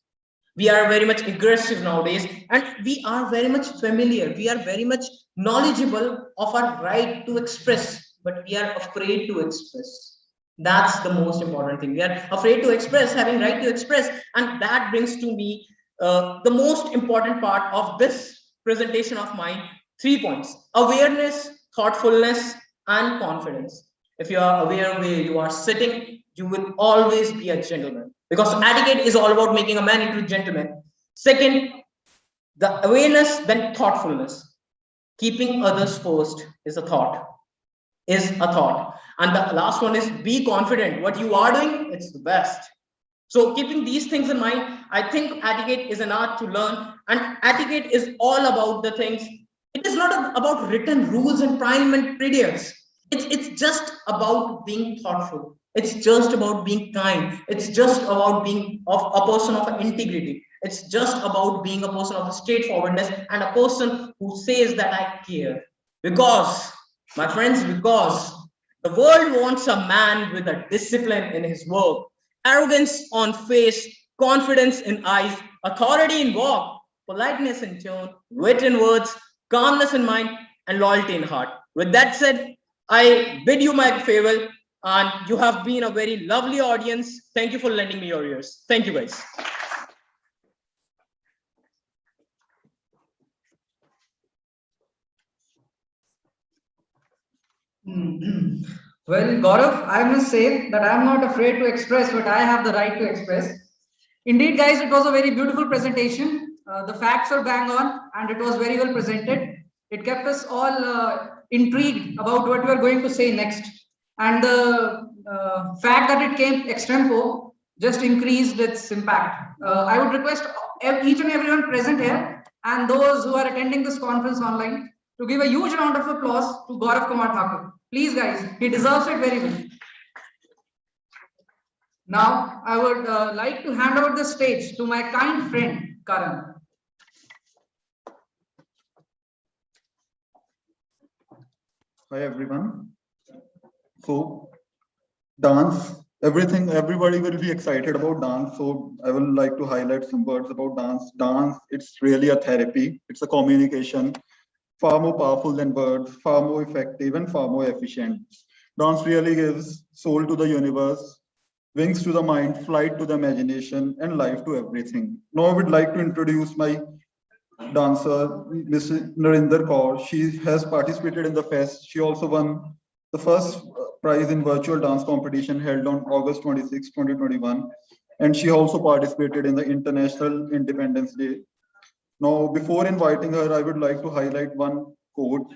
We are very much aggressive nowadays, and we are very much familiar. We are very much knowledgeable of our right to express, but we are afraid to express. That's the most important thing. We are afraid to express, having right to express. And that brings to me the most important part of this presentation of mine, 3 points: awareness, thoughtfulness, and confidence. If you are aware where you are sitting, you will always be a gentleman, because etiquette is all about making a man into a gentleman. Second, the awareness, then thoughtfulness. Keeping others first is a thought. And the last one is be confident. What you are doing, it's the best. So keeping these things in mind, I think etiquette is an art to learn, and etiquette is all about the things. It is not about written rules and parliament prayers. It's just about being thoughtful. It's just about being kind. It's just about being of a person of integrity. It's just about being a person of straightforwardness and a person who says that I care. Because, my friends, because the world wants a man with a discipline in his work, arrogance on face, confidence in eyes, authority in walk, politeness in tone, wit in words, calmness in mind, and loyalty in heart. With that said, I bid you my farewell, and you have been a very lovely audience. Thank you for lending me your ears. Thank you, guys. Well, Gaurav, I must say that I am not afraid to express what I have the right to express. Indeed, guys, it was a very beautiful presentation. The facts were bang on and it was very well presented. It kept us all intrigued about what we are going to say next. And the fact that it came extempo just increased its impact. I would request each and everyone present here and those who are attending this conference online to give a huge round of applause to Gaurav Kumar Thakur. Please, guys, he deserves it very well. Now, I would like to hand over the stage to my kind friend, Karan. Hi, everyone. So, dance, everybody will be excited about dance. So, I would like to highlight some words about dance. Dance, it's really a therapy. It's a communication, far more powerful than words, far more effective and far more efficient. Dance really gives soul to the universe, wings to the mind, flight to the imagination, and life to everything. Now I would like to introduce my dancer, Ms. Narinder Kaur. She has participated in the fest. She also won the first prize in virtual dance competition held on August 26, 2021. And she also participated in the International Independence Day. Now, before inviting her, I would like to highlight one quote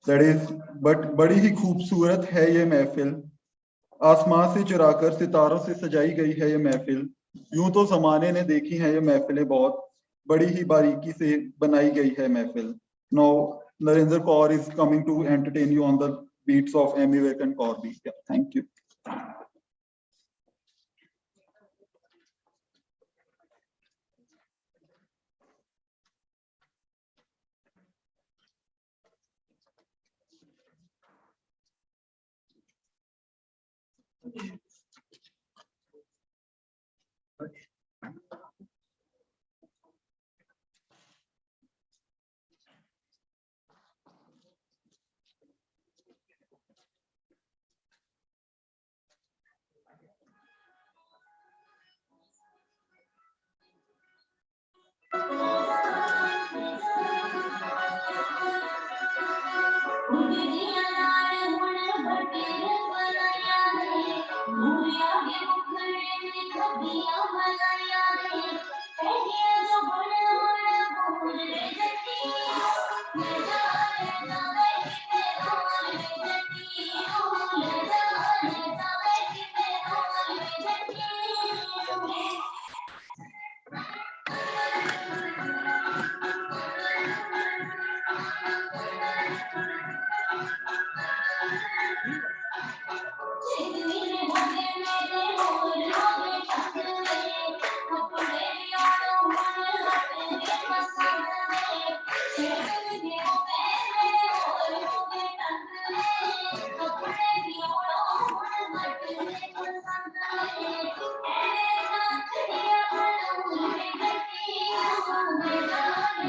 that is, "But बड़ी ही खूबसूरत है ये महफिल, आसमां से चुराकर सितारों से सजाई गई है ये महफिल, यूं तो जमाने ने देखी है ये महफिलें बहुत, बड़ी ही बारीकी से बनाई गई है महफिल." Now, Narinder Kaur is coming to entertain you on the beats of Amy Wick and Corby. Yeah, thank you.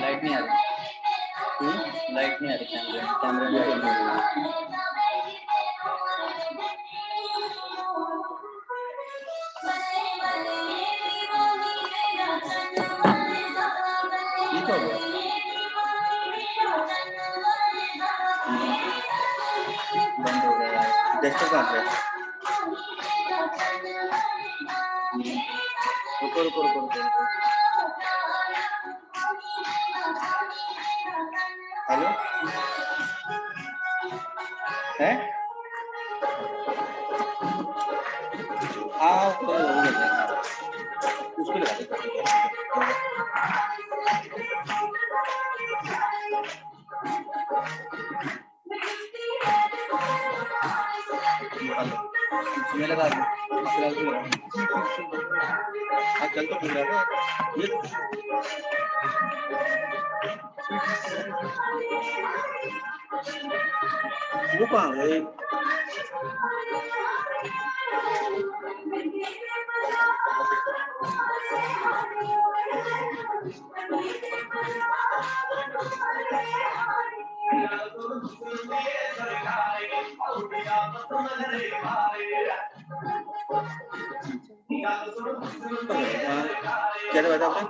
Light नहीं आ रही, लाइट नहीं आ रही, कैमरे में लाइट नहीं आ रही। ये क्या हो गया? बंद हो गया यार, डेस्कटॉप कहाँ पे है? रुको रुको रुको रुको। हेलो है? हाँ उसको लगा दे। ये लगा चल तो ठीक है वो कहाँ है क्या बताया आपने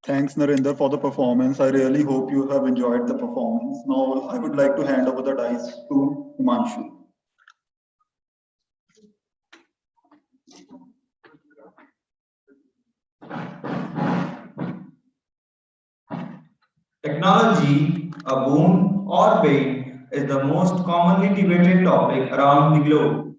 Thanks, Narendra, for the performance. I really hope you have enjoyed the performance. Now, I would like to hand over the dice to Himanshu. Technology, a boon or bane, is the most commonly debated topic around the globe.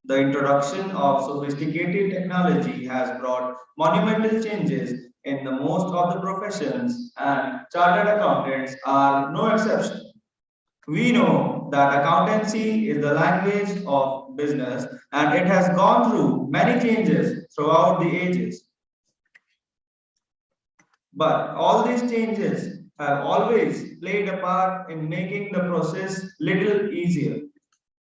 The introduction of sophisticated technology has brought monumental changes in the most of the professions, and chartered accountants are no exception. We know that accountancy is the language of business and it has gone through many changes throughout the ages. But all these changes have always played a part in making the process little easier.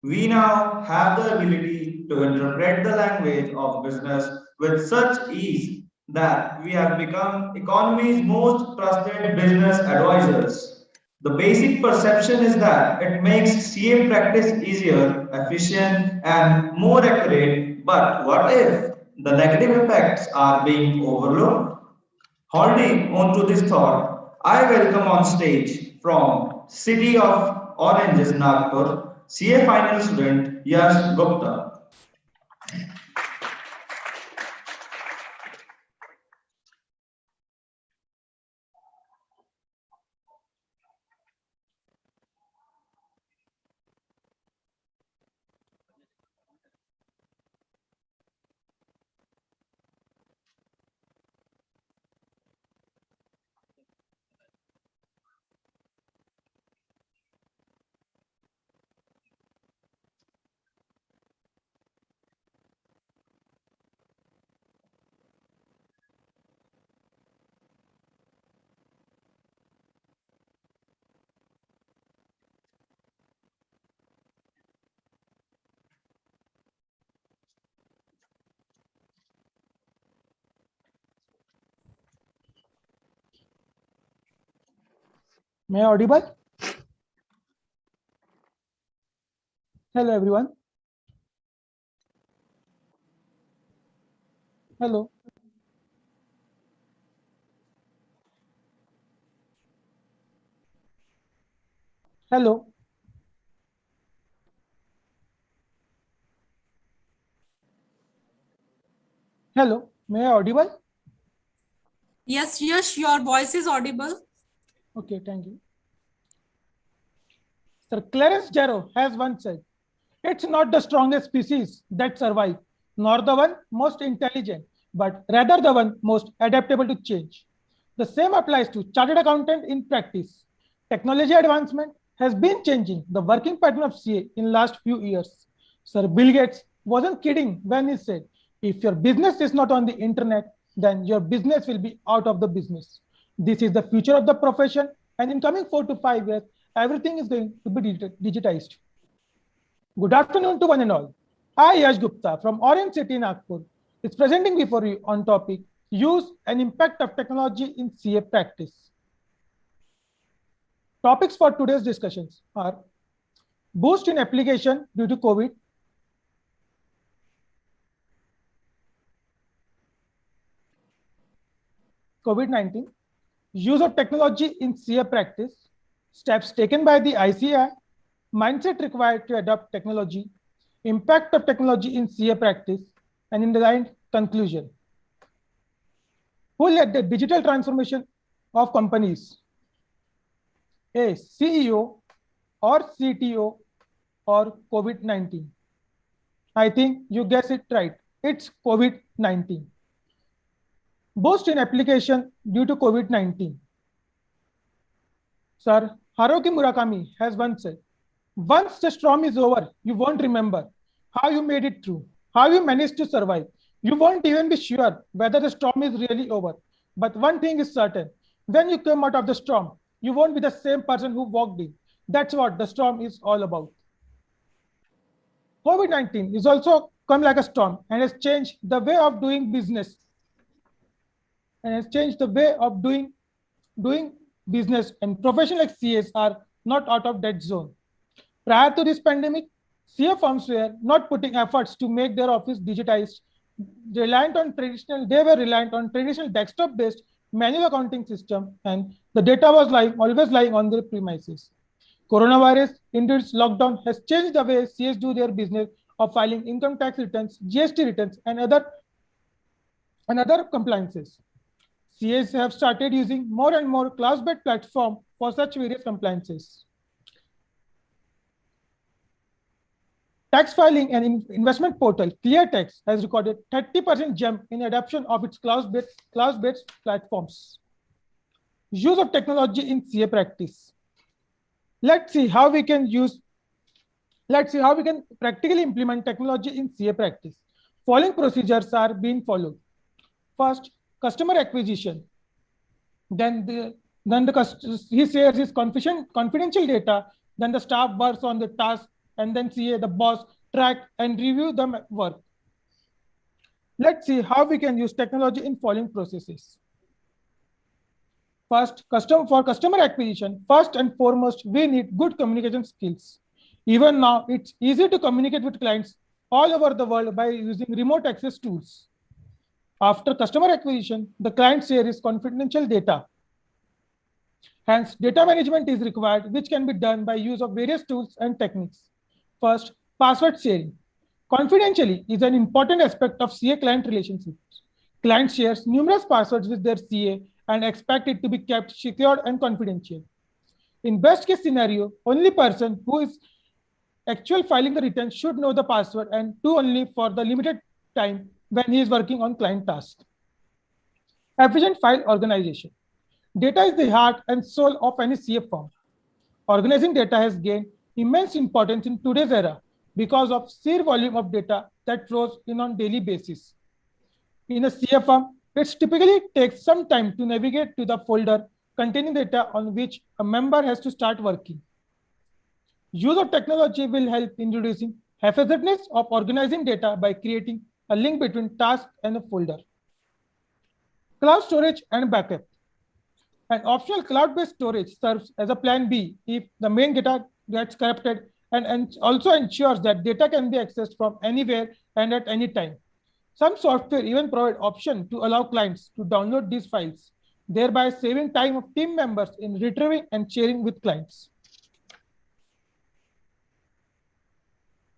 We now have the ability to interpret the language of business with such ease that we have become economy's most trusted business advisors. The basic perception is that it makes CA practice easier, efficient, and more accurate. But what if the negative effects are being overlooked? Holding on to this thought, I welcome on stage from City of Oranges, Nagpur, CA final student Yash Gupta. May I audible? Hello, everyone. Hello. Hello. Hello. May I audible? Yes, yes, your voice is audible. Okay, thank you. Sir Clarence Jarrow has once said, "It's not the strongest species that survive, nor the one most intelligent, but rather the one most adaptable to change." The same applies to chartered accountant in practice. Technology advancement has been changing the working pattern of CA in last few years. Sir Bill Gates wasn't kidding when he said, "If your business is not on the internet, then your business will be out of the business." This is the future of the profession, and in coming 4 to 5 years, everything is going to be digitized. Good afternoon to one and all. I, Yash Gupta from Orange City, Nagpur, is presenting before you on topic Use and Impact of Technology in CA Practice. Topics for today's discussions are boost in application due to COVID-19, use of technology in CA practice, steps taken by the ICI, mindset required to adopt technology, impact of technology in CA practice, and in the line conclusion. Who led the digital transformation of companies? A CEO or CTO or COVID-19? I think you guessed it right. It's COVID-19. Boost in application due to COVID-19. Sir Haruki Murakami has once said, once the storm is over, you won't remember how you made it through, how you managed to survive. You won't even be sure whether the storm is really over. But one thing is certain, when you come out of the storm, you won't be the same person who walked in. That's what the storm is all about. COVID-19 is also come like a storm and has changed the way of doing business and has changed the way of doing business, and professional like CAs are not out of that zone. Prior to this pandemic, CA firms were not putting efforts to make their office digitized. They were reliant on traditional desktop-based manual accounting system, and the data was always lying on their premises. Coronavirus induced lockdown has changed the way CAs do their business of filing income tax returns, GST returns, and other compliances. CAs have started using more and more cloud-based platform for such various compliances. Tax filing and investment portal ClearTax has recorded 30% jump in adoption of its cloud-based platforms. Use of technology in CA practice. Let's see how we can practically implement technology in CA practice. Following procedures are being followed. First, customer acquisition. Then he shares his confidential data. Then the staff works on the task, and then CA, the boss, track and review the work. Let's see how we can use technology in following processes. First, for customer acquisition, first and foremost, we need good communication skills. Even now, it's easy to communicate with clients all over the world by using remote access tools. After customer acquisition, the client shares his confidential data. Hence, data management is required, which can be done by use of various tools and techniques. First, password sharing. Confidentially is an important aspect of CA client relationships. Client shares numerous passwords with their CA and expect it to be kept secured and confidential. In best case scenario, only person who is actually filing the return should know the password, and only for the limited time when he is working on client tasks. Efficient file organization. Data is the heart and soul of any CA firm. Organizing data has gained immense importance in today's era because of sheer volume of data that flows in on daily basis. In a CA firm, it typically takes some time to navigate to the folder containing data on which a member has to start working. Use of technology will help in reducing haphazardness of organizing data by creating a link between task and a folder. Cloud storage and backup. An optional cloud-based storage serves as a plan B if the main data gets corrupted, and also ensures that data can be accessed from anywhere and at any time. Some software even provide option to allow clients to download these files, thereby saving time of team members in retrieving and sharing with clients.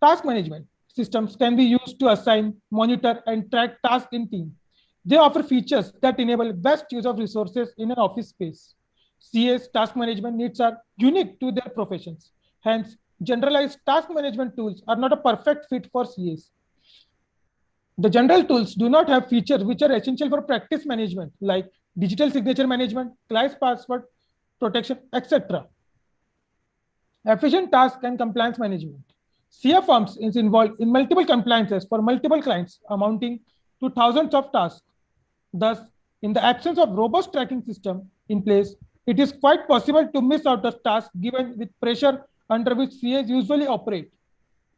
Task management systems can be used to assign, monitor, and track tasks in team. They offer features that enable best use of resources in an office space. CA's task management needs are unique to their professions. Hence, generalized task management tools are not a perfect fit for CAs. The general tools do not have features which are essential for practice management, like digital signature management, client password protection, etc. Efficient task and compliance management. CA firms is involved in multiple compliances for multiple clients amounting to thousands of tasks. Thus, in the absence of robust tracking system in place, it is quite possible to miss out a task given with pressure under which CAs usually operate.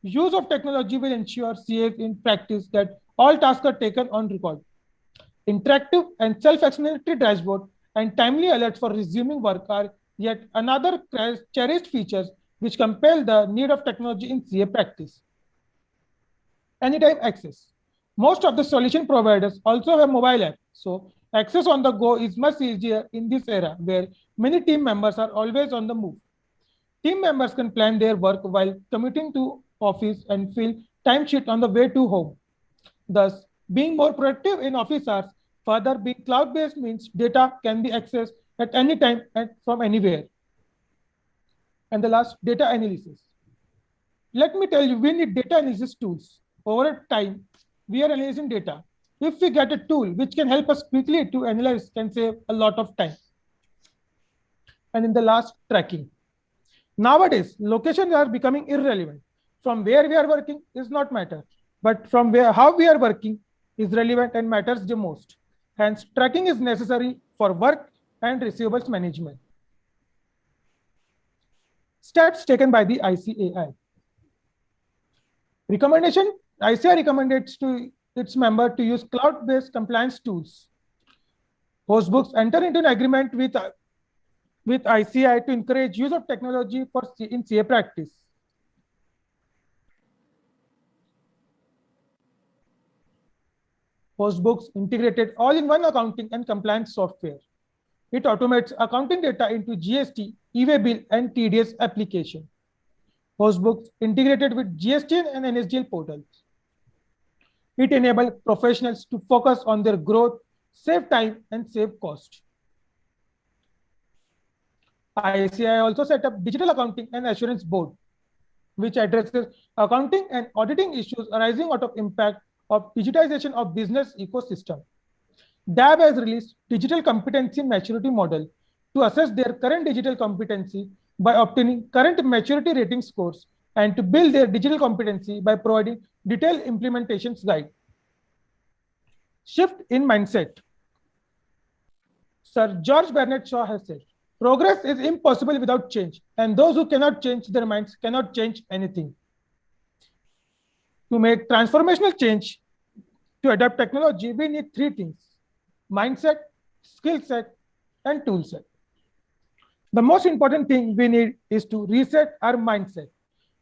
Use of technology will ensure CAs in practice that all tasks are taken on record. Interactive and self-explanatory dashboard and timely alerts for resuming work are yet another cherished features which compel the need of technology in CA practice. Anytime access. Most of the solution providers also have mobile apps, so access on the go is much easier in this era where many team members are always on the move. Team members can plan their work while commuting to office and fill timesheet on the way to home. Thus, being more productive in office hours. Further, being cloud-based means data can be accessed at any time and from anywhere. And the last, data analysis. Let me tell you, we need data analysis tools. Over time, we are analyzing data. If we get a tool which can help us quickly to analyze, can save a lot of time. And in the last, tracking. Nowadays, locations are becoming irrelevant. From where we are working is not matter, but from where how we are working is relevant and matters the most. Hence, tracking is necessary for work and receivables management. Steps taken by the ICAI. Recommendation: ICAI recommends to its member to use cloud-based compliance tools. Hostbooks enter into an agreement with ICAI to encourage use of technology in CA practice. Hostbooks integrated all-in-one accounting and compliance software. It automates accounting data into GST, e-way bill, and TDS application. Hostbooks integrated with GST and NSDL portals. It enables professionals to focus on their growth, save time, and save cost. ICAI also set up Digital Accounting and Assurance Board, which addresses accounting and auditing issues arising out of impact of digitization of business ecosystem. DAB has released Digital Competency Maturity Model to assess their current digital competency by obtaining current maturity rating scores and to build their digital competency by providing detailed implementations guide. Shift in mindset. Sir George Bernard Shaw has said, progress is impossible without change, and those who cannot change their minds cannot change anything. To make transformational change, to adapt technology, we need three things: mindset, skill set, and tool set. The most important thing we need is to reset our mindset,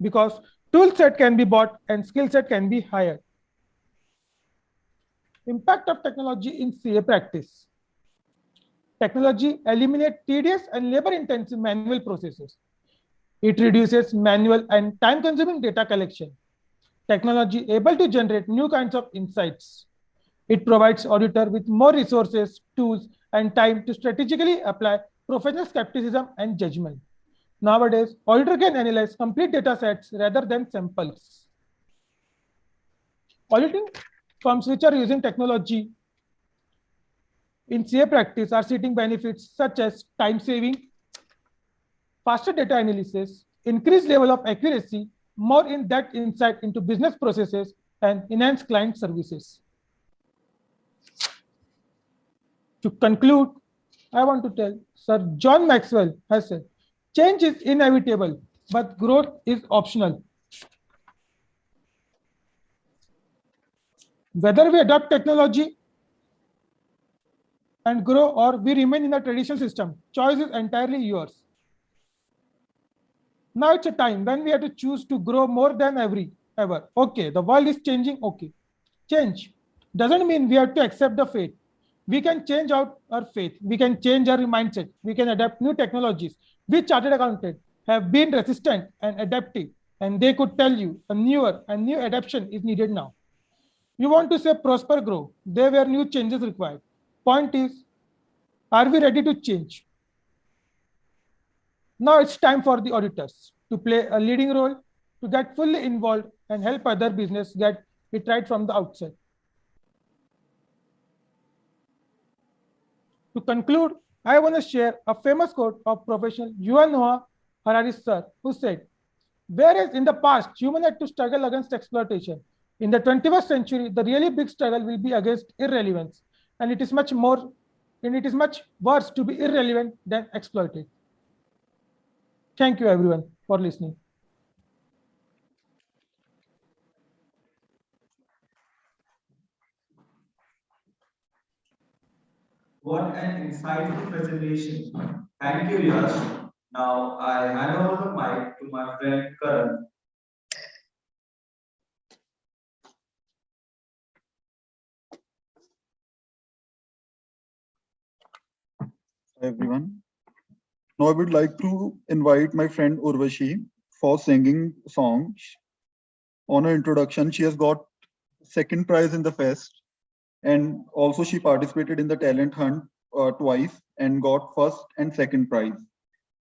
because tool set can be bought and skill set can be hired. Impact of technology in CA practice. Technology eliminates tedious and labor-intensive manual processes. It reduces manual and time-consuming data collection. Technology able to generate new kinds of insights. It provides auditor with more resources, tools, and time to strategically apply professional skepticism and judgment. Nowadays, auditor can analyze complete data sets rather than samples. Auditing firms which are using technology in CA practice are seeing benefits such as time saving, faster data analysis, increased level of accuracy, more in-depth insight into business processes, and enhanced client services. To conclude, I want to tell Sir John Maxwell has said, change is inevitable, but growth is optional. Whether we adopt technology and grow or we remain in a traditional system, choice is entirely yours. Now it's a time when we have to choose to grow more than ever. Okay, the world is changing. Okay, change doesn't mean we have to accept the fate. We can change our faith. We can change our mindset. We can adapt new technologies. We chartered accountants have been resistant and adaptive, and they could tell you a new adaptation is needed now. You want to say prosper, grow. There were new changes required. Point is, are we ready to change? Now it's time for the auditors to play a leading role, to get fully involved and help other business get it right from the outset. To conclude, I want to share a famous quote of Professor Yuval Noah Harari sir, who said, whereas in the past, humans had to struggle against exploitation, in the 21st century, the really big struggle will be against irrelevance, and it is much worse to be irrelevant than exploited. Thank you everyone for listening. What an insightful presentation. Thank you, Yash. Now I hand over the mic to my friend Karan. Hi everyone. Now I would like to invite my friend Urvashi for singing songs. On her introduction, she has got second prize in the fest, and also she participated in the talent hunt twice and got first and second prize.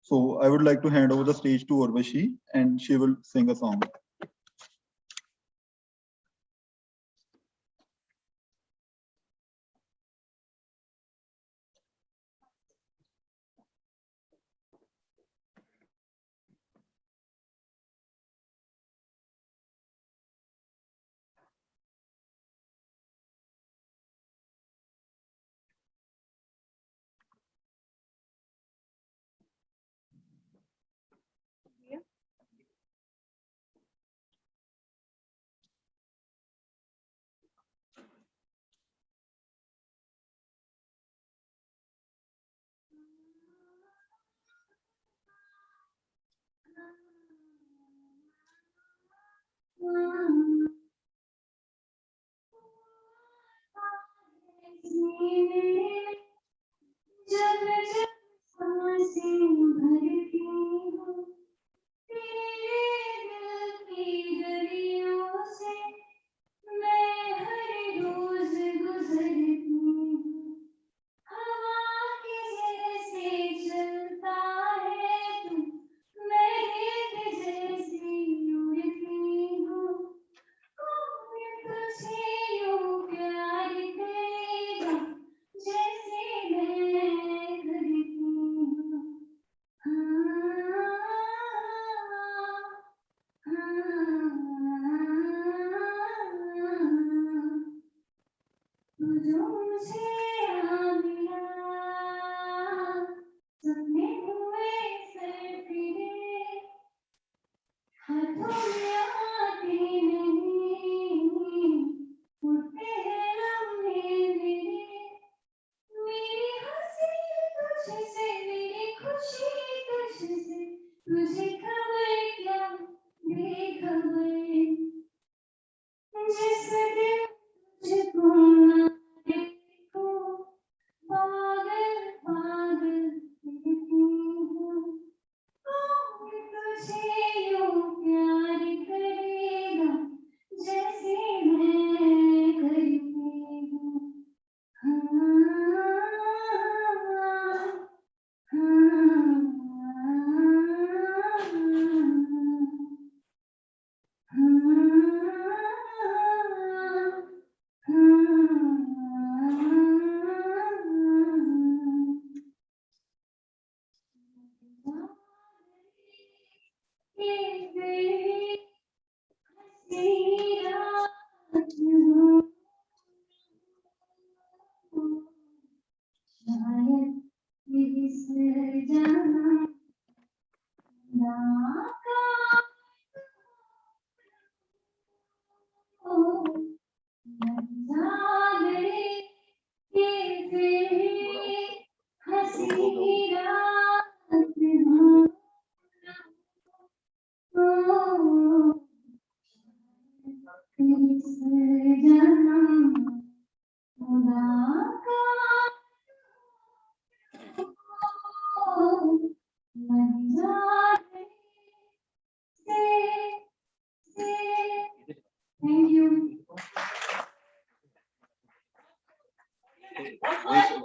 So I would like to hand over the stage to Urvashi and she will sing a song.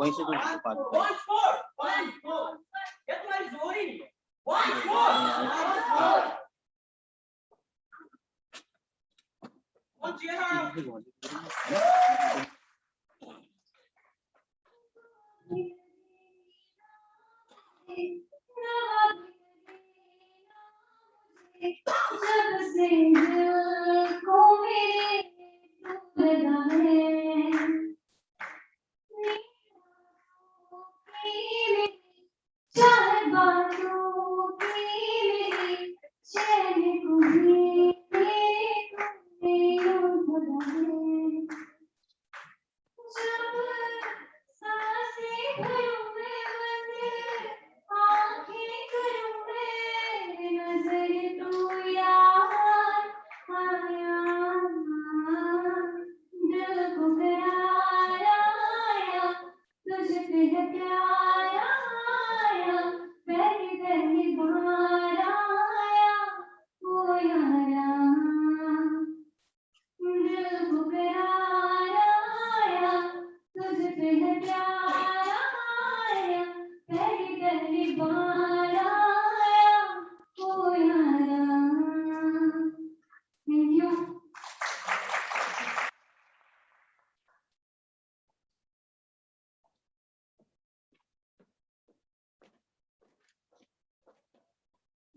वहीं से तो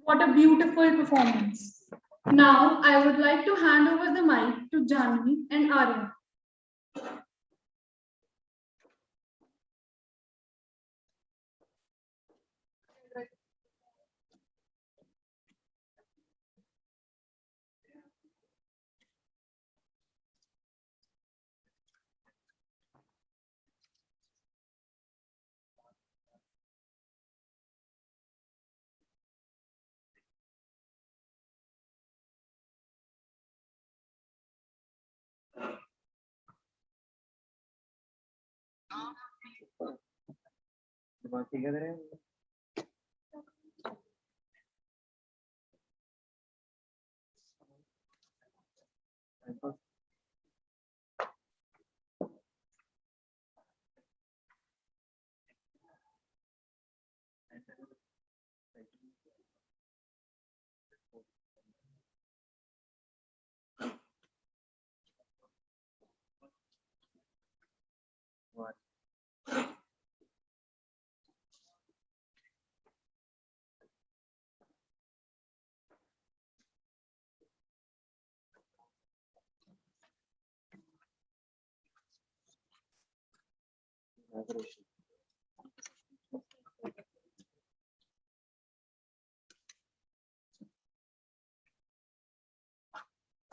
What a beautiful performance. Now, I would like to hand over the mic to Janvi and Arya.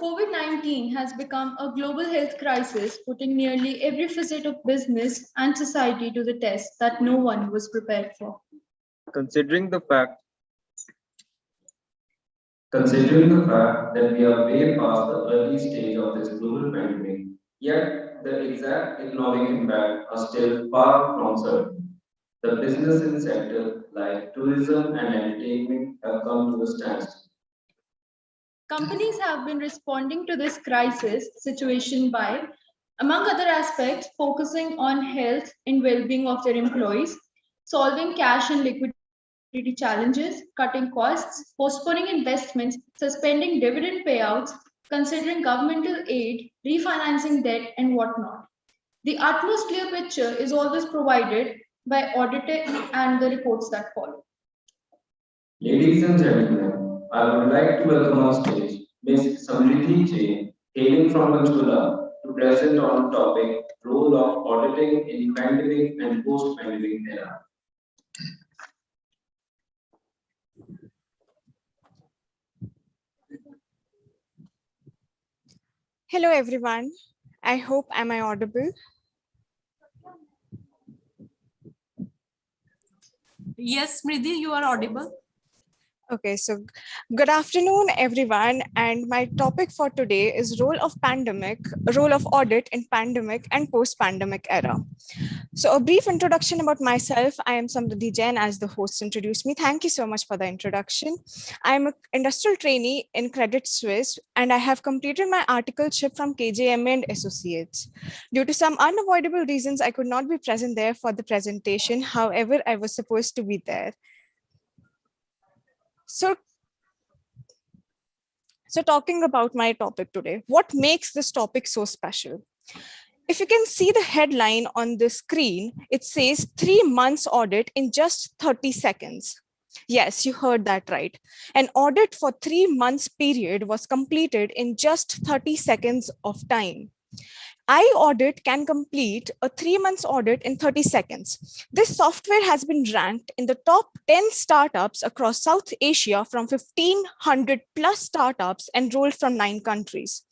COVID-19 has become a global health crisis, putting nearly every facet of business and society to the test that no one was prepared for. Considering the fact Considering the fact that we are way past the early stage of this global pandemic, yet the exact economic impact are still far from certain. The business in sectors like tourism and entertainment have come to a standstill. Companies have been responding to this crisis situation by, among other aspects, focusing on health and well-being of their employees, solving cash and liquidity challenges, cutting costs, postponing investments, suspending dividend payouts, considering governmental aid, refinancing debt, and whatnot. The utmost clear picture is always provided by auditing and the reports that follow. Ladies and gentlemen, I would like to welcome on stage Ms. Samriddhi Jain, hailing from Panchkula, to present on topic role of auditing in pandemic and post-pandemic era. Hello everyone. I hope am I audible? Yes, Smriti, you are audible. Okay, so good afternoon, everyone. And my topic for today is role of audit in pandemic and post-pandemic era. So a brief introduction about myself. I am Samriddhi Jain, as the host introduced me. Thank you so much for the introduction. I am an industrial trainee in Credit Suisse, and I have completed my articleship from KJMA and Associates. Due to some unavoidable reasons, I could not be present there for the presentation. However, I was supposed to be there. So talking about my topic today, what makes this topic so special? If you can see the headline on the screen, it says 3 months audit in just 30 seconds. Yes, you heard that right. An audit for 3 months period was completed in just 30 seconds of time. iAudit can complete a 3 months audit in 30 seconds. This software has been ranked in the top 10 startups across South Asia from 1,500 plus startups enrolled from 9 countries.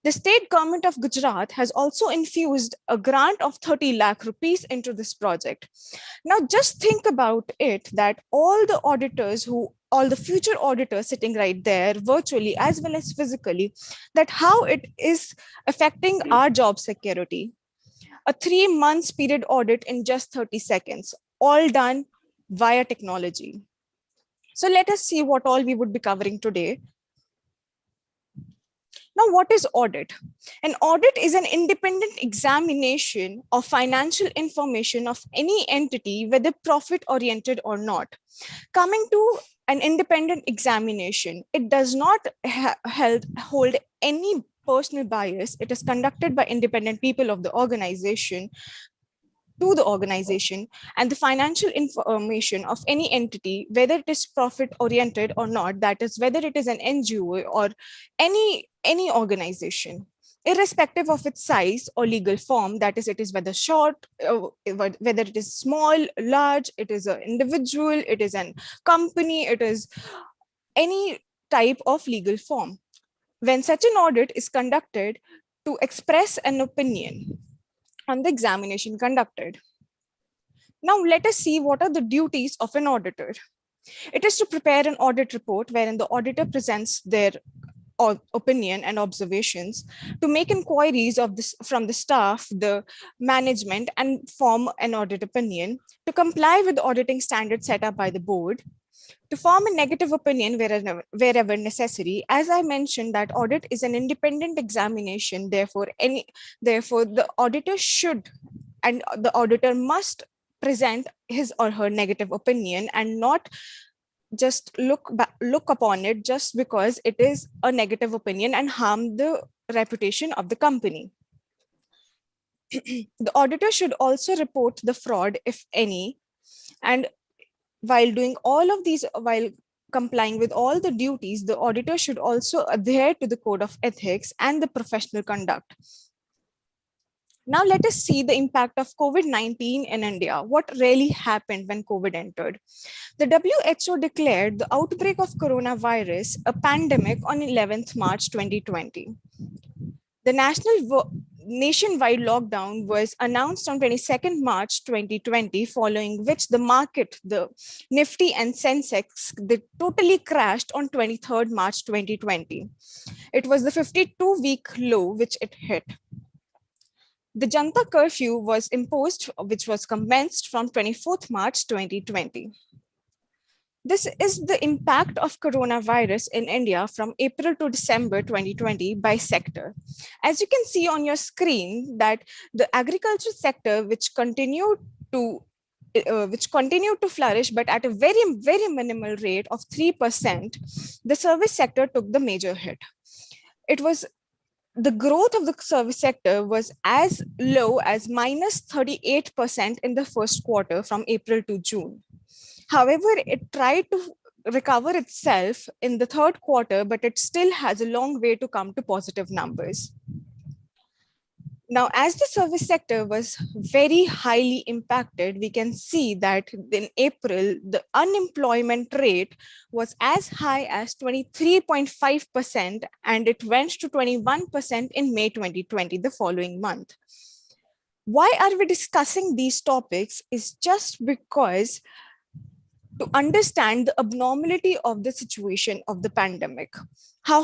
The state government of Gujarat has also infused a grant of 30 lakh rupees into this project. Now just think about it, that all the future auditors sitting right there virtually as well as physically, that how it is affecting our job security. A 3 months period audit in just 30 seconds, all done via technology. So let us see what all we would be covering today. Now, what is audit? An audit is an independent examination of financial information of any entity, whether profit-oriented or not. Coming to an independent examination, it does not hold any personal bias. It is conducted by independent people of the organization to the organization, and the financial information of any entity, whether it is profit oriented or not, that is whether it is an NGO or any organization, irrespective of its size or legal form, that is, it is whether short, whether it is small, large, it is an individual, it is an company, it is any type of legal form. When such an audit is conducted to express an opinion on the examination conducted. Now let us see what are the duties of an auditor. It is to prepare an audit report wherein the auditor presents their opinion and observations, to make inquiries of this from the staff, the management, and form an audit opinion, to comply with the auditing standards set up by the board, to form a negative opinion wherever necessary. As I mentioned, that audit is an independent examination, therefore the auditor should and the auditor must present his or her negative opinion and not just look upon it just because it is a negative opinion and harm the reputation of the company. The auditor should also report the fraud, if any, and while doing all of these, while complying with all the duties, the auditor should also adhere to the code of ethics and the professional conduct. Now let us see the impact of COVID-19 in India. What really happened when COVID entered? The WHO declared the outbreak of coronavirus a pandemic on 11th March 2020. The nationwide lockdown was announced on 22nd March 2020, following which the market, the Nifty and Sensex, they totally crashed on 23rd March 2020. It was the 52-week low which it hit. The Janta curfew was imposed, which was commenced from 24th March 2020. This is the impact of coronavirus in India from April to December 2020 by sector. As you can see on your screen, that the agriculture sector, which continued to flourish, but at a very minimal rate of 3%, the service sector took the major hit. The growth of the service sector was as low as minus 38% in the first quarter from April to June. However, it tried to recover itself in the third quarter, but it still has a long way to come to positive numbers. Now, as the service sector was very highly impacted, we can see that in April, the unemployment rate was as high as 23.5%, and it went to 21% in May 2020, the following month. Why are we discussing these topics is just because to understand the abnormality of the situation of the pandemic, how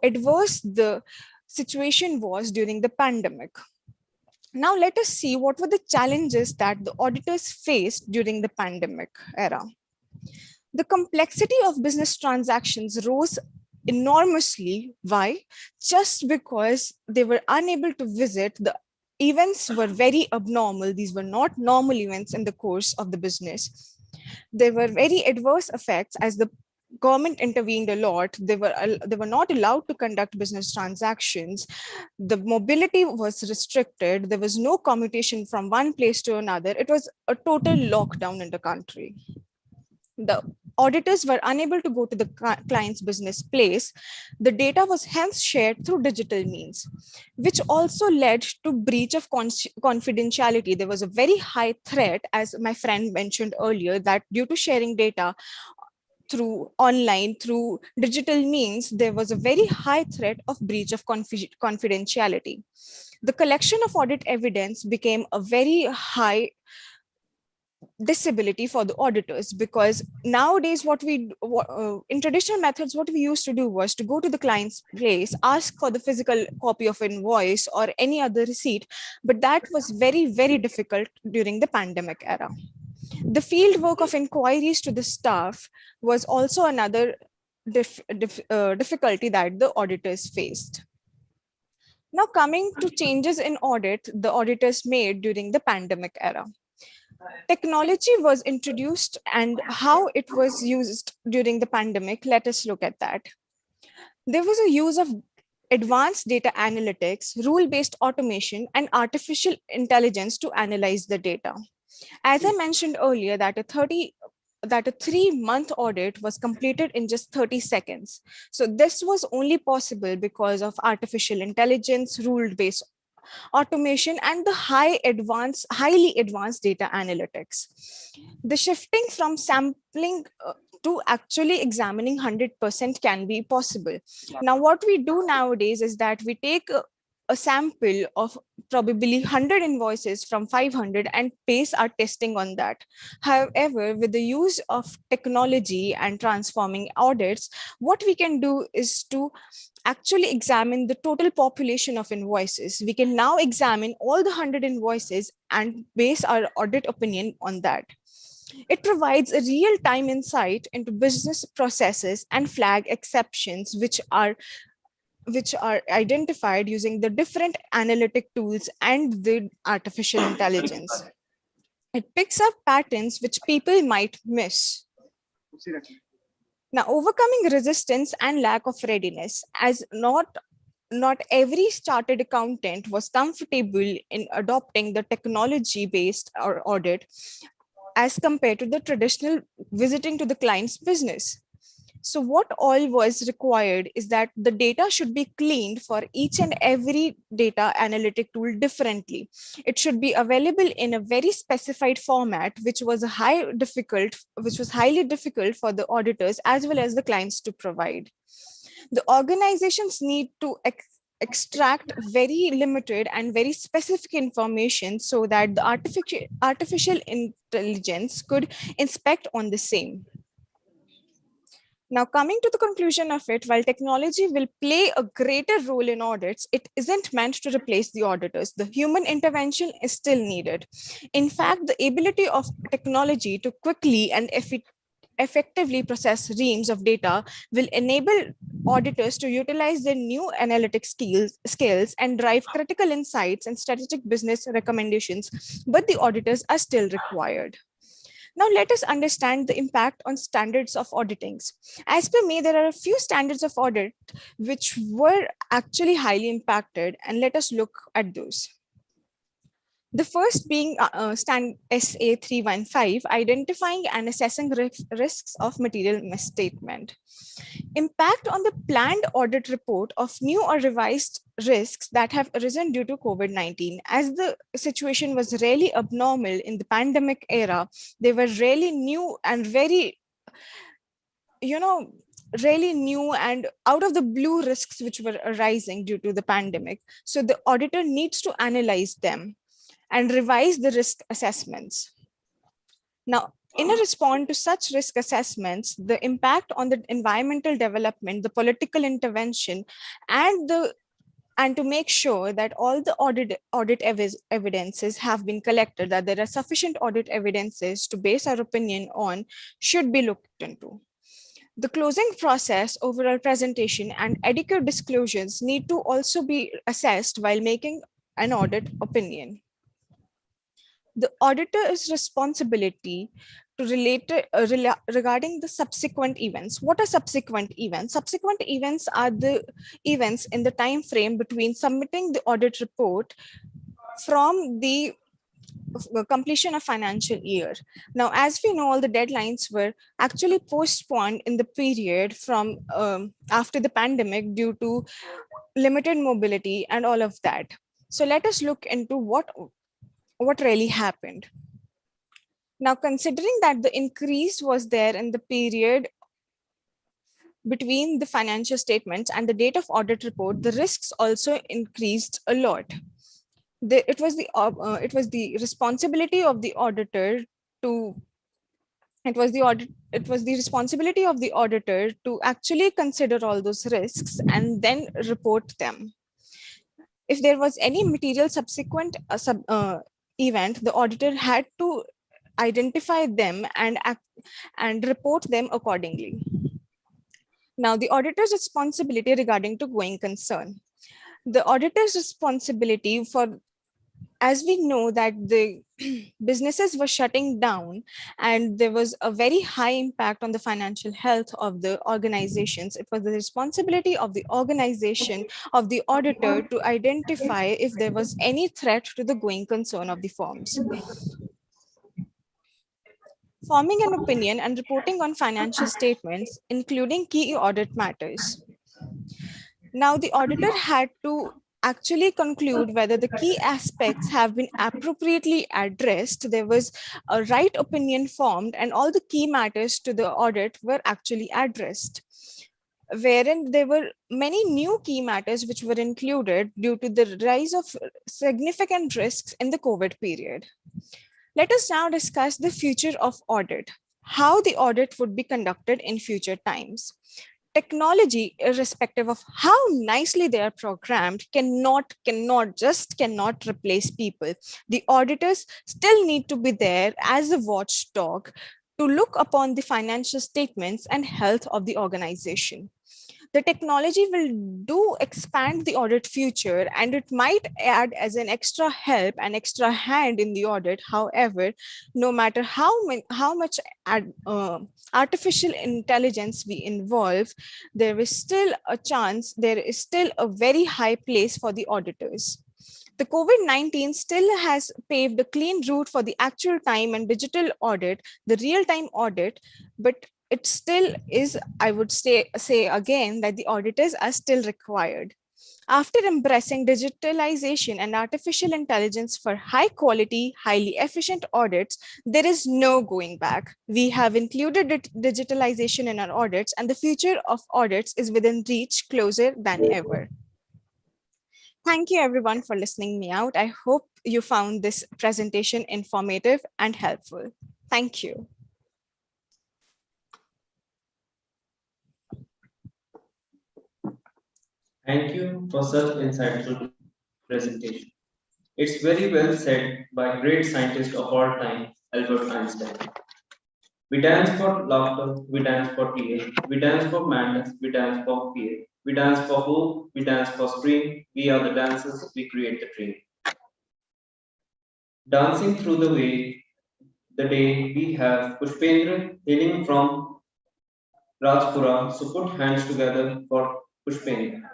adverse the situation was during the pandemic. Now let us see what were the challenges that the auditors faced during the pandemic era. The complexity of business transactions rose enormously. Why? Just because they were unable to visit. The events were very abnormal. These were not normal events in the course of the business. There were very adverse effects as the government intervened a lot. They were not allowed to conduct business transactions. The mobility was restricted. There was no commutation from one place to another. It was a total lockdown in the country. The auditors were unable to go to the client's business place. The data was hence shared through digital means, which also led to breach of confidentiality. There was a very high threat, as my friend mentioned earlier, that due to sharing data through online, through digital means, there was a very high threat of breach of confidentiality. The collection of audit evidence became a very high disability for the auditors, because nowadays in traditional methods, what we used to do was to go to the client's place, ask for the physical copy of invoice or any other receipt, but that was very difficult during the pandemic era. The field work of inquiries to the staff was also another difficulty that the auditors faced. Now coming to changes in audit the auditors made during the pandemic era. Technology was introduced and how it was used during the pandemic. Let us look at that. There was a use of advanced data analytics, rule-based automation, and artificial intelligence to analyze the data. As I mentioned earlier, that a 3-month audit was completed in just 30 seconds. So this was only possible because of artificial intelligence, rule-based automation, and the highly advanced data analytics. The shifting from sampling to actually examining 100% can be possible. Now, what we do nowadays is that we take a sample of probably 100 invoices from 500 and base our testing on that. However, with the use of technology and transforming audits, what we can do is to actually examine the total population of invoices. We can now examine all the 100 invoices and base our audit opinion on that. It provides a real-time insight into business processes and flag exceptions, which are identified using the different analytic tools and the artificial intelligence. It picks up patterns which people might miss. Now, overcoming resistance and lack of readiness, as not every chartered accountant was comfortable in adopting the technology-based audit as compared to the traditional visiting to the client's business. So what all was required is that the data should be cleaned for each and every data analytic tool differently. It should be available in a very specified format, which was highly difficult for the auditors as well as the clients to provide. The organizations need to extract very limited and very specific information so that the artificial intelligence could inspect on the same. Now, coming to the conclusion of it, while technology will play a greater role in audits, it isn't meant to replace the auditors. The human intervention is still needed. In fact, the ability of technology to quickly and effectively process reams of data will enable auditors to utilize their new analytic skills and drive critical insights and strategic business recommendations, but the auditors are still required. Now let us understand the impact on standards of auditings. As per me, there are a few standards of audit which were actually highly impacted, and let us look at those. The first being stand SA 315, identifying and assessing risks of material misstatement. Impact on the planned audit report of new or revised risks that have arisen due to COVID-19. As the situation was really abnormal in the pandemic era, they were really new and very, really new and out of the blue risks which were arising due to the pandemic. So the auditor needs to analyze them and revise the risk assessments. Now, in a response to such risk assessments, the impact on the environmental development, the political intervention, and to make sure that all the audit evidences have been collected, that there are sufficient audit evidences to base our opinion on, should be looked into. The closing process, overall presentation, and adequate disclosures need to also be assessed while making an audit opinion. The auditor's responsibility to regarding the subsequent events. What are subsequent events? Subsequent events are the events in the time frame between submitting the audit report from the completion of financial year. Now, as we know, all the deadlines were actually postponed in the period from after the pandemic due to limited mobility and all of that. So let us look into what really happened. Now, considering that the increase was there in the period between the financial statements and the date of audit report, the risks also increased a lot. It was the responsibility of the auditor to responsibility of the auditor to actually consider all those risks and then report them. If there was any material subsequent event, the auditor had to identify them and report them accordingly. Now, the auditor's responsibility regarding to going concern. The auditor's responsibility for as we know that the businesses were shutting down and there was a very high impact on the financial health of the organizations, it was the responsibility of the organization, of the auditor, to identify if there was any threat to the going concern of the firms. Forming an opinion and reporting on financial statements, including key audit matters. Now, the auditor had to actually conclude whether the key aspects have been appropriately addressed. There was a right opinion formed, and all the key matters to the audit were actually addressed, wherein there were many new key matters which were included due to the rise of significant risks in the COVID period. Let us now discuss the future of audit, how the audit would be conducted in future times. Technology, irrespective of how nicely they are programmed, cannot replace people. The auditors still need to be there as a watchdog to look upon the financial statements and health of the organization. The technology will do expand the audit future, and it might add as an extra help, an extra hand in the audit. However, no matter how much artificial intelligence we involve, there is still a chance, there is still a very high place for the auditors. The COVID-19 still has paved a clean route for the actual time and digital audit, the real-time audit, but it still is, I would say again, that the auditors are still required. After embracing digitalization and artificial intelligence for high quality, highly efficient audits, there is no going back. We have included digitalization in our audits, and the future of audits is within reach, closer than ever. Thank you everyone for listening me out. I hope you found this presentation informative and helpful. Thank you. Thank you for such insightful presentation. It's very well said by great scientist of our time, Albert Einstein. We dance for laughter, we dance for tears, we dance for madness, we dance for fear, we dance for hope, we dance for spring, we are the dancers, we create the dream. Dancing through the day we have Pushpendra hailing from Rajpura, so put hands together for Pushpendra.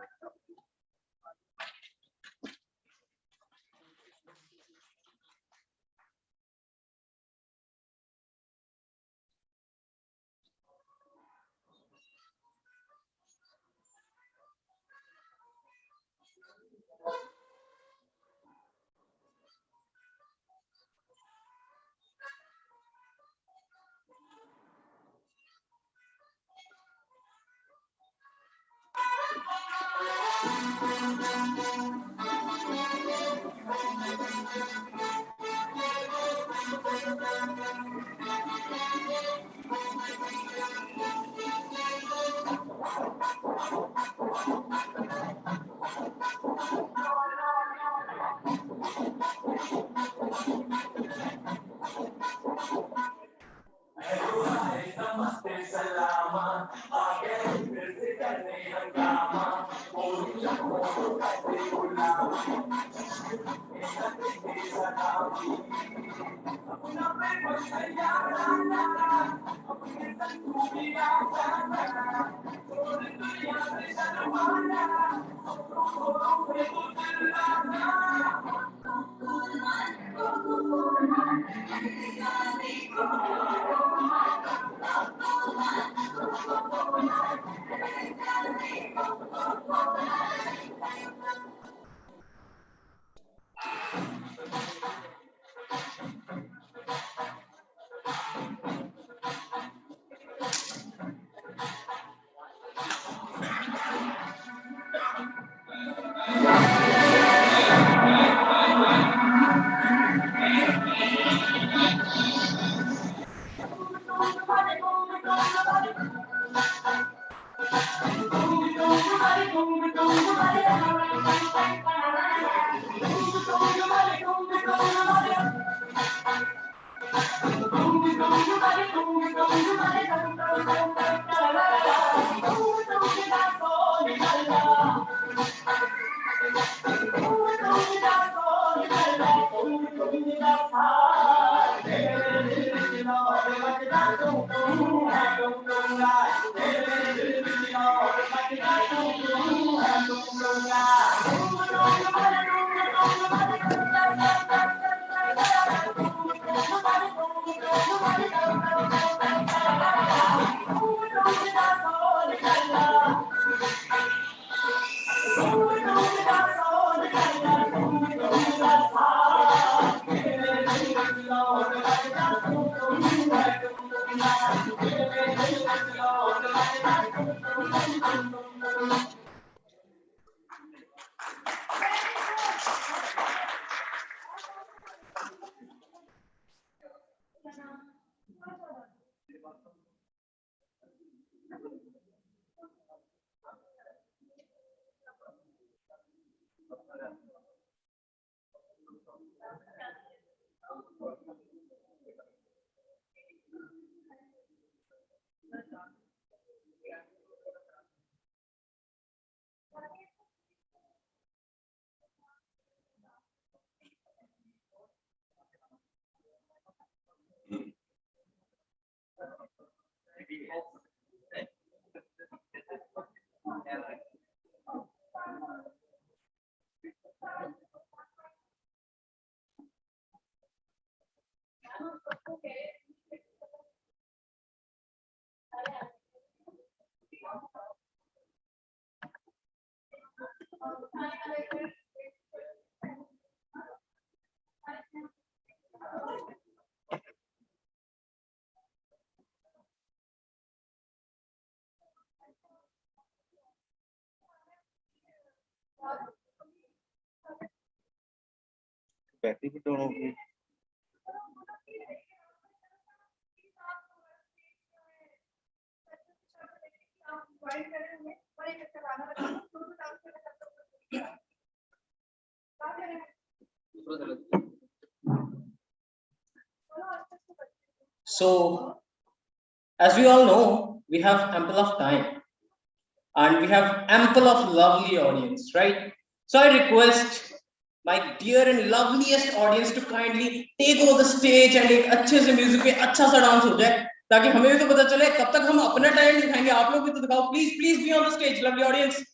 Battery भी down हो गई। So, as we all know, we have ample of time and we have ample of lovely audience, right? So I request my dear and loveliest audience to kindly take over the stage and एक अच्छे से music पे अच्छा सा dance हो जाए ताकि हमें भी तो पता चले कब तक हम अपना टैलेंट दिखाएंगे, आप लोग भी तो दिखाओ, please please be on the stage, lovely audience.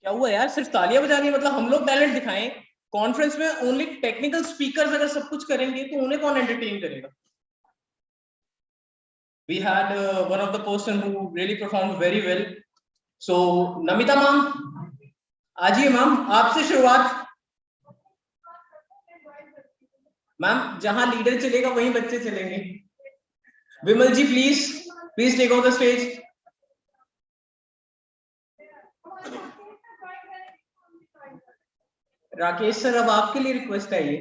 क्या हुआ यार, सिर्फ तालियां बजानी, मतलब हम लोग टैलेंट दिखाएं? कॉन्फ्रेंस में ओनली टेक्निकल स्पीकर्स अगर सब कुछ करेंगे तो उन्हें कौन एंटरटेन करेगा? We had one of the person who really performed very well. So Namita ma'am, आजिए मैम, आपसे शुरुआत। मैम जहां लीडर चलेगा वहीं बच्चे चलेंगे। Vimal ji please take over the stage. Rakesh sir, अब आपके लिए रिक्वेस्ट है ये।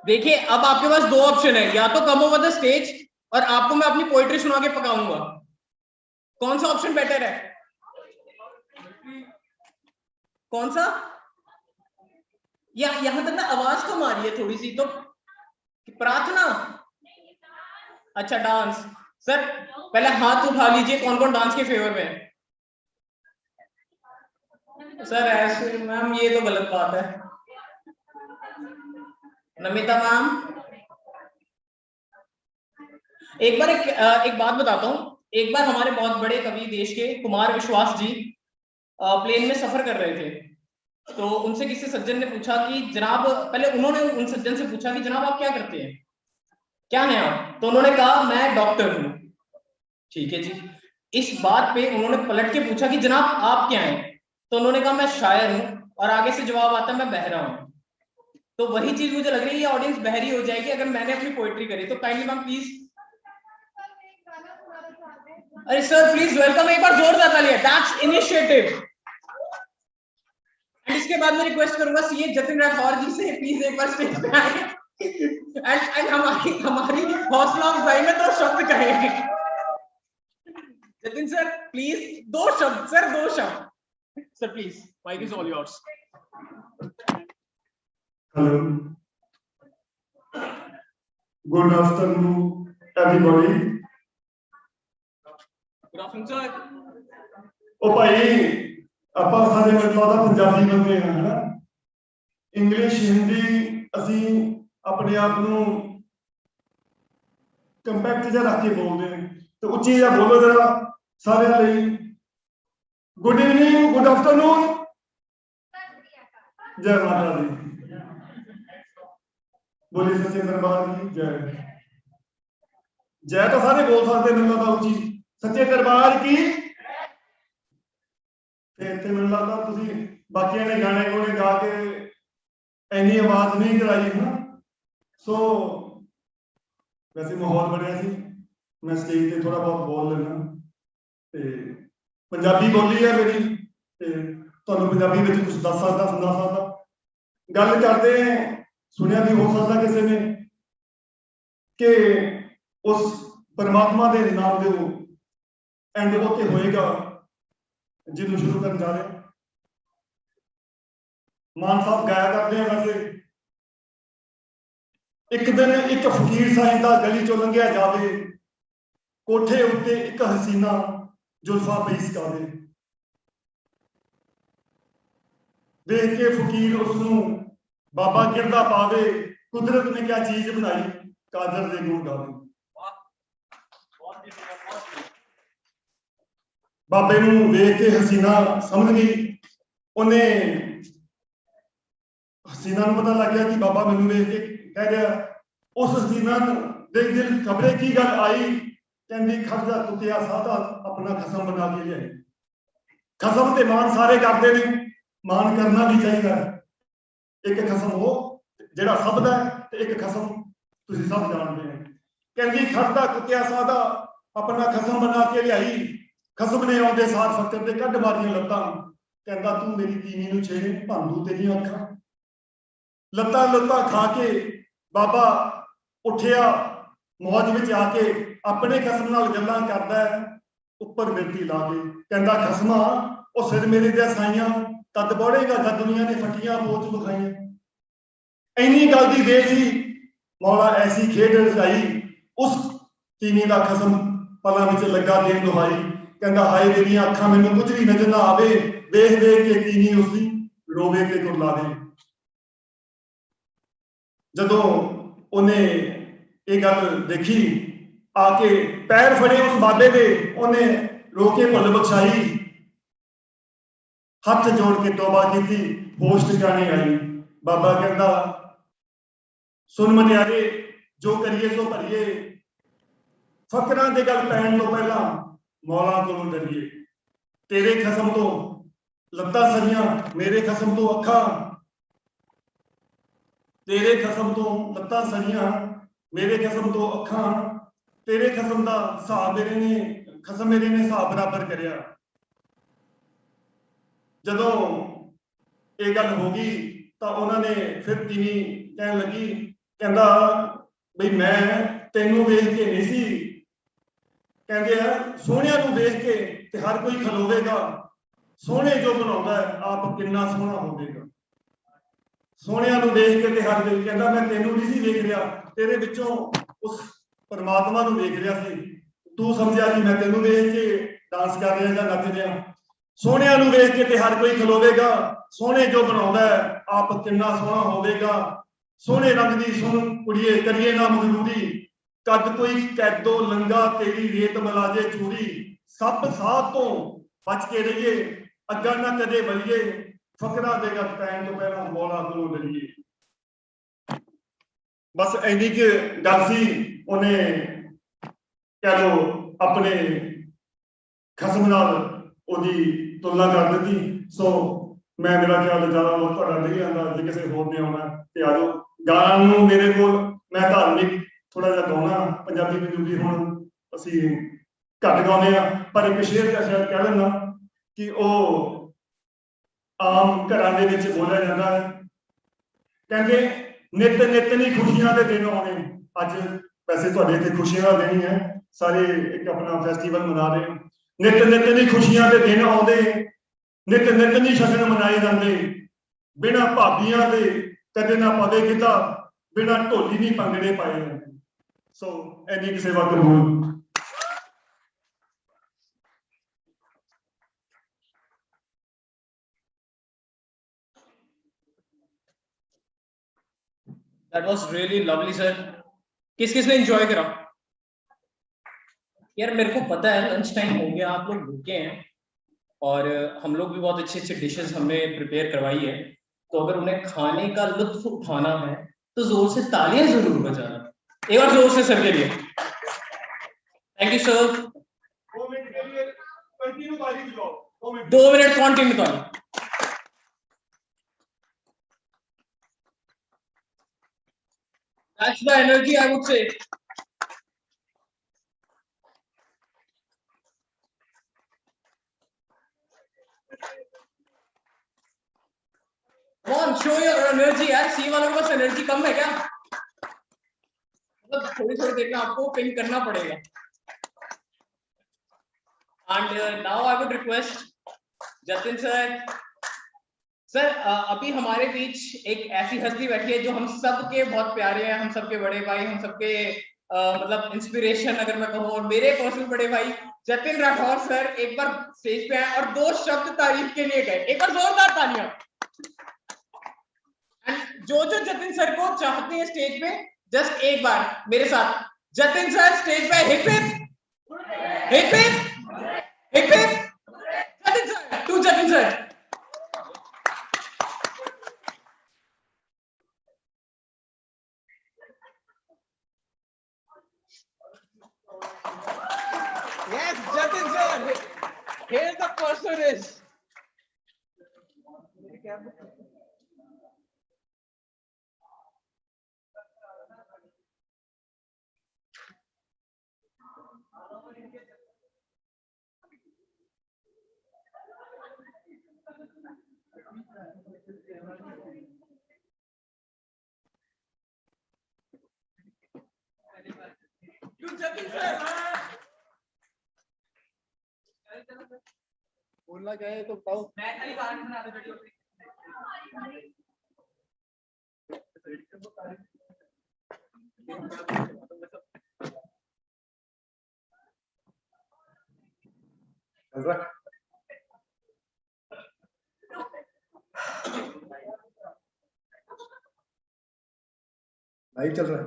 देखिए अब आपके पास दो ऑप्शन है, या तो कम ओवर द स्टेज और आपको मैं अपनी पोएट्री सुना के पकाऊंगा। कौन सा ऑप्शन बेटर है? कौन सा? या यहां तक ना आवाज कम आ रही है थोड़ी सी, तो प्रार्थना। अच्छा डांस। सर पहले हाथ उठा लीजिए, कौन कौन डांस के फेवर में है? सर ऐसे मैम ये तो गलत बात है। नमिता मैम एक बात बताता हूँ। एक बार हमारे बहुत बड़े कवि देश के कुमार विश्वास जी प्लेन में सफर कर रहे थे, तो उनसे किसी सज्जन ने पूछा कि जनाब, पहले उन्होंने उन सज्जन से पूछा कि जनाब आप क्या करते हैं, क्या हैं आप? तो उन्होंने कहा मैं डॉक्टर हूं। ठीक है जी। इस बात पे उन्होंने पलट के पूछा कि जनाब आप क्या हैं? तो उन्होंने कहा मैं शायर हूं, और आगे से जवाब आता है मैं बहरा हूं। तो वही चीज मुझे लग रही है ये ऑडियंस बहरी हो जाएगी अगर मैंने अपनी पोएट्री करी। तो काइंडली मैम प्लीज। अरे सर प्लीज वेलकम, एक बार जोरदार तालियां, दैट्स इनिशिएटिव। इसके बाद मैं रिक्वेस्ट करूंगा सीए जतिन राठौर जी से प्लीज एक बार स्टेज पे आए एंड हमारी हौसला अफजाई में दो शब्द कहेंगे। जतिन सर प्लीज दो शब्द, सर दो शब्द sir please, mic is all yours. Hello. Good afternoon, everybody. Good afternoon, sir. ਉਹ ਭਾਈ ਆਪਾਂ ਸਾਰੇ ਮਤਲਬ ਦਾ ਪੰਜਾਬੀ ਬੰਦੇ ਹਾਂ ਹਨਾ ਇੰਗਲਿਸ਼ ਹਿੰਦੀ ਅਸੀਂ ਆਪਣੇ ਆਪ ਨੂੰ ਕੰਪੈਕਟ ਜਿਹਾ ਰੱਖ ਕੇ ਬੋਲਦੇ ਨੇ ਤੇ ਉੱਚੀ ਜਿਹਾ ਬੋਲੋ ਜਰਾ ਸਾਰਿਆਂ ਲਈ ਗੁੱਡ ਇਵਨਿੰਗ ਗੁੱਡ ਆਫਟਰਨੂਨ ਜੈ ਮਾਤਾ ਦੀ ਬੋਲੇ ਸੱਚੇ ਦਰਬਾਰ ਦੀ ਜੈ ਜੈ ਤਾਂ ਸਾਰੇ ਬੋਲ ਸਕਦੇ ਮੈਨੂੰ ਲੱਗਦਾ ਉੱਚੀ ਸੱਚੇ ਦਰਬਾਰ ਕੀ ਤੇ ਇੱਥੇ ਮੈਨੂੰ ਲੱਗਦਾ ਤੁਸੀਂ ਬਾਕੀਆਂ ਨੇ ਗਾਣੇ ਗੋਣੇ ਗਾ ਕੇ ਇੰਨੀ ਆਵਾਜ਼ ਨਹੀਂ ਕਰਾਈ ਹੈ ਸੋ ਵੈਸੇ ਮਾਹੌਲ ਬਣਿਆ ਸੀ ਮੈਂ ਸਟੇਜ ਤੇ ਥੋੜਾ ਬਹੁਤ ਬੋਲ ਲੈਣਾ ਤੇ ਪੰਜਾਬੀ ਬੋਲੀ ਹੈ ਮੇਰੀ ਤੇ ਤੁਹਾਨੂੰ ਪੰਜਾਬੀ ਵਿੱਚ ਕੁਝ ਦੱਸ ਸਕਦਾ ਸੁਣਾ ਸਕਦਾ ਗੱਲ ਕਰਦੇ ਸੁਣਿਆ ਵੀ ਹੋ ਸਕਦਾ ਕਿਸੇ ਨੇ ਕਿ ਉਸ ਪਰਮਾਤਮਾ ਦੇ ਨਾਮ ਦੇ ਐਂਡ ਉੱਤੇ ਹੋਏਗਾ ਜਿਹਨੂੰ ਸ਼ੁਰੂ ਕਰਨ ਜਾ ਰਹੇ ਮਾਨ ਸਾਹਿਬ ਗਾਇਆ ਕਰਦੇ ਆ ਵੈਸੇ ਇੱਕ ਦਿਨ ਇੱਕ ਫਕੀਰ ਸਾਹਿਬ ਦਾ ਗਲੀ ਚੋਂ ਲੰਘਿਆ ਜਾਵੇ ਕੋਠੇ ਉੱਤੇ ਇੱਕ ਹਸੀਨਾ ਜ਼ੁਲਫਾਂ ਪਈ ਸਕਾਵੇ ਦੇਖ ਕੇ ਫਕੀਰ ਉਸ ਨੂੰ ਬਾਬਾ ਗਿਰਦਾ ਪਾਵੇ ਕੁਦਰਤ ਨੇ ਕਿਆ ਚੀਜ਼ ਬਣਾਈ ਕਾਦਰ ਦੇ ਗੁਣ ਗਾਵੇ ਬਾਬੇ ਨੂੰ ਵੇਖ ਕੇ ਹਸੀਨਾ ਸਮਝ ਗਈ ਉਹਨੇ ਹਸੀਨਾ ਨੂੰ ਪਤਾ ਲੱਗ ਗਿਆ ਕਿ ਬਾਬਾ ਮੈਨੂੰ ਵੇਖ ਕੇ ਕਹਿ ਰਿਹਾ ਉਸ ਹਸੀਨਾ ਦੇ ਦਿਲ ਖਬਰੇ ਕੀ ਗੱਲ ਆਈ ਕਹਿੰਦੀ ਖਰਜਾ ਤੁਕਿਆ ਸਾਦਾ ਆਪਣਾ ਖਸਮ ਬਣਾ ਕੇ ਲਿਆਈ ਖਸਮ ਤੇ ਮਾਨ ਸਾਰੇ ਕਰਦੇ ਨੇ ਮਾਨ ਕਰਨਾ ਵੀ ਚਾਹੀਦਾ ਇੱਕ ਖਸਮ ਉਹ ਜਿਹੜਾ ਸਭ ਦਾ ਤੇ ਇੱਕ ਖਸਮ ਤੁਸੀਂ ਸਭ ਜਾਣਦੇ ਹੋ ਕਹਿੰਦੀ ਖਰਜਾ ਤੁਕਿਆ ਸਾਦਾ ਆਪਣਾ ਖਸਮ ਬਣਾ ਕੇ ਲਿਆਈ ਖਸਮ ਨੇ ਆਉਂਦੇ ਸਾਰ ਫਕਰ ਤੇ ਕੱਢ ਮਾਰੀਆਂ ਲੱਤਾਂ ਕਹਿੰਦਾ ਤੂੰ ਮੇਰੀ ਤੀਵੀਂ ਨੂੰ ਛੇੜੇ ਭਾਂਦੂ ਤੇਰੀਆਂ ਅੱਖਾਂ ਲੱਤਾਂ ਖਾ ਕੇ ਬਾਬਾ ਉੱਠਿਆ ਮੌਜ ਵਿੱਚ ਆ ਕੇ ਆਪਣੇ ਖਸਮ ਨਾਲ ਗੱਲਾਂ ਕਰਦਾ ਉੱਪਰ ਮਿੱਟੀ ਲਾ ਕੇ ਕਹਿੰਦਾ ਖਸਮਾ ਉਹ ਸਿਰ ਮੇਰੇ ਦੇ ਸਾਈਆਂ ਤਦ ਬੋੜੇਗਾ ਜਦ ਦੁਨੀਆ ਨੇ ਫੱਟੀਆਂ ਪੋਚ ਵਿਖਾਈਆਂ ਇੰਨੀ ਗੱਲ ਦੀ ਦੇਰ ਸੀ ਮੌਲਾ ਐਸੀ ਖੇਡ ਰਚਾਈ ਉਸ ਤੀਵੀਂ ਦਾ ਖਸਮ ਪਲਾਂ ਵਿੱਚ ਲੱਗਾ ਦੇਣ ਦੁਹਾਈ ਕਹਿੰਦਾ ਹਾਏ ਮੇਰੀਆਂ ਅੱਖਾਂ ਮੈਨੂੰ ਕੁਝ ਵੀ ਨਜ਼ਰ ਨਾ ਆਵੇ ਵੇਖ ਵੇਖ ਕੇ ਤੀਵੀਂ ਉਸਦੀ ਰੋਵੇ ਕੇ ਕੁਰਲਾ ਦੇ ਜਦੋਂ ਉਹਨੇ ਇਹ ਗੱਲ ਦੇਖੀ ਆ ਕੇ ਪੈਰ ਫੜੇ ਉਸ ਬਾਬੇ ਦੇ ਉਹਨੇ ਰੋ ਕੇ ਭੁੱਲ ਬਖਸ਼ਾਈ ਹੱਥ ਜੋੜ ਕੇ ਤੋਬਾ ਕੀਤੀ ਹੋਸ਼ ਟਿਕਾਣੇ ਆਈ ਬਾਬਾ ਕਹਿੰਦਾ ਸੁਣ ਮਨਿਆਰੇ ਜੋ ਕਰੀਏ ਸੋ ਭਰੀਏ ਫਕਰਾਂ ਦੇ ਗੱਲ ਪੈਣ ਤੋਂ ਪਹਿਲਾਂ ਮੌਲਾ ਕੋਲੋਂ ਡਰੀਏ ਤੇਰੇ ਖਸਮ ਤੋਂ ਲੱਤਾਂ ਸਰੀਆਂ ਮੇਰੇ ਖਸਮ ਤੋਂ ਅੱਖਾਂ ਤੇਰੇ ਖਸਮ ਤੋਂ ਲੱਤਾਂ ਸਰੀਆਂ ਮੇਰੇ ਖਸਮ ਤੋਂ ਅੱਖਾਂ ਤੇਰੇ ਖਸਮ ਦਾ ਹਿਸਾਬ ਮੇਰੇ ਨੇ ਹਿਸਾਬ ਬਰਾਬਰ ਕਰਿਆ ਜਦੋਂ ਇਹ ਗੱਲ ਹੋ ਗਈ ਤਾਂ ਉਹਨਾਂ ਨੇ ਫਿਰ ਤੀਵੀਂ ਕਹਿਣ ਲੱਗੀ ਕਹਿੰਦਾ ਬਈ ਮੈਂ ਤੈਨੂੰ ਵੇਖ ਕੇ ਨਹੀਂ ਸੀ ਕਹਿੰਦੇ ਆ ਸੋਹਣਿਆਂ ਨੂੰ ਵੇਖ ਕੇ ਤੇ ਹਰ ਕੋਈ ਖਲੋਵੇਗਾ ਸੋਹਣੇ ਜੋ ਬਣਾਉਂਦਾ ਆਪ ਕਿੰਨਾ ਸੋਹਣਾ ਹੋਵੇਗਾ ਸੋਹਣਿਆਂ ਨੂੰ ਵੇਖ ਕੇ ਤੇ ਹਰ ਕੋਈ ਕਹਿੰਦਾ ਮੈਂ ਤੈਨੂੰ ਨਹੀਂ ਸੀ ਵੇਖ ਰਿਹਾ ਤੇਰੇ ਵਿੱਚੋਂ ਉਸ ਪਰਮਾਤਮਾ ਨੂੰ ਵੇਖ ਰਿਹਾ ਸੀ ਤੂੰ ਸਮਝਿਆ ਕਿ ਮੈਂ ਤੈਨੂੰ ਵੇਖ ਕੇ ਡਾਂਸ ਕਰ ਰਿਹਾ ਜਾਂ ਨੱਚ ਰਿਹਾ ਸੋਹਣਿਆਂ ਨੂੰ ਵੇਖ ਕੇ ਤੇ ਹਰ ਕੋਈ ਖਲੋਵੇਗਾ ਸੋਹਣੇ ਜੋ ਬਣਾਉਂਦਾ ਆਪ ਕਿੰਨਾ ਸੋਹਣਾ ਹੋਵੇਗਾ ਸੋਹਣੇ ਰੰਗ ਦੀ ਸੁਣ ਕੁੜੀਏ ਕਰੀਏ ਨਾ ਮਗਰੂਰੀ ਕੱਦ ਕੋਈ ਕੈਦੋ ਲੰਗਾ ਤੇਰੀ ਰੇਤ ਮਲਾਜੇ ਚੂਰੀ ਸੱਪ ਸਾਹ ਤੋਂ ਬਚ ਕੇ ਰਹੀਏ ਅੱਗਾ ਨਾ ਕਦੇ ਵਲੀਏ ਫਕਰਾਂ ਦੇ ਗੱਲ ਪੈਣ ਤੋਂ ਪਹਿਲਾਂ ਮੌਲਾ ਕੋਲੋਂ ਡਰੀਏ ਬਸ ਇੰਨੀ ਕਿ ਗੱਲ ਸੀ ਉਹਨੇ ਕਹਿ ਲੋ ਆਪਣੇ ਖਸਮ ਨਾਲ ਉਹਦੀ ਤੁਲਨਾ ਕਰ ਦਿੱਤੀ ਸੋ ਮੈਂ ਮੇਰਾ ਖਿਆਲ ਜ਼ਿਆਦਾ ਲੋਕ ਤੁਹਾਡਾ ਨਹੀਂ ਆਉਂਦਾ ਜੇ ਕਿਸੇ ਹੋਰ ਨੇ ਆਉਣਾ ਤੇ ਆ ਜਾਓ ਗਾਣ ਨੂੰ ਮੇਰੇ ਕੋਲ ਮੈਂ ਧਾਰਮਿਕ ਥੋੜਾ ਜਿਹਾ ਗਾਉਣਾ ਪੰਜਾਬੀ ਹੁਣ ਅਸੀਂ ਘੱਟ ਗਾਉਂਦੇ ਆ ਪਰ ਇੱਕ ਸ਼ੇਰ ਦਾ ਸ਼ਾਇਦ ਕਹਿ ਦਿੰਦਾ ਕਿ ਉਹ ਆਮ ਘਰਾਂ ਦੇ ਵਿੱਚ ਬੋਲਿਆ ਜਾਂਦਾ ਹੈ ਕਹਿੰਦੇ ਨਿਤ ਨਿਤ ਨਹੀਂ ਖੁਸ਼ੀਆਂ ਦੇ ਦਿਨ ਆਉਣੇ ਅੱਜ ਵੈਸੇ ਤੁਹਾਡੇ ਇੱਥੇ ਖੁਸ਼ੀਆਂ ਦਾ ਦਿਨ ਹੀ ਹੈ ਸਾਰੇ ਇੱਕ ਆਪਣਾ ਫੈਸਟੀਵਲ ਮਨਾ ਰਹੇ ਨਿਤ ਨਿਤ ਨਹੀਂ ਖੁਸ਼ੀਆਂ ਦੇ ਦਿਨ ਆਉਂਦੇ ਨਿਤ ਨਿਤ ਨਹੀਂ ਸ਼ਗਨ ਮਨਾਏ ਜਾਂਦੇ ਬਿਨਾਂ ਭਾਬੀਆਂ ਦੇ ਕਦੇ ਨਾ ਪਵੇ ਗਿੱਧਾ ਬਿਨਾਂ ਢੋਲੀ ਨਹੀਂ ਭੰਗੜੇ ਪਾਏ ਜਾਂਦੇ ਸੋ ਐਨੀ ਕਿਸੇ ਵਕਤ ਹੋਣ That was really lovely, sir. किसने एंजॉय करा? यार मेरे को पता है लंच टाइम हो गया, आप लोग भूखे हैं और हम लोग भी बहुत अच्छे डिशेस हमने प्रिपेयर करवाई है, तो अगर उन्हें खाने का लुत्फ उठाना है तो जोर से तालियां जरूर बजाना। एक बार जोर से सर के लिए। Thank you sir. 2 मिनट के लिए कंटिन्यू ताली बजाओ। 2 मिनट कंटिन्यू ताली। That's the energy, I would say. Come on, show your energy यार। सी वालों के पास एनर्जी कम है क्या? मतलब थोड़ी थोड़ी देर में आपको पिंक करना पड़ेगा। And now I would request Jatin sir. Sir अभी हमारे बीच एक ऐसी हस्ती बैठी है जो हम सबके बहुत प्यारे हैं, हम सबके बड़े भाई, हम सबके मतलब इंस्पिरेशन अगर मैं कहूँ, और मेरे पर्सनल बड़े भाई जतिन राठौर सर एक बार स्टेज पे आए और 2 शब्द तारीफ के लिए गए। एक बार जोरदार तालियां। जो जतिन सर को चाहते हैं स्टेज पे, जस्ट एक बार मेरे साथ जतिन सर स्टेज पे। Hip hip hip hip hip hip. Jatin sir, to Jatin sir. Yes, Jatin sir. Here the person is. You Jatin sir. बोलना चाहे तो बताओ। मैं खाली गाना सुना दे वीडियो। चल रहा नहीं चल रहा।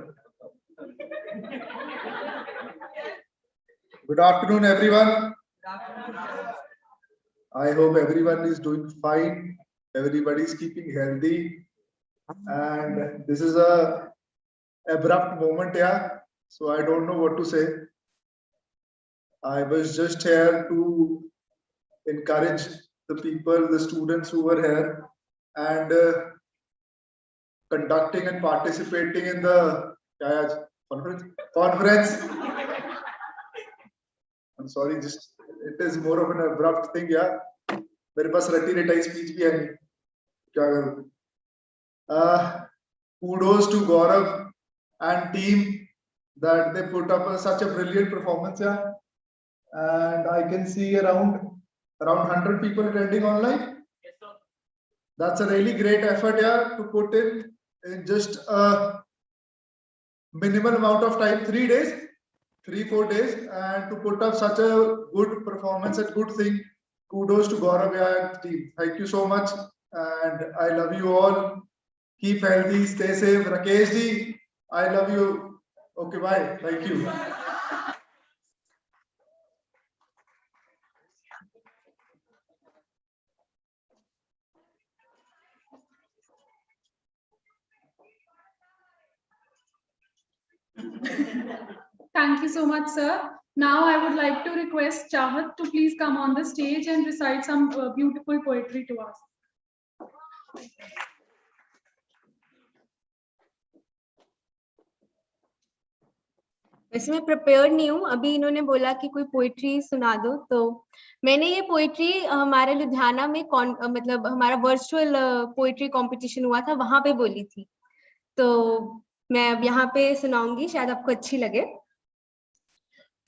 Good afternoon, everyone. I hope everyone is doing fine. Everybody is keeping healthy. And this is a abrupt moment, yeah. So I don't know what to say. I was just here to encourage the people, the students who were here, and conducting and participating in the conference. I'm sorry, just it is more of an abrupt thing, yeah. मेरे पास रटी रटाई speech भी है नहीं, क्या करूं? Kudos to Gaurav and team that they put up such a brilliant performance, yeah. And I can see around 100 people attending online. Yes, sir. That's a really great effort, yeah, to put in just a minimal amount of time, 3 days, 3-4 days, and to put up such a good performance and good thing. Kudos to Gaurav and team. Thank you so much, and I love you all. Keep healthy, stay safe. Rakesh ji, I love you. Okay, bye. Thank you. Thank you so much, sir. Now I would like to request Chahat to please come on the stage and recite some beautiful poetry to us. वैसे मैं prepared नहीं हूँ, अभी इन्होंने बोला कि कोई poetry सुना दो, तो मैंने ये पोइट्री हमारे लुधियाना में मतलब हमारा वर्चुअल पोइट्री कंपटीशन हुआ था, वहां पे बोली थी, तो मैं अब यहाँ पे सुनाऊंगी, शायद आपको अच्छी लगे।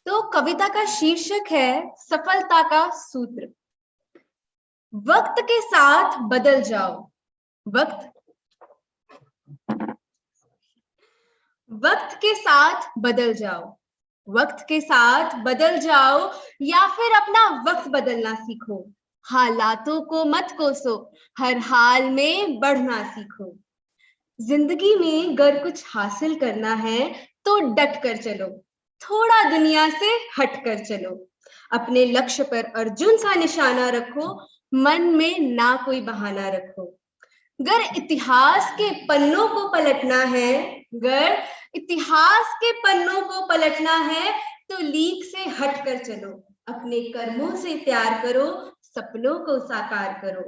तो कविता का शीर्षक है सफलता का सूत्र। वक्त के साथ बदल जाओ, वक्त के साथ बदल जाओ, वक्त के साथ बदल जाओ, या फिर अपना वक्त बदलना सीखो। हालातों को मत कोसो, हर हाल में बढ़ना सीखो। जिंदगी में अगर कुछ हासिल करना है तो डट कर चलो, थोड़ा दुनिया से हट कर चलो, अपने लक्ष्य पर अर्जुन सा निशाना रखो, मन में ना कोई बहाना रखो। अगर इतिहास के पन्नों को पलटना है, अगर इतिहास के पन्नों को पलटना है तो लीक से हट कर चलो, अपने कर्मों से प्यार करो, सपनों को साकार करो।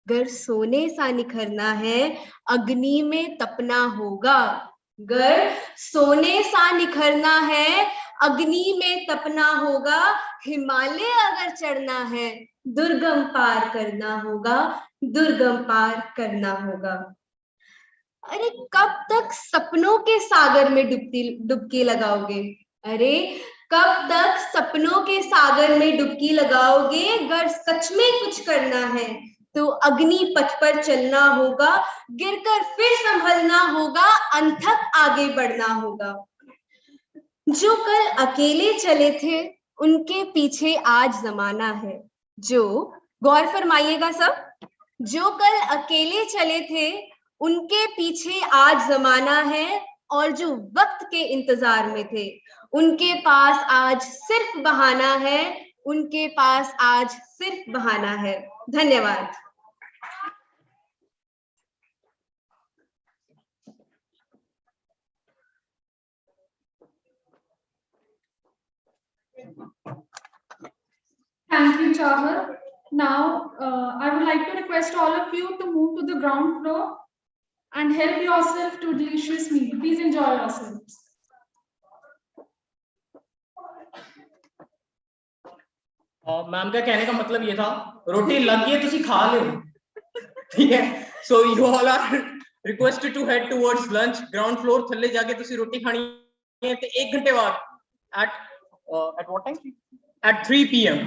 अगर सोने सा निखरना है, अग्नि में तपना होगा, अगर सोने सा निखरना है, अग्नि में तपना होगा, हिमालय अगर चढ़ना है, दुर्गम पार करना होगा, दुर्गम पार करना होगा। अरे कब तक सपनों के सागर में डुबकी लगाओगे? अरे कब तक सपनों के सागर में डुबकी लगाओगे? अगर सच में कुछ करना है तो अग्नि पथ पर चलना होगा, गिरकर फिर संभलना होगा, अनथक आगे बढ़ना होगा। जो कल अकेले चले थे उनके पीछे आज जमाना है, जो गौर फरमाइएगा सब, जो कल अकेले चले थे उनके पीछे आज जमाना है, और जो वक्त के इंतजार में थे उनके पास आज सिर्फ बहाना है, उनके पास आज सिर्फ बहाना है। धन्यवाद। Thank you, Chahat. Now, I would like to request all of you to move to the ground floor and help yourself to delicious meal. Please enjoy yourselves. Ma'am का कहने का मतलब ये था, रोटी लग गई है तुसी खा लो, ठीक है। So you all are requested to head towards lunch, ground floor थल्ले जाके तुसी रोटी खानी है ते 1 घंटे बाद at what time? At 3 p.m.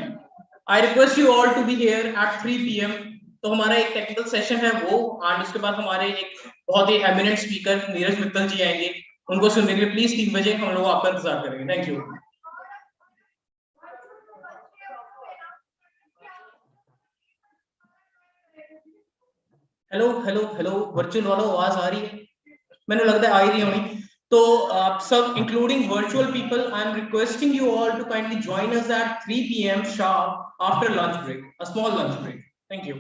I request you all to be here at 3 p.m. तो हमारा एक टेक्निकल सेशन है वो, और उसके बाद हमारे एक बहुत ही एमिनेंट स्पीकर नीरज मित्तल जी आएंगे, उनको सुनने के लिए प्लीज 3 बजे हम लोग आपका इंतजार करेंगे। Thank you. Hello hello hello, virtual वालों आवाज आ रही है? मैंने लगता है आ ही रही होनी। तो आप सब including virtual people, I am requesting you all to kindly join us at 3 p.m. sharp after lunch break, a small lunch break. Thank you.